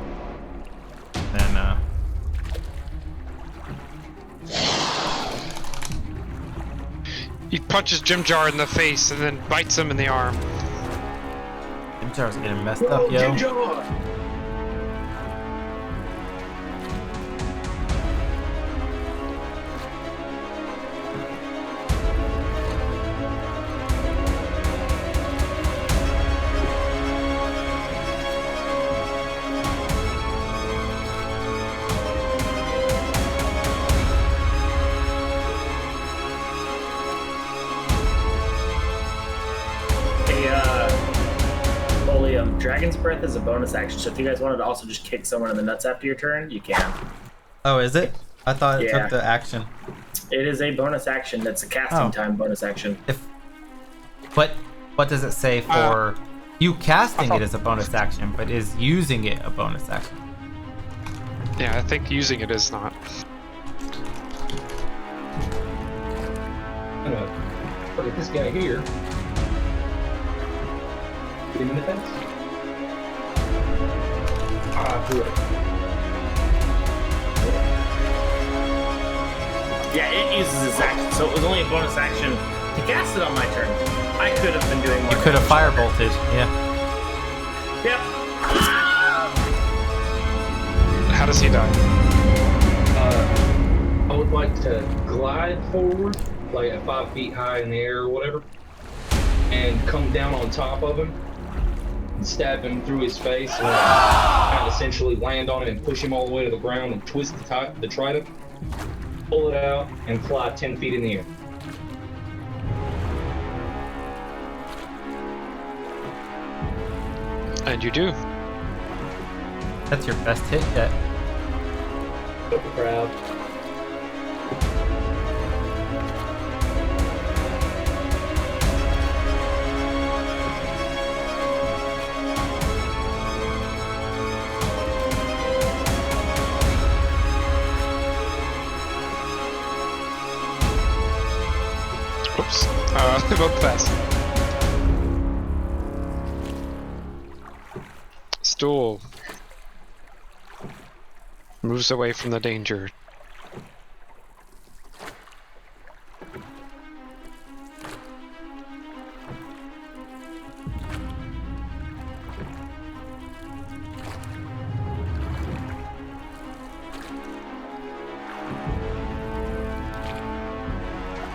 And He punches Jim Jar in the face and then bites him in the arm. Jim Jar's getting messed up, yo. Jim Jar! Dragon's Breath is a bonus action, so if you guys wanted to also just kick someone in the nuts after your turn, you can. Oh, is it? I thought it Yeah. took the action. It is a bonus action. That's a casting time bonus action. But what does it say for you casting it as a bonus action, but is using it a bonus action? Yeah, I think using it is not. I'm gonna target this guy here. Get him in the fence. Good. Yeah, it uses its action, so it was only a bonus action to cast it on my turn. I could have been doing more. You could have firebolted, yeah. Yep. How does he die? I would like to glide forward, like at 5 feet high in the air or whatever, and come down on top of him and stab him through his face, and kind of essentially land on him and push him all the way to the ground and twist the trident, pull it out, and fly 10 feet in the air. And you do. That's your best hit yet. So proud. Oops. Vote fast. Stool moves away from the danger.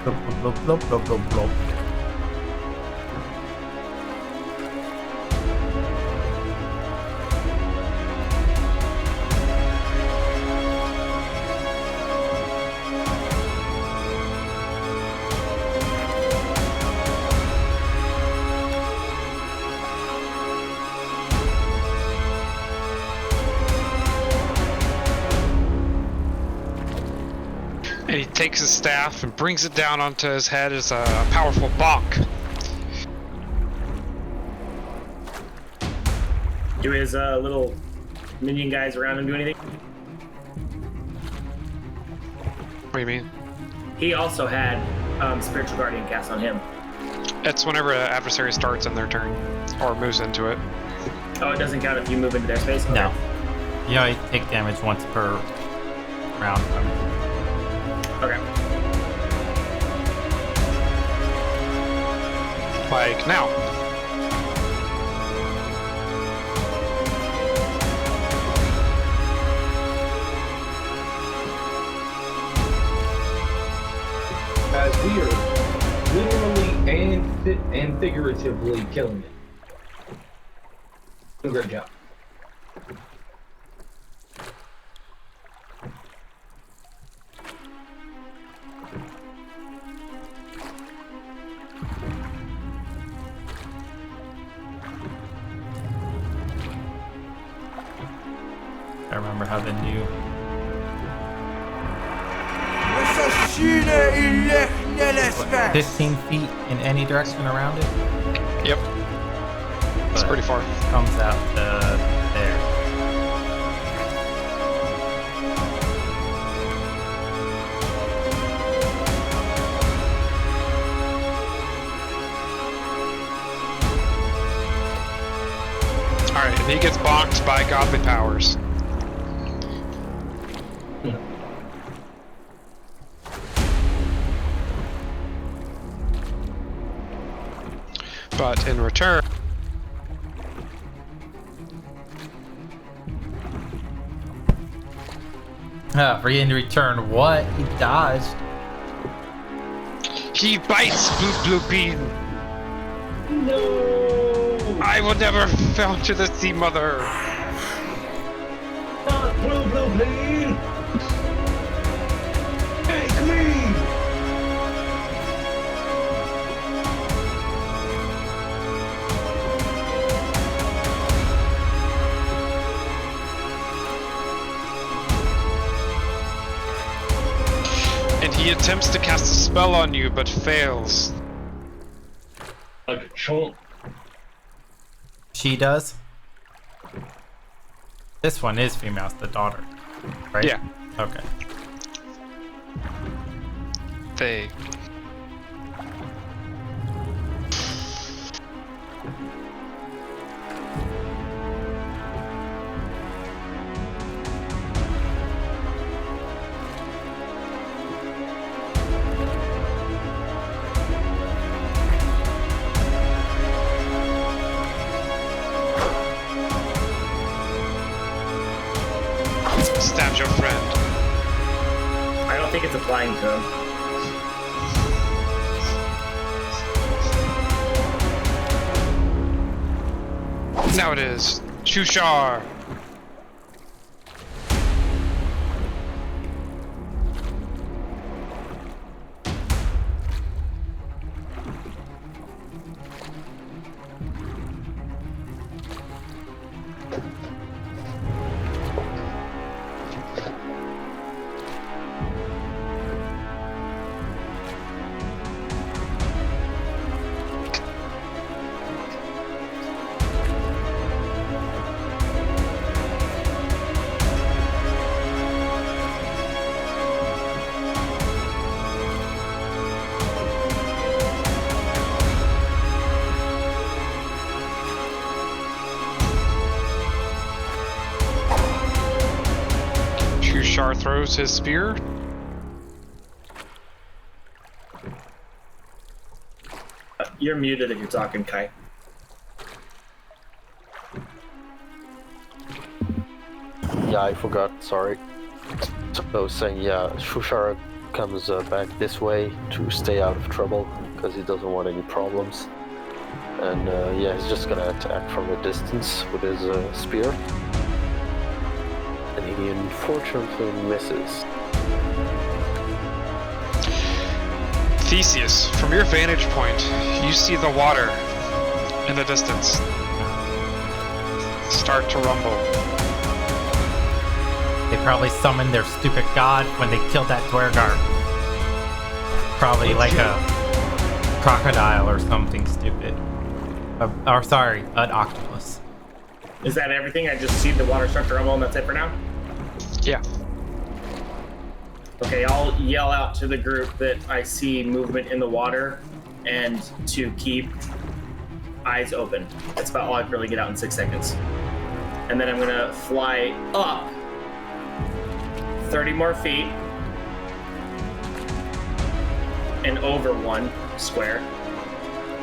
Blop, blop, blop, blop, blop, blop. And he takes his staff and brings it down onto his head as a powerful bonk. Do his little minion guys around him do anything? What do you mean? He also had Spiritual Guardian cast on him. It's whenever an adversary starts in their turn or moves into it. Oh, it doesn't count if you move into their space? Okay. No. You know, you take damage once per round. Okay. Like now. As we are literally and figuratively killing it. Great job. I remember how the new 15 feet in any direction around it. Yep. It's But pretty far. Comes out to there. Alright, and he gets bonked by godly powers. But in return, For you in return, what? He dodged. he bites Blue Bean. No! I will never fall to the sea mother. Not Blue Bean! Take me! He attempts to cast a spell on you, but fails. Like a chunk. She does. This one is female, it's the daughter, right? Yeah. Okay. They. Stab your friend. I don't think it's applying to him. Now it is. Shushar. Shushar throws his spear. You're muted if you're talking, Kai. Yeah, I forgot. Sorry. So I was saying, yeah, Shushar comes back this way to stay out of trouble because he doesn't want any problems. And yeah, he's just gonna attack from a distance with his spear. And he unfortunately misses. Theseus, from your vantage point, you see the water in the distance start to rumble. They probably summoned their stupid god when they killed that Dwergar. Probably like a crocodile or something stupid. Or sorry, an octopus. Is that everything? I just see the water start to rumble and that's it for now? Yeah. Okay, I'll yell out to the group that I see movement in the water and to keep eyes open. That's about all I can really get out in 6 seconds. And then I'm gonna fly up 30 more feet and over 1 square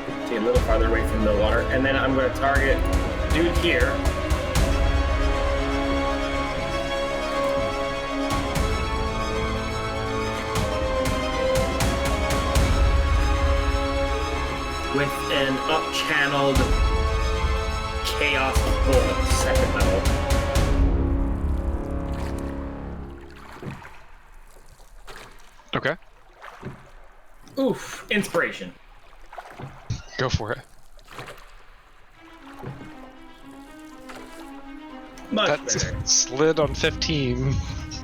to get a little farther away from the water. And then I'm gonna target dude here. With an up-channeled Chaos Bolt, second level. Okay. Oof, inspiration. Go for it. Much That better. slid on 15.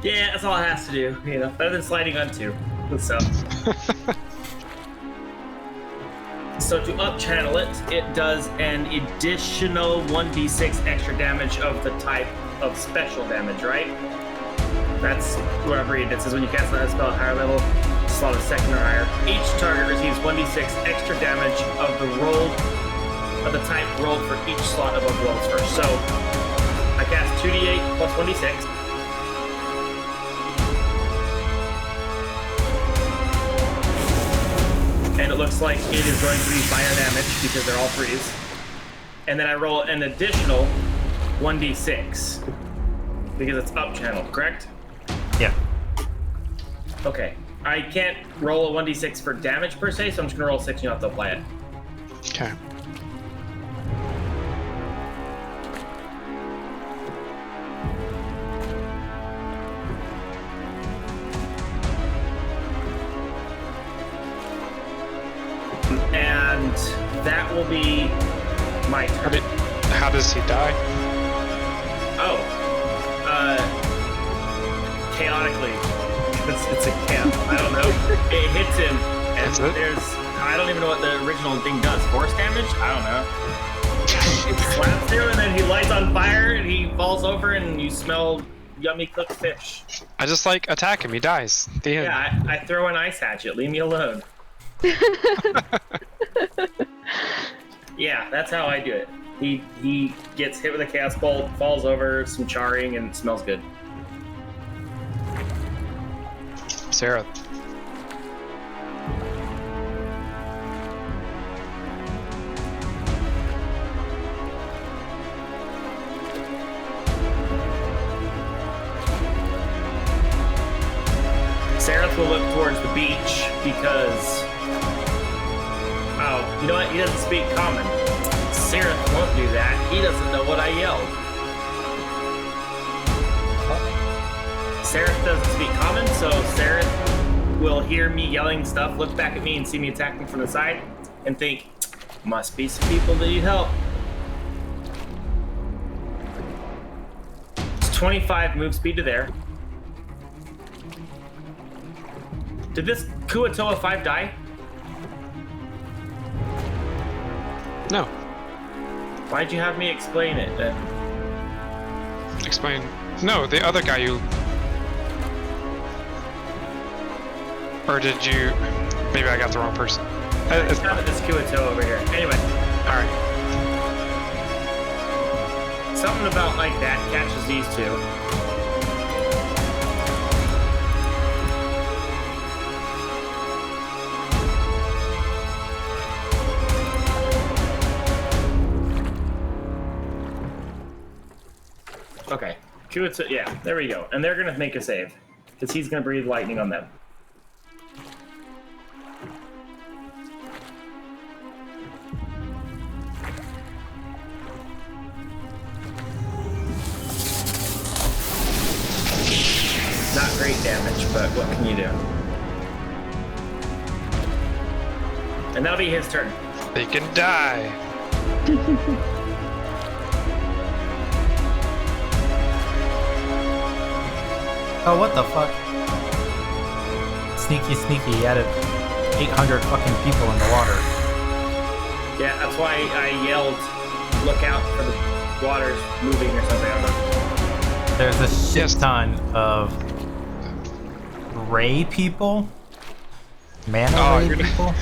Yeah, that's all it has to do. You know, better than sliding on 2. So. So to up-channel it, it does an additional 1d6 extra damage of the type of special damage, right? That's what I've read. It says when you cast that spell at higher level, slot of second or higher, each target receives 1d6 extra damage of the type rolled for each slot above the levels first. So I cast 2d8 plus 1d6. And it looks like it is going to be fire damage because they're all threes. And then I roll an additional 1d6 because it's up channel, correct? Yeah. Okay. I can't roll a 1d6 for damage per se, so I'm just gonna roll 6 and you'll have to apply it. Okay. And that will be my turn. How does he die? Oh. Chaotically. it's a camp. I don't know. It hits him, and That's it? I don't even know what the original thing does. Force damage? I don't know. It slaps him, and then he lights on fire, and he falls over, and you smell yummy cooked fish. I just like attack him. He dies. The end. Yeah, I throw an ice hatchet. Leave me alone. Yeah, that's how I do it. He gets hit with a chaos bolt, falls over, some charring, and it smells good. Sarah. Seraph will look towards the beach because... Oh, you know what? He doesn't speak common. Seraph won't do that. He doesn't know what I yelled. Seraph doesn't speak common, so Seraph will hear me yelling stuff, look back at me, and see me attacking from the side, and think, must be some people that need help. It's 25 move speed to there. Did this Kuatoa 5 die? No. Why'd you have me explain it then? Explain. No, the other guy you... Or did you... Maybe I got the wrong person. It's not this Kuatoa over here. Anyway. Alright. Something about like that catches these two. Okay. Kuatoa, yeah, there we go. And they're gonna make a save. Because he's gonna breathe lightning on them. Not great damage, but what can you do? And that'll be his turn. They can die. Oh, what the fuck? Sneaky, sneaky. He added 800 fucking people in the water. Yeah, that's why I yelled, look out for the waters moving or something. I don't know. There's a shit ton of Ray people. Mana Oh, Ray you're people.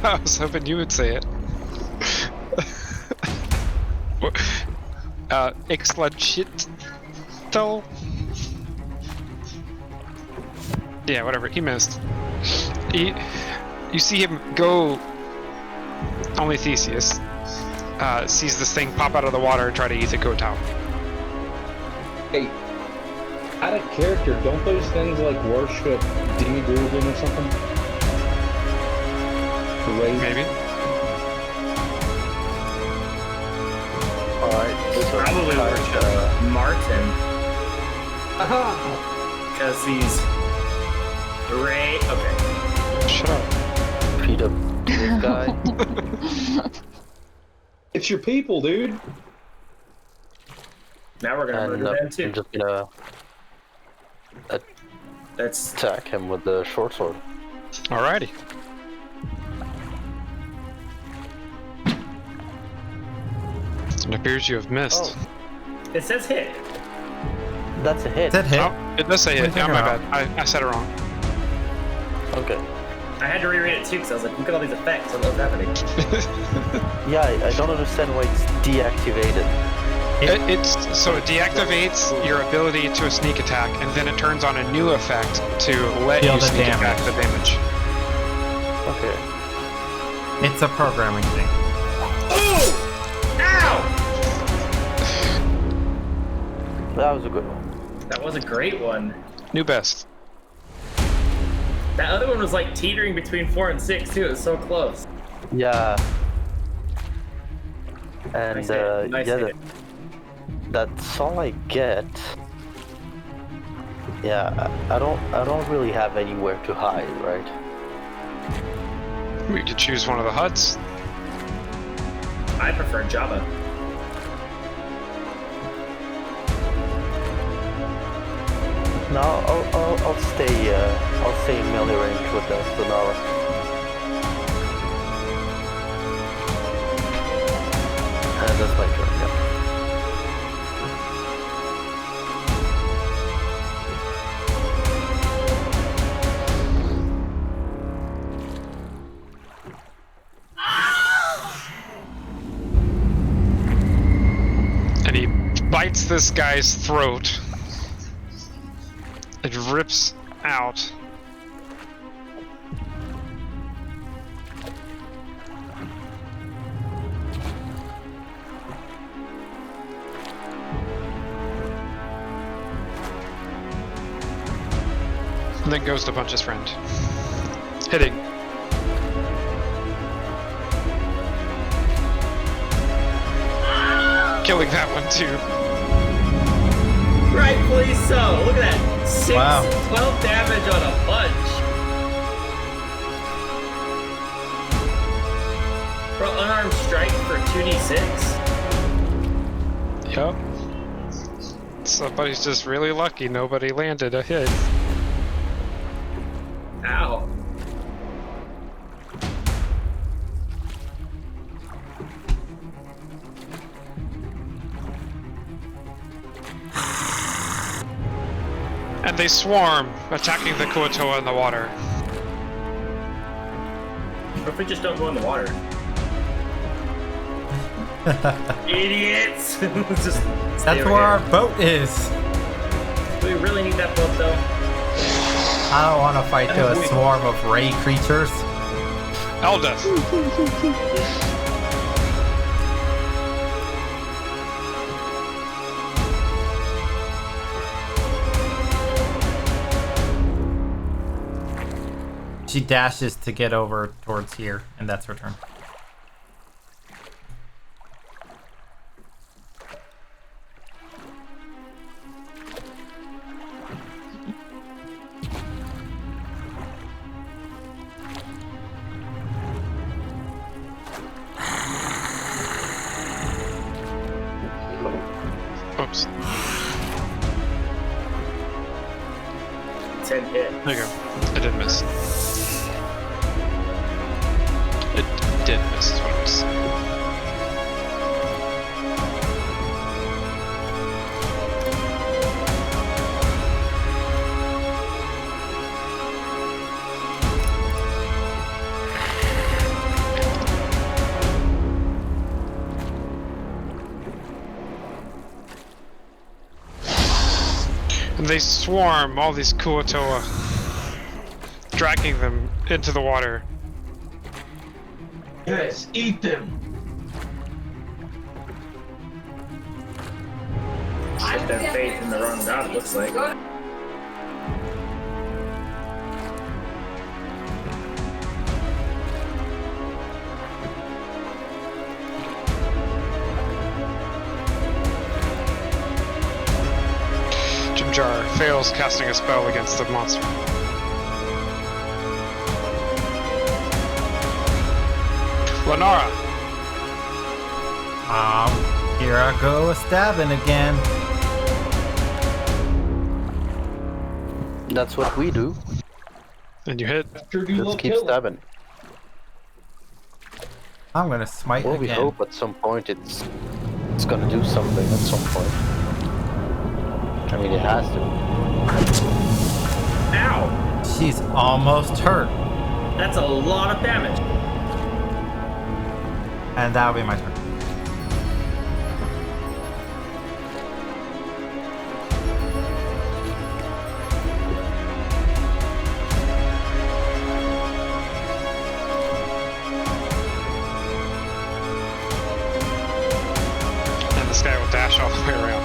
I was hoping you would say it. Ixlachito? Yeah, whatever. He missed. You see him go. Only Theseus sees this thing pop out of the water and try to eat the Kotao. Hey, out of character, don't those things like worship Demigorgon or something? Maybe. Alright, Probably worship Martin. Because he's Ray. Okay. Shut up. Beat up this guy. It's your people, dude. Now we're gonna And murder them I'm too. just gonna That's attack him with the short sword. Alrighty. It appears you have missed. it says hit. That's a hit. That hit. Oh, it does say What it. do you Oh, think my about? bad. I said it wrong. Okay. I had to reread it too because I was like, look at all these effects. I don't know what's happening. Yeah, I don't understand why it's deactivated. So it deactivates your ability to a sneak attack, and then it turns on a new effect to let Deal you the sneak damage. attack the damage. Okay. It's a programming thing. Ooh! Ow! That was a good one. That was a great one. New best. That other one was like teetering between 4 and 6 too. It was so close. Yeah. And Nice hit. Nice yeah, hit. that's all I get. Yeah, I don't really have anywhere to hide, right? We could choose one of the huts. I prefer Java. No, I'll stay in melee range with the Lunara. And that's my turn. Yeah. And he bites this guy's throat. It rips out. And then goes to punch his friend. Hitting. Killing that one too. Rightfully so. Look at that. 6, Wow. 12 damage on a punch. For unarmed strike for 2d6. Yup. Somebody's just really lucky nobody landed a hit. Ow. And they swarm, attacking the Kuatoa in the water. What if we just don't go in the water? Idiots! Just stay That's over where our here. boat is. Do we really need that boat though? I don't want to fight to a swarm of ray creatures. Elda. She dashes to get over towards here, and that's her turn. Oops. 10 hit. There you go. It did miss. It did miss, is what I'm saying. And they swarm all these Kuatoa, dragging them into the water. Yes, eat them. Just have faith in the wrong god, it looks like. Jimjar fails casting a spell against the monster. Lenara. Here I go stabbing again. That's what we do. And you hit. Sure do Let's love keep killing. stabbing. I'm gonna smite Well, we again. hope at some point it's gonna do something at some point. I mean, it has to. Ow! She's almost hurt. That's a lot of damage. And that'll be my turn. And this guy will dash all the way around.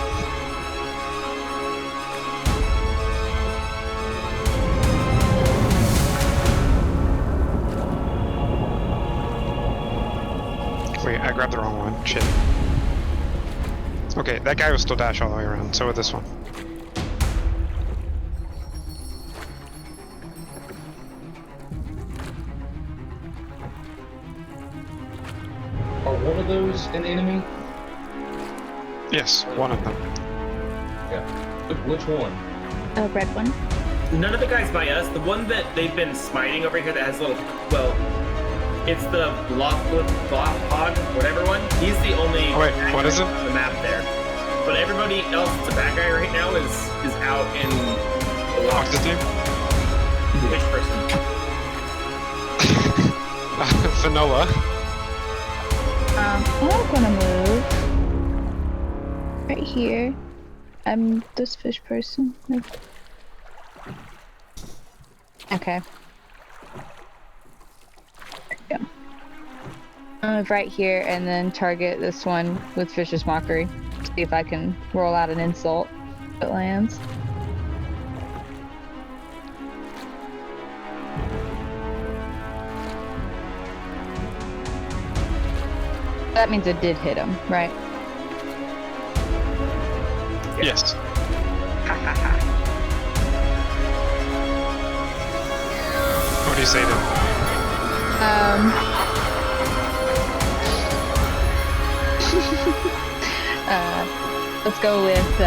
Wait, I grabbed the wrong one. Shit. Okay, that guy will still dash all the way around, so will this one. Are one of those an enemy? Yes, one of them. Yeah. Which one? A red one. None of the guys by us. The one that they've been smiting over here that has little, well, it's the block pod, whatever one. He's the only. Oh, wait, what is it? On the map there. But everybody else, the bad guy right now is out in the What's his name? Fish person. Vanilla. I'm gonna move right here. I'm this fish person. Okay. There we go. I'll move right here and then target this one with Fish's Mockery. See if I can roll out an insult if it lands. That means it did hit him, right? Yes. What do you say to him? Let's go with,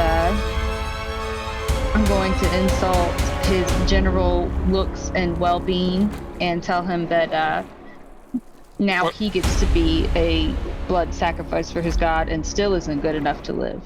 I'm going to insult his general looks and well-being and tell him that, now What? he gets to be a blood sacrifice for his god and still isn't good enough to live.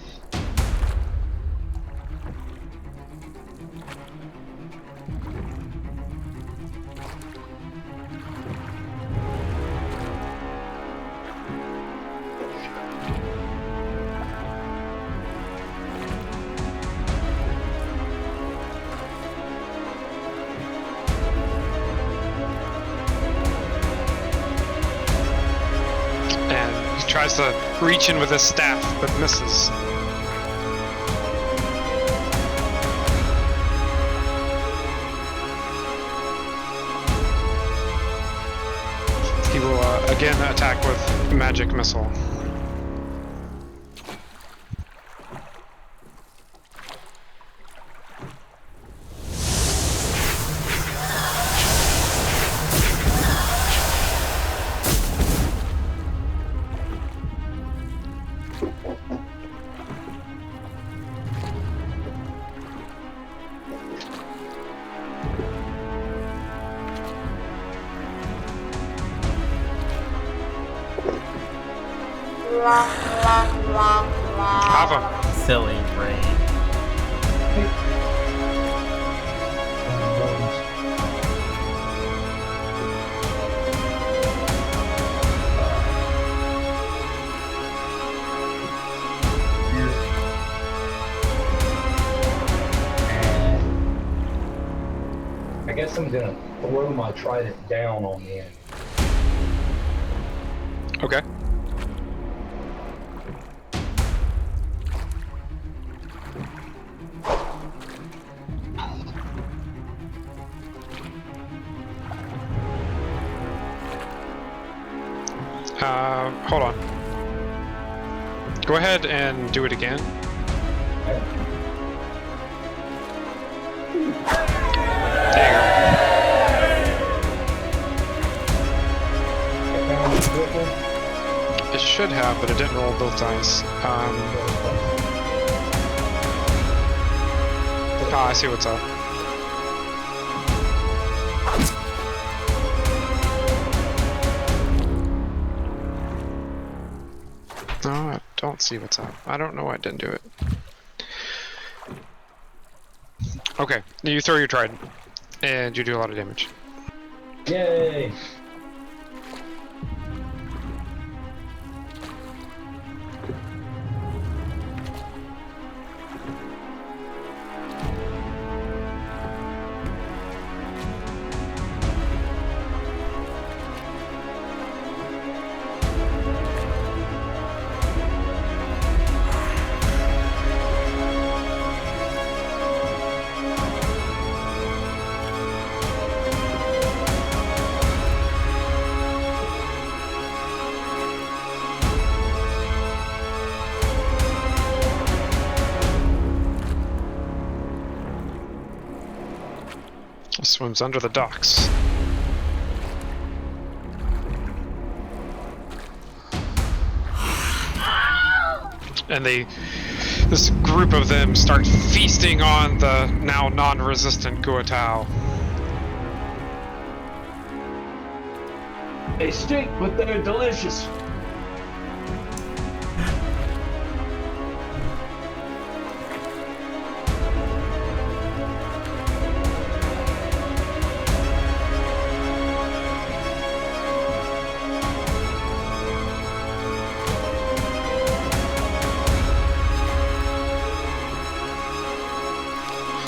And he tries to reach in with his staff, but misses. He will again attack with magic missile. Have him. Silly brain. I guess I'm gonna throw my trident down on the end. Okay. Hold on. Go ahead and do it again. It should have, but it didn't roll both dice. I see what's up. No, I don't see what's up. I don't know why I didn't do it. Okay, you throw your trident, and you do a lot of damage. Yay! Swims under the docks. And they This group of them start feasting on the now non-resistant Guatao. They stink, but they're delicious.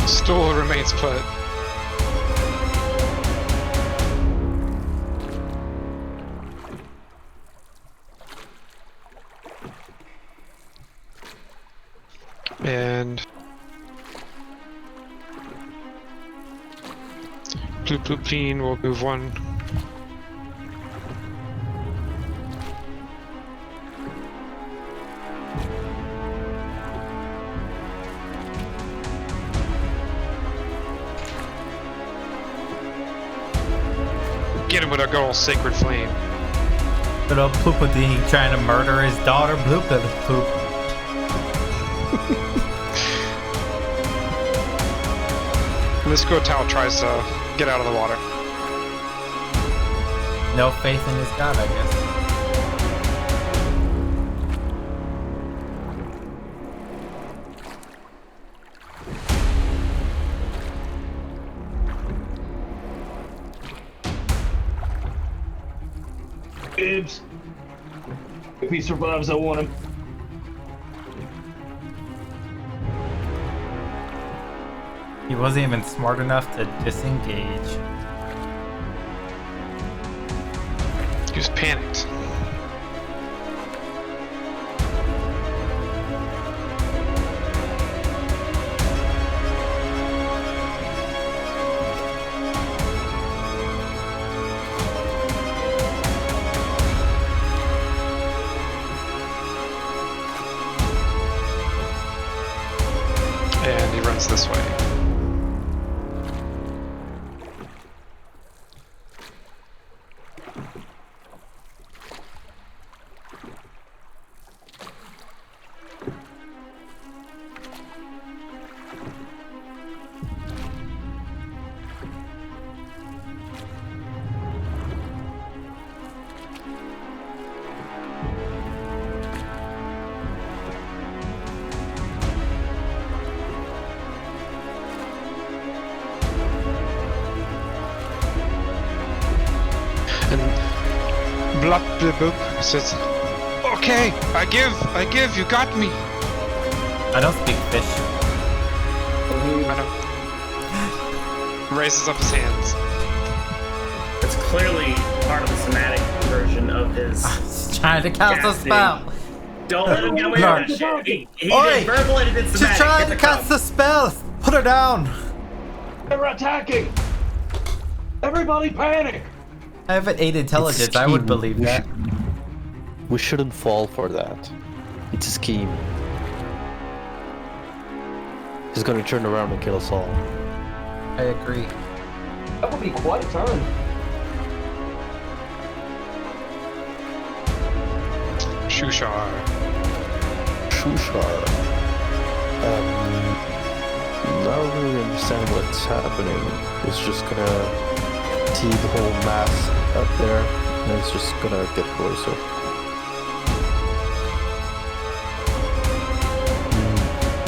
Stool remains put. And Bloop Bloop Bean will move one. Get him with a good old sacred flame. Good old Poopadini trying to murder his daughter, Bloop the Poop. This Guatao tries to get out of the water. No faith in his god, I guess. Ibs. If he survives, I want him. He wasn't even smart enough to disengage. He was panicked. And he runs this way. And Blop Blip Boop says, "Okay, I give, you got me." I don't speak fish. I know. Raises up his hands. It's clearly part of the somatic version of his. He's trying to cast a casting. spell. Don't let him get away No. with that shit. He Oi! did verbal and he did She's somatic. trying Get to the cast a spell. Put her down. They're attacking! Everybody panic! I have an 8 intelligence. It's a I would scheme. believe We that. We shouldn't fall for that. It's a scheme. He's gonna turn around and kill us all. I agree. That would be quite a turn. Shushar. Shushar. Not really understand what's happening. It's just gonna tee the whole mass up there, and it's just gonna get closer.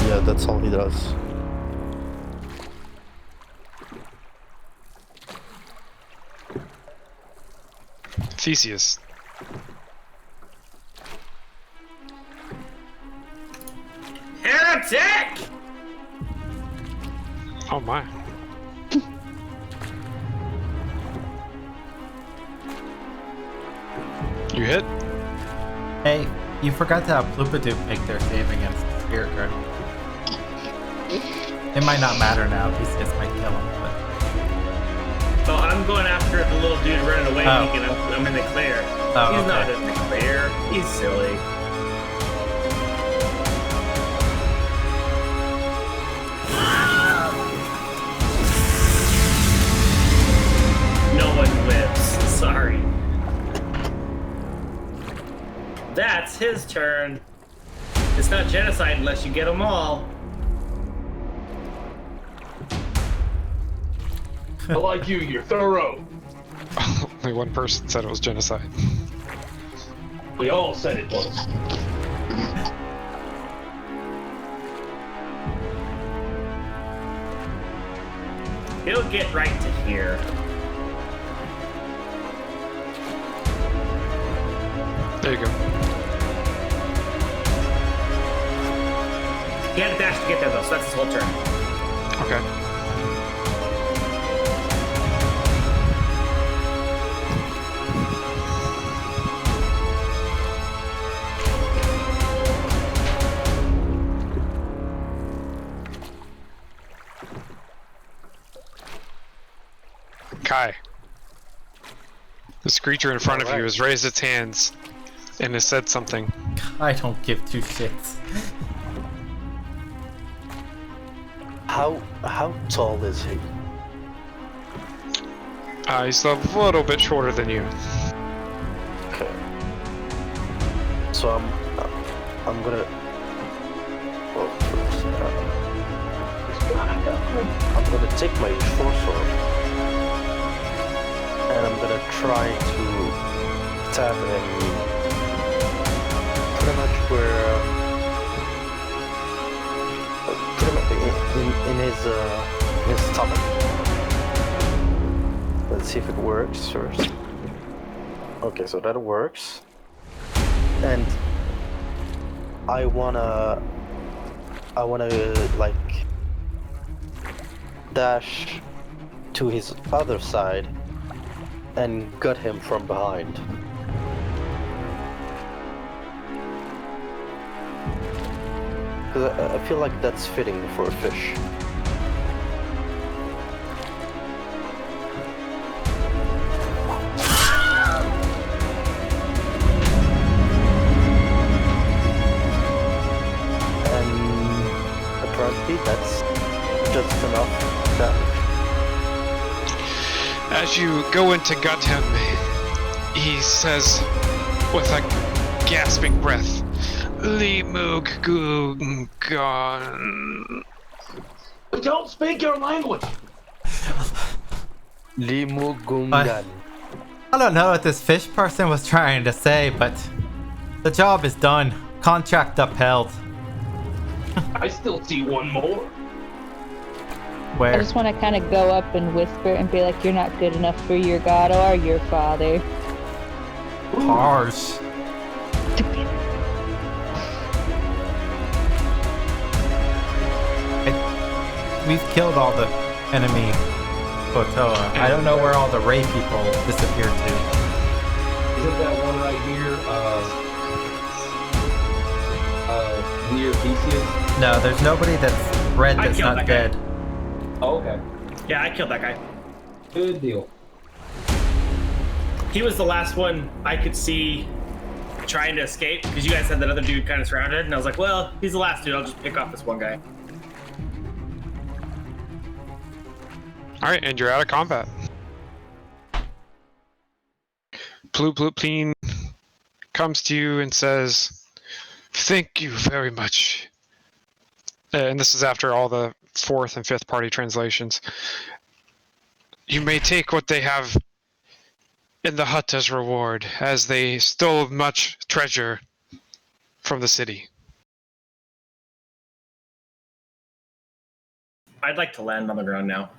Yeah, that's all he does. Theseus. Heretic! Oh my. You hit? Hey, you forgot to have Plupadoop make their save against the Spirit Guardian. It might not matter now. Theseus might kill him, but... Oh, I'm going after the little dude running away Oh. thinking I'm in the clear. Oh, He's okay. not in the clear. He's silly. No one lives. Sorry. That's his turn. His It's not genocide unless you get them all. I like you. You're thorough. Only one person said it was genocide. We all said it was. He'll get right to here. There you go. He had a dash to get there though, so that's his whole turn. Okay. Kai. This creature in front of you has raised its hands and has said something. I don't give two shits. How tall is he? He's a little bit shorter than you. Okay. So I'm gonna. Well, first, I'm gonna take my short sword and I'm gonna try to stab him pretty much where, pretty much in his stomach. Let's see if it works first. Okay, so that works. And I wanna like dash to his other side and gut him from behind. Because I feel like that's fitting for a fish. That's just enough damage. As you go in to gut him, he says with a gasping breath, Limug Gungan. We don't speak your language. Limugungan. I don't know what this fish person was trying to say, but the job is done. Contract upheld. I still see one more. Where? I just want to kind of go up and whisper and be like, "You're not good enough for your god or your father." Harsh. We've killed all the enemy Kotoa. I don't know where all the Ray people disappeared to. Isn't that one right here? Near Theseus? No, there's nobody that's red that's killed not that guy. dead. Oh, okay. Yeah, I killed that guy. Good deal. He was the last one I could see trying to escape because you guys had that other dude kind of surrounded, and I was like, well, he's the last dude. I'll just pick off this one guy. Alright, and you're out of combat. Ploop Ploop Pleen comes to you and says, "Thank you very much." And this is after all the fourth and fifth party translations. "You may take what they have in the hut as reward, as they stole much treasure from the city." I'd like to land on the ground now.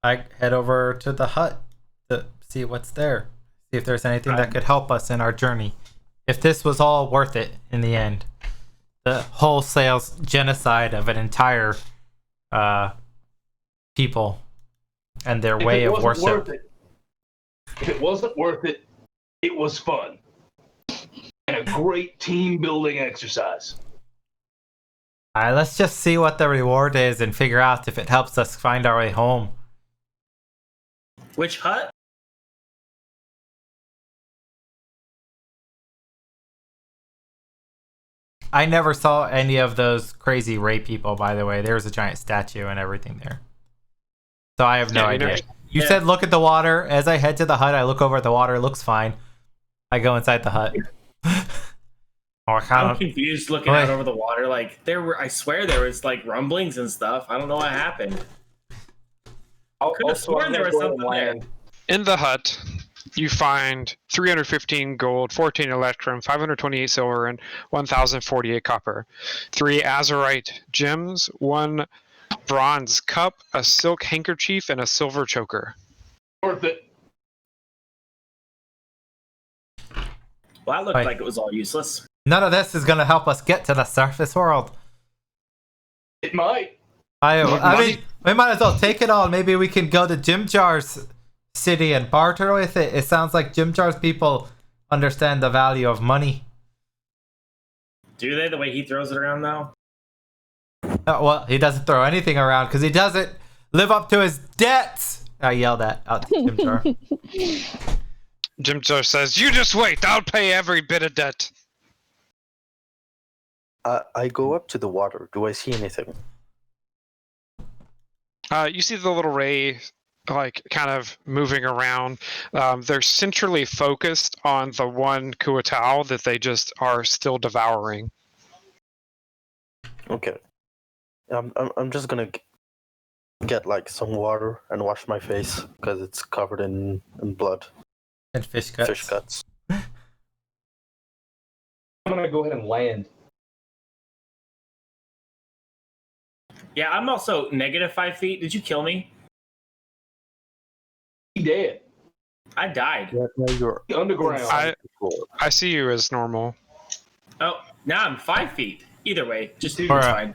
I head over to the hut to see what's there. See if there's anything that could help us in our journey. If this was all worth it in the end. The wholesale genocide of an entire people and their way of worship. If it wasn't worth it, it was fun. And a great team building exercise. Alright, let's just see what the reward is and figure out if it helps us find our way home. Which hut? I never saw any of those crazy Ray people, by the way. There's a giant statue and everything there. So I have no idea. You said look at the water. As I head to the hut, I look over at the water. It looks fine. I go inside the hut. Oh, I kind I'm of. confused looking out over the water. Like I swear there was like rumblings and stuff. I don't know what happened. Could have sworn there was something there. In the hut, you find 315 gold, 14 electrum, 528 silver, and 1,048 copper. 3 azurite gems, 1 bronze cup, a silk handkerchief, and a silver choker. Worth it. Well, that looked like it was all useless. None of this is going to help us get to the surface world. It might. I mean, we might as well take it all. Maybe we can go to Jim Jar's city and barter with it. It sounds like Jim Jar's people understand the value of money. Do they? The way he throws it around, though? Well, he doesn't throw anything around because he doesn't live up to his debts. I yelled at out to Jim Jar. Jim Jar says, "You just wait. I'll pay every bit of debt." I go up to the water. Do I see anything? You see the little ray, like, kind of moving around. They're centrally focused on the one Kuatao that they just are still devouring. Okay. I'm just gonna get like some water and wash my face because it's covered in blood. And fish guts. Fish guts. I'm gonna go ahead and land. Yeah, I'm also negative 5 feet. Did you kill me? He dead. I died. Yeah, you're Underground. I see you as normal. Oh, now I'm 5 feet. Either way, just it's Alright. fine.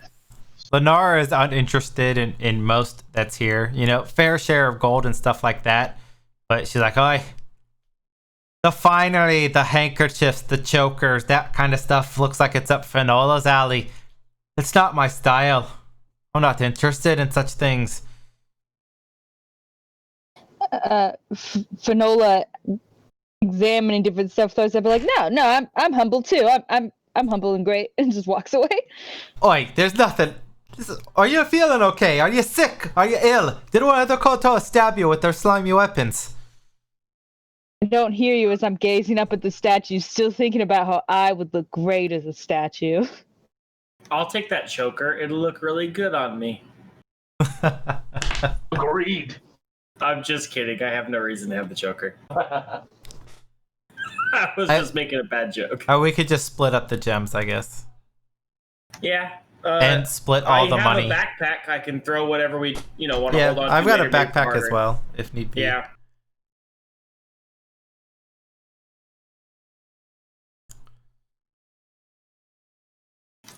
Lenara is uninterested in most that's here. You know, fair share of gold and stuff like that. But she's like, oh, the finery, the handkerchiefs, the chokers, that kind of stuff looks like it's up Fenola's alley. It's not my style. I'm not interested in such things. Finola examining different stuff, throws up like, no, I'm humble too. I'm humble and great, and just walks away. Oi, there's nothing. Are you feeling okay? Are you sick? Are you ill? Did one of the Koto stab you with their slimy weapons? I don't hear you as I'm gazing up at the statue, still thinking about how I would look great as a statue. I'll take that choker. It'll look really good on me. Agreed. I'm just kidding. I have no reason to have the choker. I was just making a bad joke. Or we could just split up the gems, I guess. Yeah. And split all the money. I have a backpack. I can throw whatever we, want to hold on to. I've got a later, maybe backpack as harder. well, if need be. Yeah.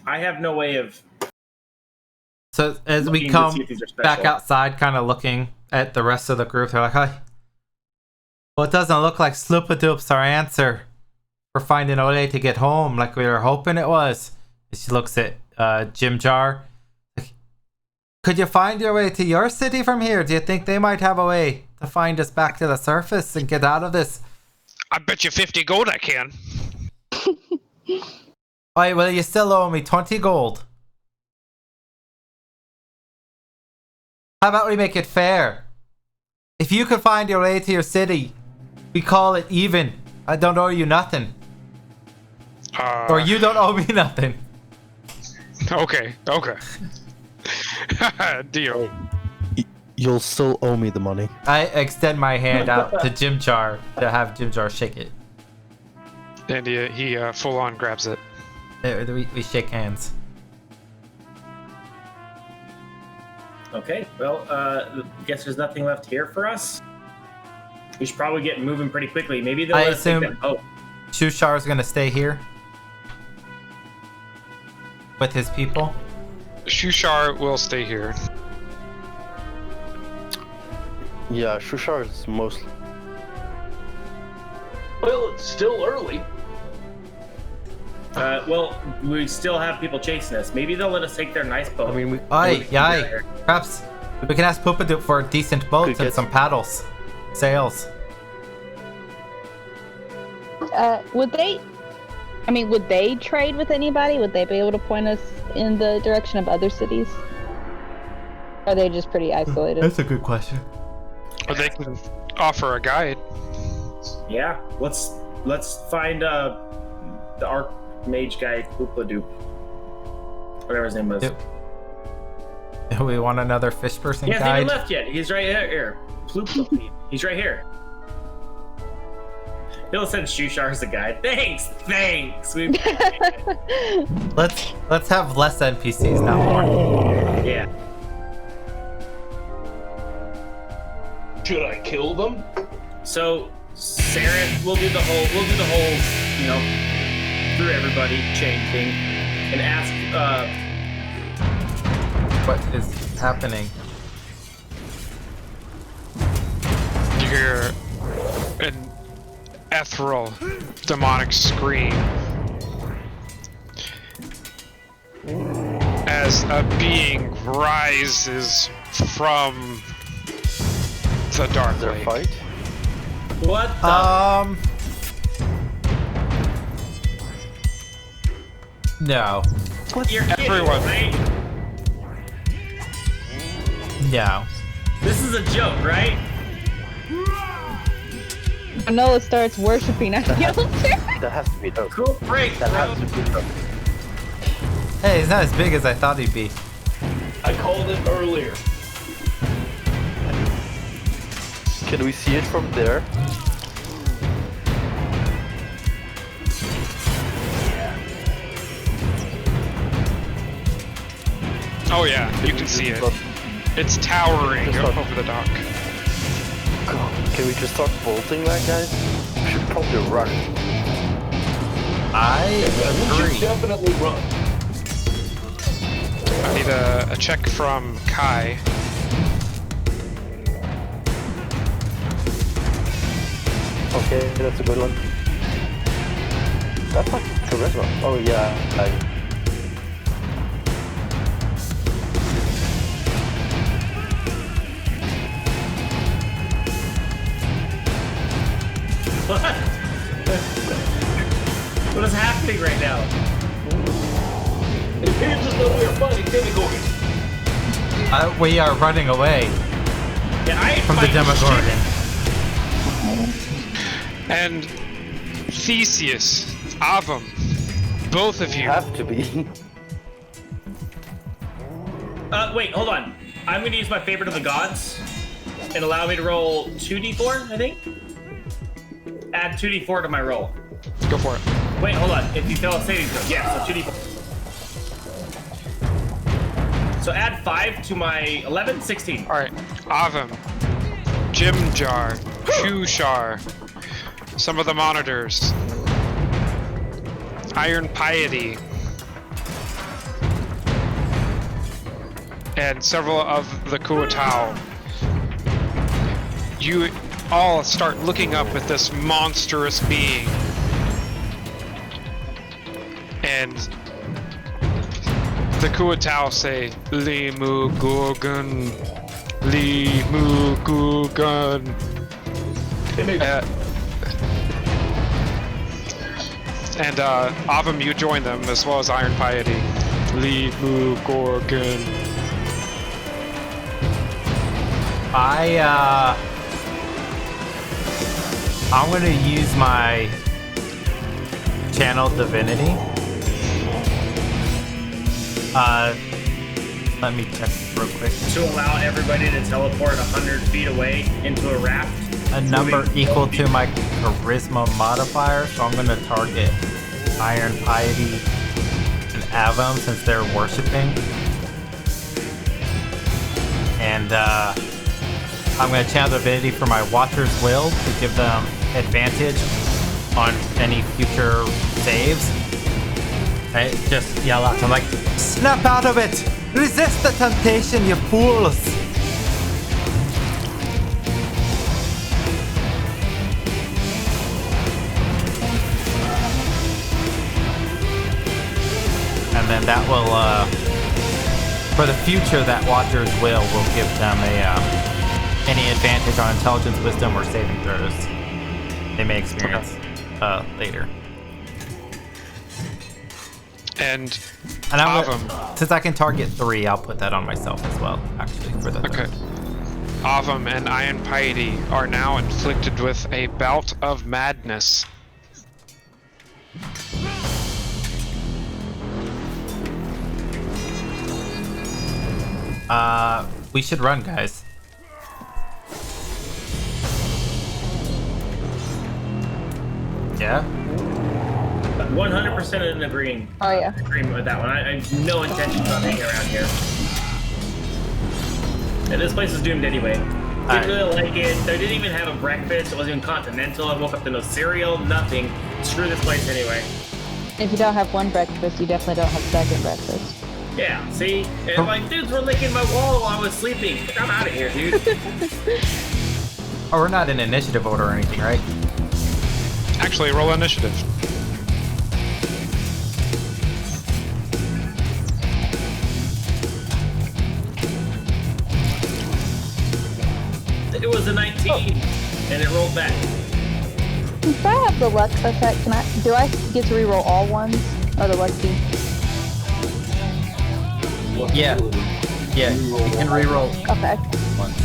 I have no way of. So as we looking to come see if these are special. back outside, kind of looking at the rest of the group, they're like, "Hi." Well, it doesn't look like Sloopadoop's our answer for finding a way to get home like we were hoping it was. She looks at Jim Jar. Could you find your way to your city from here? Do you think they might have a way to find us back to the surface and get out of this? I bet you 50 gold I can. Alright, well, you still owe me 20 gold. How about we make it fair? If you could find your way to your city, we call it even. I don't owe you nothing. Or you don't owe me nothing. Okay. Deal. You'll still owe me the money. I extend my hand out to Jim Jar to have Jim Jar shake it. And he full on grabs it. We shake hands. Okay, well, guess there's nothing left here for us. We should probably get moving pretty quickly. Maybe they'll I let us take assume that. Oh, Shushar's gonna stay here with his people. Shushar will stay here. Yeah, Shushar is mostly. Well, it's still early. well, we still have people chasing us. Maybe they'll let us take their nice boat. I mean, we. Aye. Perhaps we can ask Poopadoop for decent boats and some paddles, sails. Would they trade with anybody? Would they be able to point us in the direction of other cities? Or are they just pretty isolated? That's a good question. Or they can offer a guide. Yeah, let's find our mage guy, Koopa-Doop. Whatever his name was. Do we want another fish person He hasn't guide? even left yet. He's right here. Ploop. He's right here. Bill said Shushar's a guide. Thanks. We Let's have less NPCs, not more. yeah. Should I kill them? So Sarah, we'll do the whole, you know, through everybody chain thing, and ask. What is happening? You hear an ethereal demonic scream as a being rises from the dark Their lake. fight? What the? No. You're kidding, everyone. right? No. This is a joke, right? Noah starts worshiping at the altar. That has to be dope. Cool break, That bro. has to be dope. Hey, he's not as big as I thought he'd be. I called it earlier. Can we see it from there? Oh yeah, you can see it. It's towering over the dock. Can we just start bolting that, guys? We should probably run. I We should agree. definitely run. I need a check from Kai. Okay, that's a good one. That's like charisma. Oh yeah, What? What is happening right now? It appears as though we are fighting Demogorgon. We are running away Yeah, I ain't from the fighting Demogorgon. And Theseus, Avum, both of you. have to be. Wait, hold on. I'm gonna use my favorite of the gods and allow me to roll 2d4, I think? Add 2d4 to my roll. Go for it. Wait, hold on. If you fail a saving throw. Yeah, so 2d4. So add 5 to my 11, 16. Alright. Avum, Jimjar, Shushar, some of the monitors, Iron Piety, and several of the Kuatao. You all start looking up at this monstrous being. And the Kuatao say, Limu Gorgon, Limu Gorgon. And Avum, you join them, as well as Iron Piety. Limu Gorgon. I'm gonna use my channel divinity. Let me check real quick. To allow everybody to teleport 100 feet away into a raft. A number equal to my charisma modifier, so I'm gonna target Iron Piety and Avum since they're worshiping. And I'm gonna channel divinity for my Watcher's Will to give them advantage on any future saves. I just yell out, I'm like, snap out of it! Resist the temptation, you fools! And then that will, for the future, that Watcher's Will give them any advantage on intelligence, wisdom, or saving throws they may experience later. And I'm Avum. since I can target 3, I'll put that on myself as well, actually, for the Okay. Avum and Iron Piety are now inflicted with a bout of madness. We should run, guys. Yeah? 100% in agreeing. Oh, yeah. Agreement with that one. I have no intentions of hanging around here. And this place is doomed anyway. Didn't really like it. They didn't even have a breakfast. It wasn't even continental. I woke up to no cereal, nothing. Screw this place anyway. If you don't have one breakfast, you definitely don't have second breakfast. Yeah, see? And like, dudes were licking my wall while I was sleeping. I'm out of here, dude. Oh, we're not in initiative order or anything, right? Actually, roll initiative. It was a 19, and it rolled back. If I have the luck effect, do I get to reroll all ones? Or the luck key? Yeah. Yeah, you can reroll Okay. once.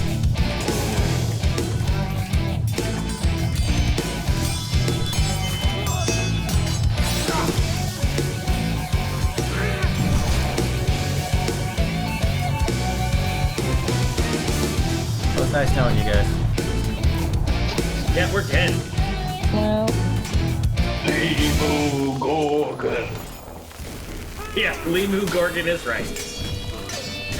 It was nice knowing you guys. Yeah, we're dead. No. Limu Gorgon. Yeah, Limu Gorgon is right.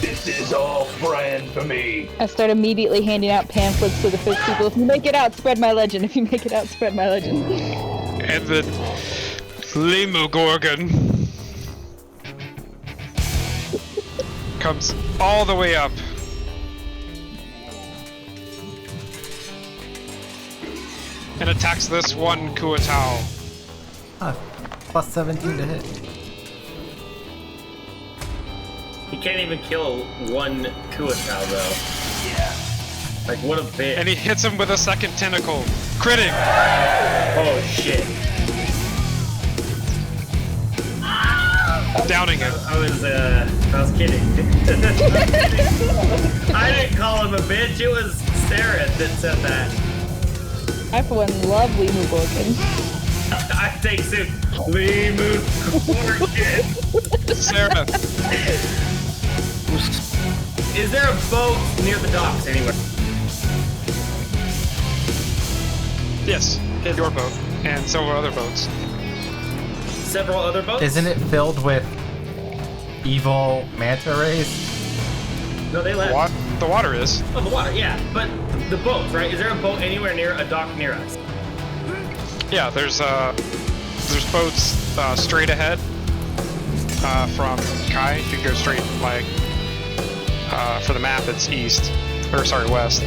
This is all brand for me. I start immediately handing out pamphlets to the fish people. If you make it out, spread my legend. If you make it out, spread my legend. And the Limu Gorgon comes all the way up. And attacks this one Kuatao. Ah, plus 17 to hit. He can't even kill one Kuatao, though. Yeah. Like, what a bitch. And he hits him with a second tentacle. Critting! Oh, shit. Downing him. I was kidding. I didn't call him a bitch. It was Sarah that said that. I, for one, love Limu Gorgon. I take suit. Limu Gorgon. Sarah. Is there a boat near the docks anywhere? Yes, your boat. And several other boats. Several other boats? Isn't it filled with evil manta rays? No, they left. The water is. Oh, the water, yeah. But the boats, right? Is there a boat anywhere near a dock near us? Yeah, there's boats straight ahead from Kai. You can go straight, like, for the map, it's east. Or, sorry, west.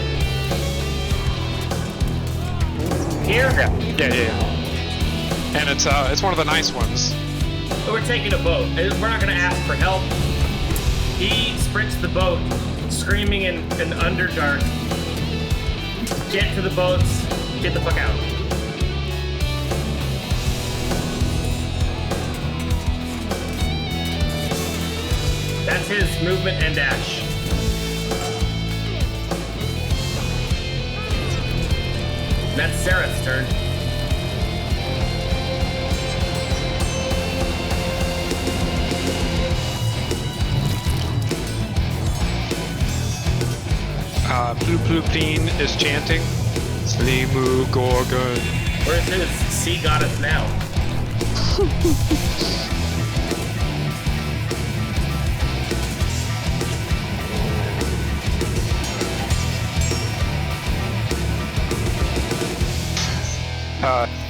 Here? Yeah. And it's one of the nice ones. We're taking a boat. We're not gonna ask for help. He sprints the boat, screaming in Underdark. Get to the boats. Get the fuck out. That's his movement and dash. That's Sarah's turn. Blue Plupine is chanting. Slimu Gorgon. Where's his sea goddess now?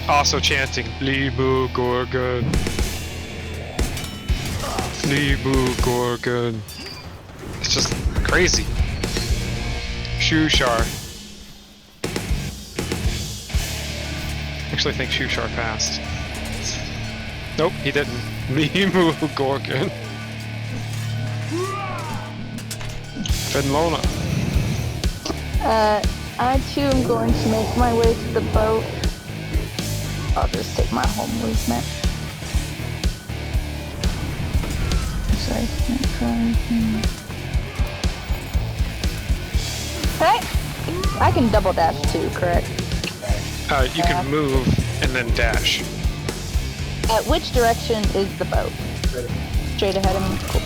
Also chanting Limu Gorgon. Limu Gorgon. It's just crazy. Shushar. Actually think Shushar passed. Nope, he didn't. Limu Gorgon. Fenlona. I too am going to make my way to the boat. I'll just take my whole movement. Sorry. Hey! I can double dash too, correct? You can move and then dash. At which direction is the boat? Straight ahead of me? Cool.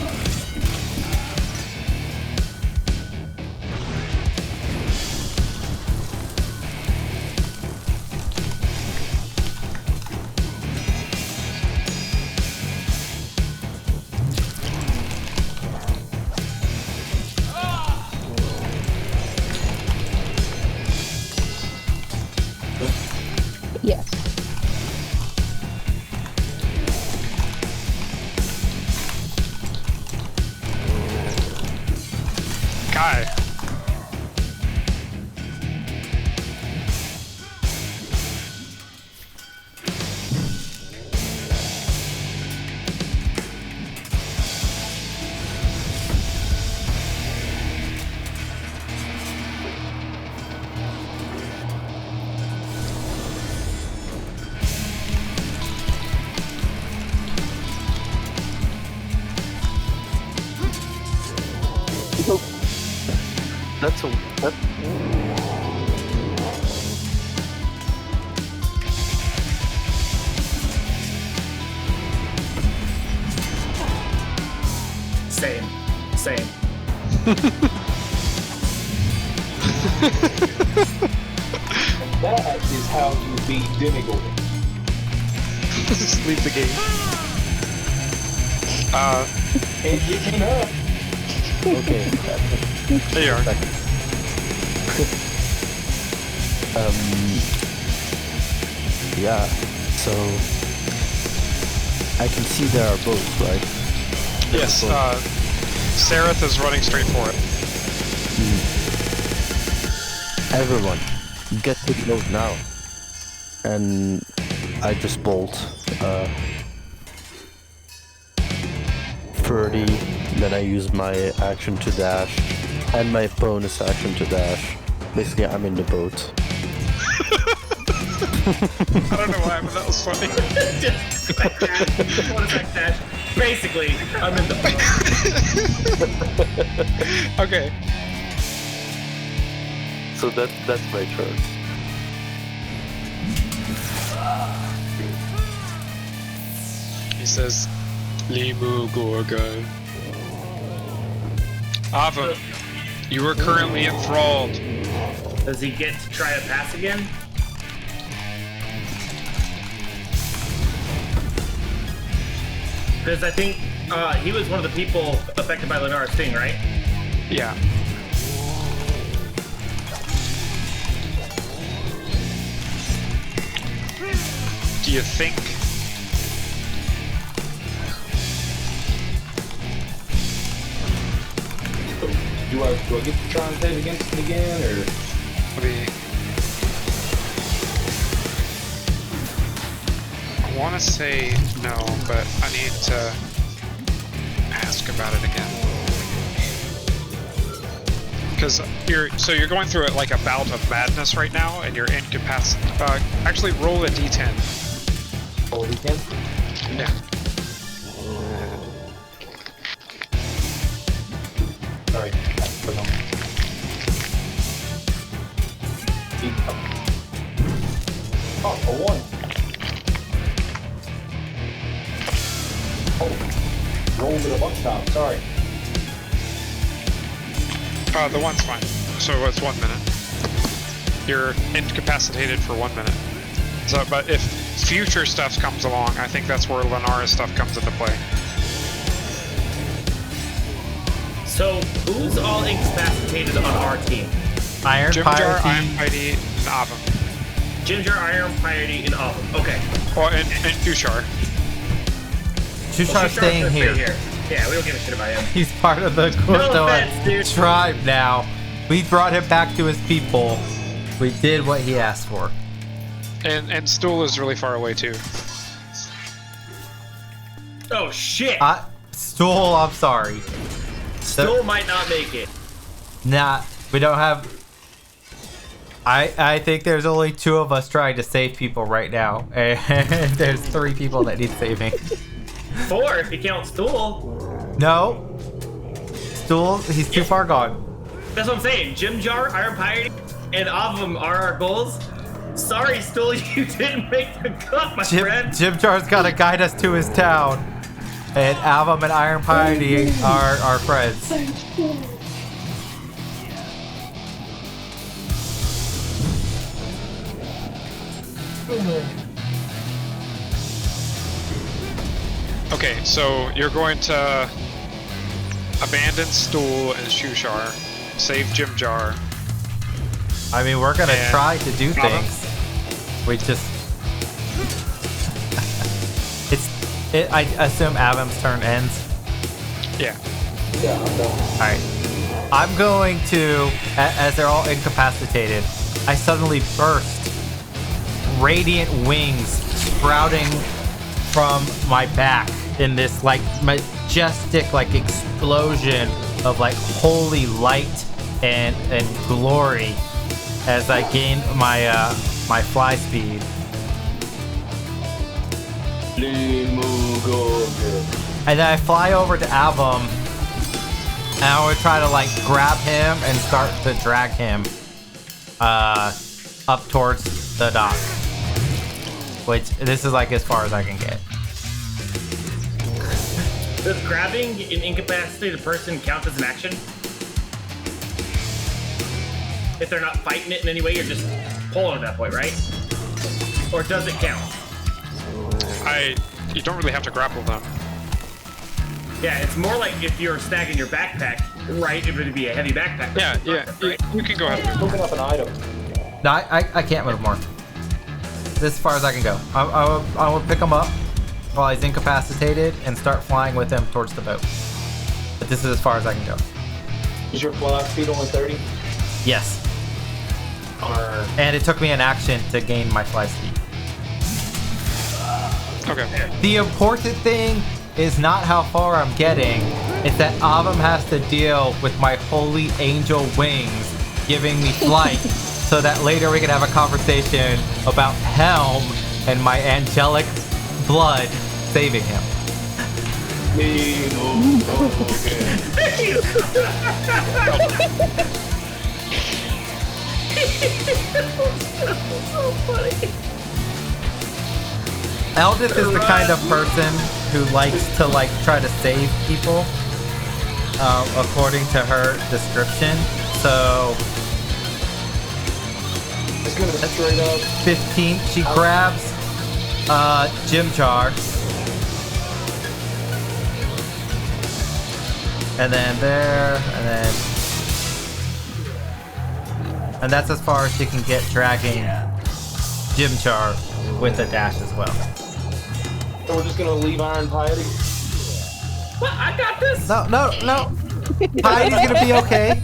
That's a that, Same. That is how you beat Demigod. Just leave the game. And you came up. okay. There you are. Yeah. So I can see there are boats, right? Yes, Sereth is running straight for it. Everyone, get to the boat now. And I just bolt 30, then I use my action to dash, and my bonus action to dash. Basically, I'm in the boat. I don't know why, but that was funny. Just like that. What is that dash? Basically, I'm in the Okay. So that's my turn. He says, Limu Gorga. Ava, you are currently enthralled. Does he get to try to pass again? Because I think he was one of the people affected by Lenara's thing, right? Yeah. Do you think? Do I get to try and save against it again, or? I want to say no, but I need to ask about it again. Because you're going through it like a bout of madness right now, and you're incapacitated. Actually, roll a d10. Roll a d10? Yeah. Sorry. Oh, a 1. Oh, rolled it a bunch of times. Sorry. The one's fine. So it's 1 minute. You're incapacitated for 1 minute. So, but if future stuff comes along, I think that's where Lenara's stuff comes into play. So, who's all incapacitated on our team? Iron Jimjar, Pirate. Iron Piety, and Avum. Ginger, Iron, Piety, and Avum. Okay. Well, and Tushar. Shushar's staying gonna here. stay Yeah, we don't give a shit about him. He's part of the offense, dude. Gordoan tribe now. We brought him back to his people. We did what he asked for. And Stool is really far away too. Oh shit! Stool, I'm sorry. Stool might not make it. Nah, we don't have... I think there's only 2 of us trying to save people right now. And there's 3 people that need saving. 4 if you count Stool. No. Stool, he's too far gone. That's what I'm saying. Jim Jar, Iron Piety, and Avum are our goals. Sorry, Stool, you didn't make the cut, my friend. Jim Jar's got to guide us to his town. And Avum and Iron Piety are our friends. Okay, so you're going to abandon Stool and Shushar, save Jimjar. I mean, we're gonna And try to do things. We just... I assume Avum's turn ends. Yeah. Yeah, I'm done. Alright. I'm going to, as they're all incapacitated, I suddenly burst radiant wings sprouting from my back in this like majestic like explosion of like holy light and glory as I gain my my fly speed. And then I fly over to Avum And I would try to like grab him and start to drag him up towards the dock. Which this is like as far as I can get. Does grabbing an incapacitated person count as an action? If they're not fighting it in any way, you're just pulling at that point, right? Or does it count? You don't really have to grapple them. Yeah, it's more like if you're snagging your backpack, right? It would be a heavy backpack. Yeah. Right? You can go ahead. Picking up an item. No, I can't move more. This is as far as I can go. I will pick him up while he's incapacitated and start flying with him towards the boat. But this is as far as I can go. Is your fly speed only 30? Yes. Or And it took me an action to gain my fly speed. Okay. The important thing is not how far I'm getting. It's that Avum has to deal with my holy angel wings giving me flight so that later we can have a conversation about Helm and my angelic blood saving him. Eldith is the kind of person who likes to like try to save people, according to her description. So it's gonna be straight up 15. She grabs Jim Jar, and then there, and that's as far as she can get, dragging Jim Jar with a dash as well. So we're just gonna leave Iron Piety? What? I got this! No. Piety's gonna be okay. I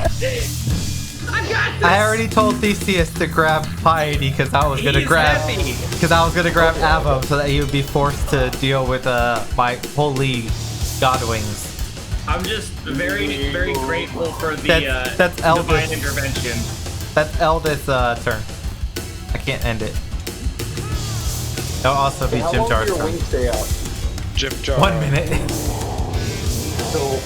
got this! I already told Theseus to grab Piety because I was gonna grab Avum so that he would be forced to deal with my holy godwings. I'm just very, very grateful for the that's divine Eldith. intervention. That's Eldith's turn. I can't end it. It'll also be Jim Jar's your turn. wings stay out? Jim Jar. 1 minute. So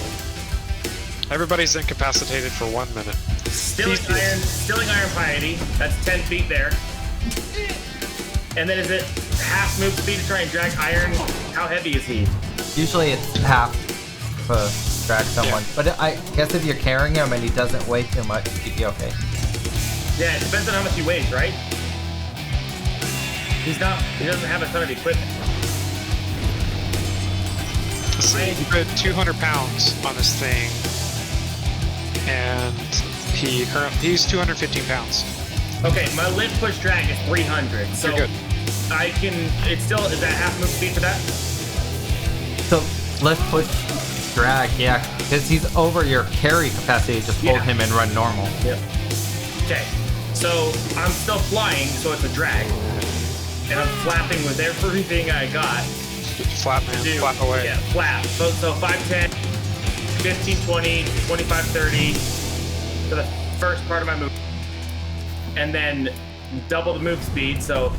Everybody's incapacitated for 1 minute. Stealing iron piety. That's 10 feet there. And then is it half move speed to try and drag iron? How heavy is he? Usually it's half to drag someone, but I guess if you're carrying him and he doesn't weigh too much, he'd be okay. Yeah, it depends on how much he weighs, right? He doesn't have a ton of equipment. See, he put 200 pounds on this thing, and he's 215 pounds. Okay, my lift push drag is 300, so You're good. I can. It's still is that half move speed for that? So let's push drag, yeah, because he's over your carry capacity. Just hold him and run normal. Yep. Okay, so I'm still flying, so it's a drag, and I'm flapping with everything I got. Flap, man. Flap away. Yeah, flap. So 5, 10, 15, 20, 25, 30 for the first part of my move. And then double the move speed. So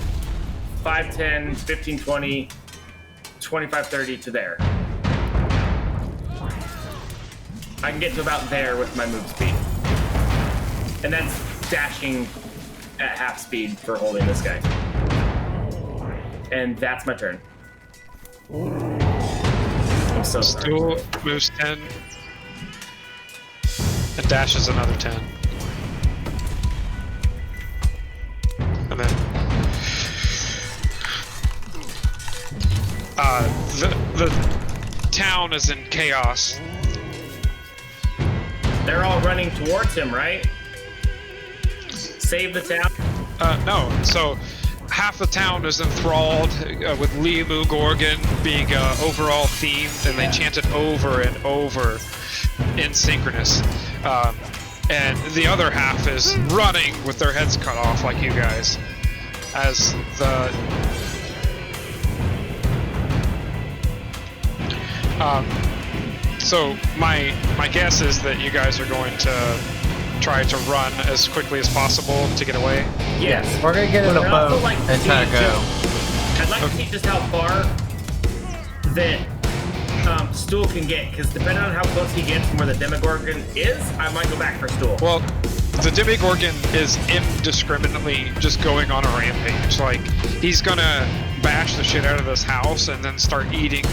5, 10, 15, 20, 25, 30 to there. I can get to about there with my move speed. And that's dashing at half speed for holding this guy. And that's my turn. I'm so sorry. Stool moves 10 and dashes another 10. And then the town is in chaos. They're all running towards him, right? Save the town? No, so half the town is enthralled with Liamu Gorgon being overall themed, and they chant it over and over in synchronous. And the other half is running with their heads cut off like you guys. As the... so my guess is that you guys are going to try to run as quickly as possible to get away. Yes. We're gonna get in a But I'd also boat like to and try to see go. I'd like to see just how far that Stool can get, because depending on how close he gets from where the Demogorgon is, I might go back for Stool. Well, the Demogorgon is indiscriminately just going on a rampage. Like, he's gonna bash the shit out of this house and then start eating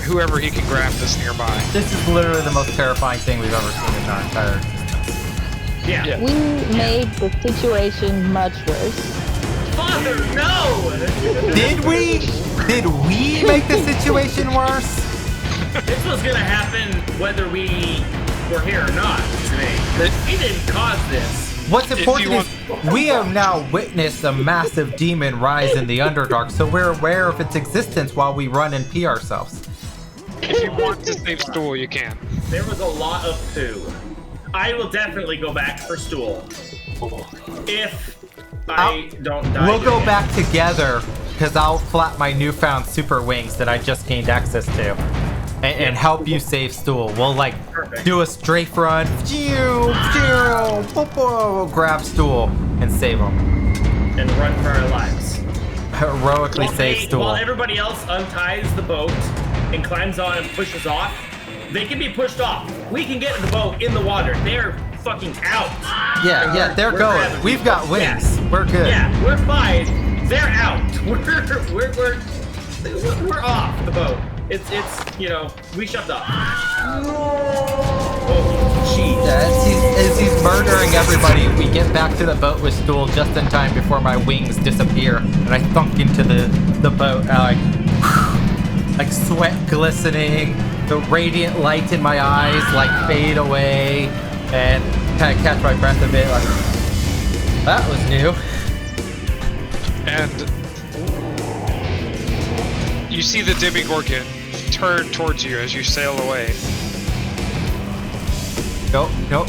whoever he can grab that's nearby. This is literally the most terrifying thing we've ever seen in our entire existence. Yeah. We made the situation much worse. Father, no! Did we? Did we make the situation worse? This was gonna happen whether we were here or not today. We didn't cause this. What's important is we have now witnessed a massive demon rise in the Underdark, so we're aware of its existence while we run and pee ourselves. If you want to save Stool, you can. There was a lot of poo. I will definitely go back for Stool. If I don't die. We'll go again. back together, because I'll flap my newfound super wings that I just gained access to. And help you save Stool. We'll like do a strafe run, grab Stool, and save him. And run for our lives. Heroically save Stool. While everybody else unties the boat and climbs on and pushes off, they can be pushed off. We can get in the boat in the water. They're fucking out. Yeah, they're going. grabbing We've got people. wings. Yeah. We're good. Yeah, we're fine. They're out. We're off the boat. It's we shoved off. Oh, jeez. Yeah, as he's murdering everybody, we get back to the boat with Stool just in time before my wings disappear, and I thunk into the boat, like sweat glistening, the radiant light in my eyes like fade away, and kind of catch my breath a bit. Like that was new. And you see the Demogorgon turn towards you as you sail away. No, go.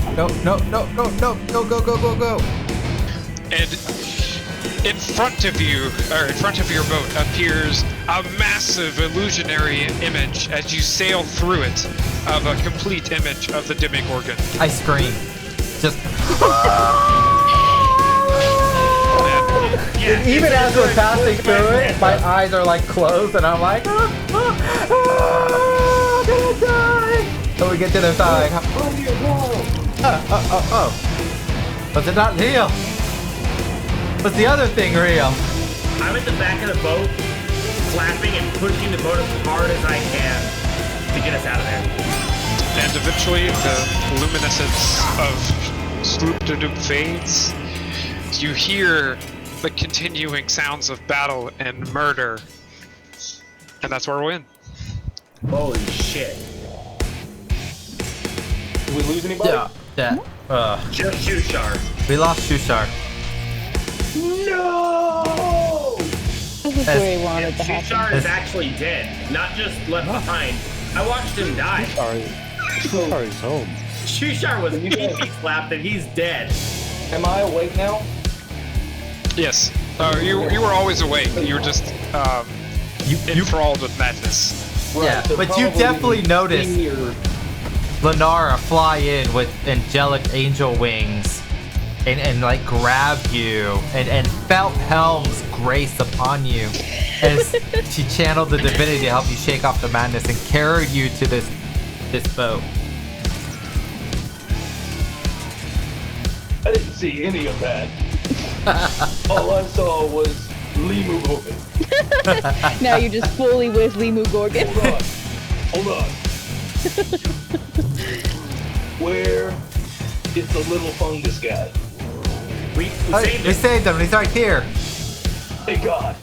And in front of you, or in front of your boat, appears a massive illusionary image as you sail through it of a complete image of the Demogorgon. I scream. Just. And even as we're passing through it, my eyes are like closed, and I'm like, I'm gonna die. So we get to the side, like, was it not real? Was the other thing real? I'm at the back of the boat, flapping and pushing the boat as hard as I can to get us out of there. And eventually, the luminescence of Sloop-de-Doop fades. You hear the continuing sounds of battle and murder. And that's where we'll end. Holy shit. Did we lose anybody? Just Shushar. We lost Shushar. No! This is where he wanted to happen. Shushar is actually dead, not just left behind. I watched him die. Sorry, home. Shushar was pee slapped and he's dead. Am I awake now? Yes. You were always awake. You were just enthralled with madness. Right, Yeah, so but you probably definitely noticed here. Lenara fly in with angelic angel wings and like grab you and felt Helm's grace upon you as she channeled the divinity to help you shake off the madness and carried you to this boat. I didn't see any of that. All I saw was Limu Gorgon. Now you're just fully with Limu Gorgon. Hold on. Where is the little fungus guy? We saved We him. saved him. He's right here. Thank God.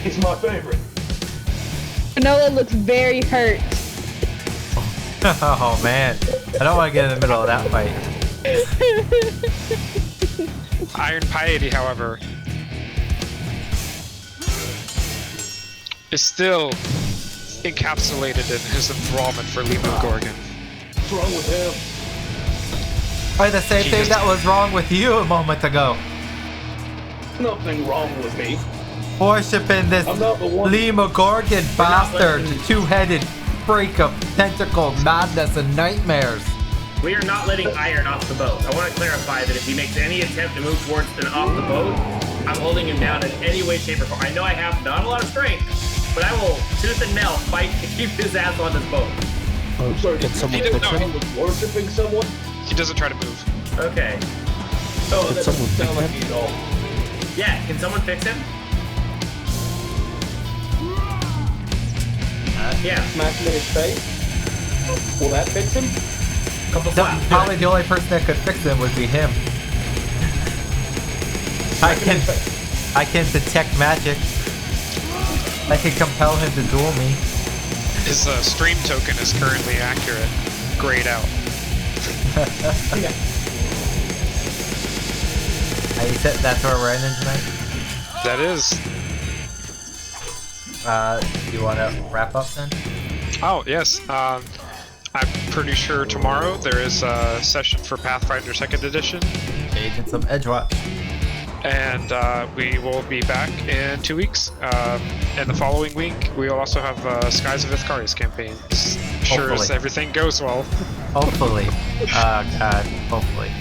He's my favorite. Noah looks very hurt. Oh man, I don't want to get in the middle of that fight. Iron Piety, however, is still encapsulated in his enthrallment for Limu Gorgon. What's wrong with him? Probably the same thing that was wrong with you a moment ago. Nothing wrong with me. Worshipping this I'm not the one. Lima Gorgon bastard, letting- two-headed freak of tentacle madness and nightmares. We are not letting Iron off the boat. I want to clarify that if he makes any attempt to move towards and off the boat, I'm holding him down in any way, shape, or form. I know I have not a lot of strength, but I will tooth and nail fight to keep his ass on this boat. Oh, Sorry, can did someone he didn't fix know. him? was worshiping someone? He doesn't try to move. Okay. Oh, Can that doesn't someone sound fix like me at all. Yeah, can someone fix him? Yeah, Smash him in his face? Will that fix him? couple So, slaps. probably the only person that could fix him would be him. I can detect magic. I can compel him to duel me. His stream token is currently accurate. Grayed out. You said that's where we're ending tonight. That is. You want to wrap up then? Oh, yes. I'm pretty sure tomorrow there is a session for Pathfinder 2nd Edition. Agents of Edgewatch. And we will be back in 2 weeks. And the following week, we'll also have Skies of Itharius campaign. Sure as Hopefully. everything goes well. Hopefully. God, hopefully.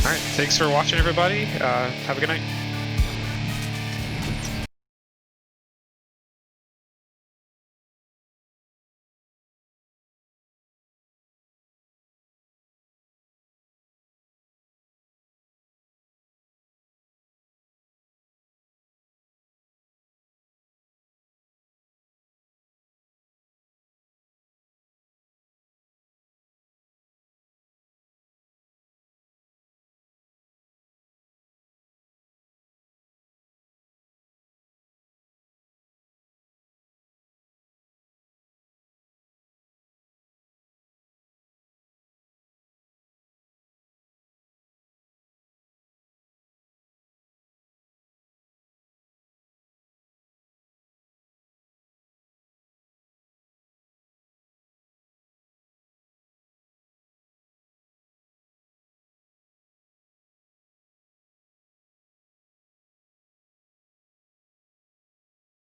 Alright, thanks for watching, everybody. Have a good night.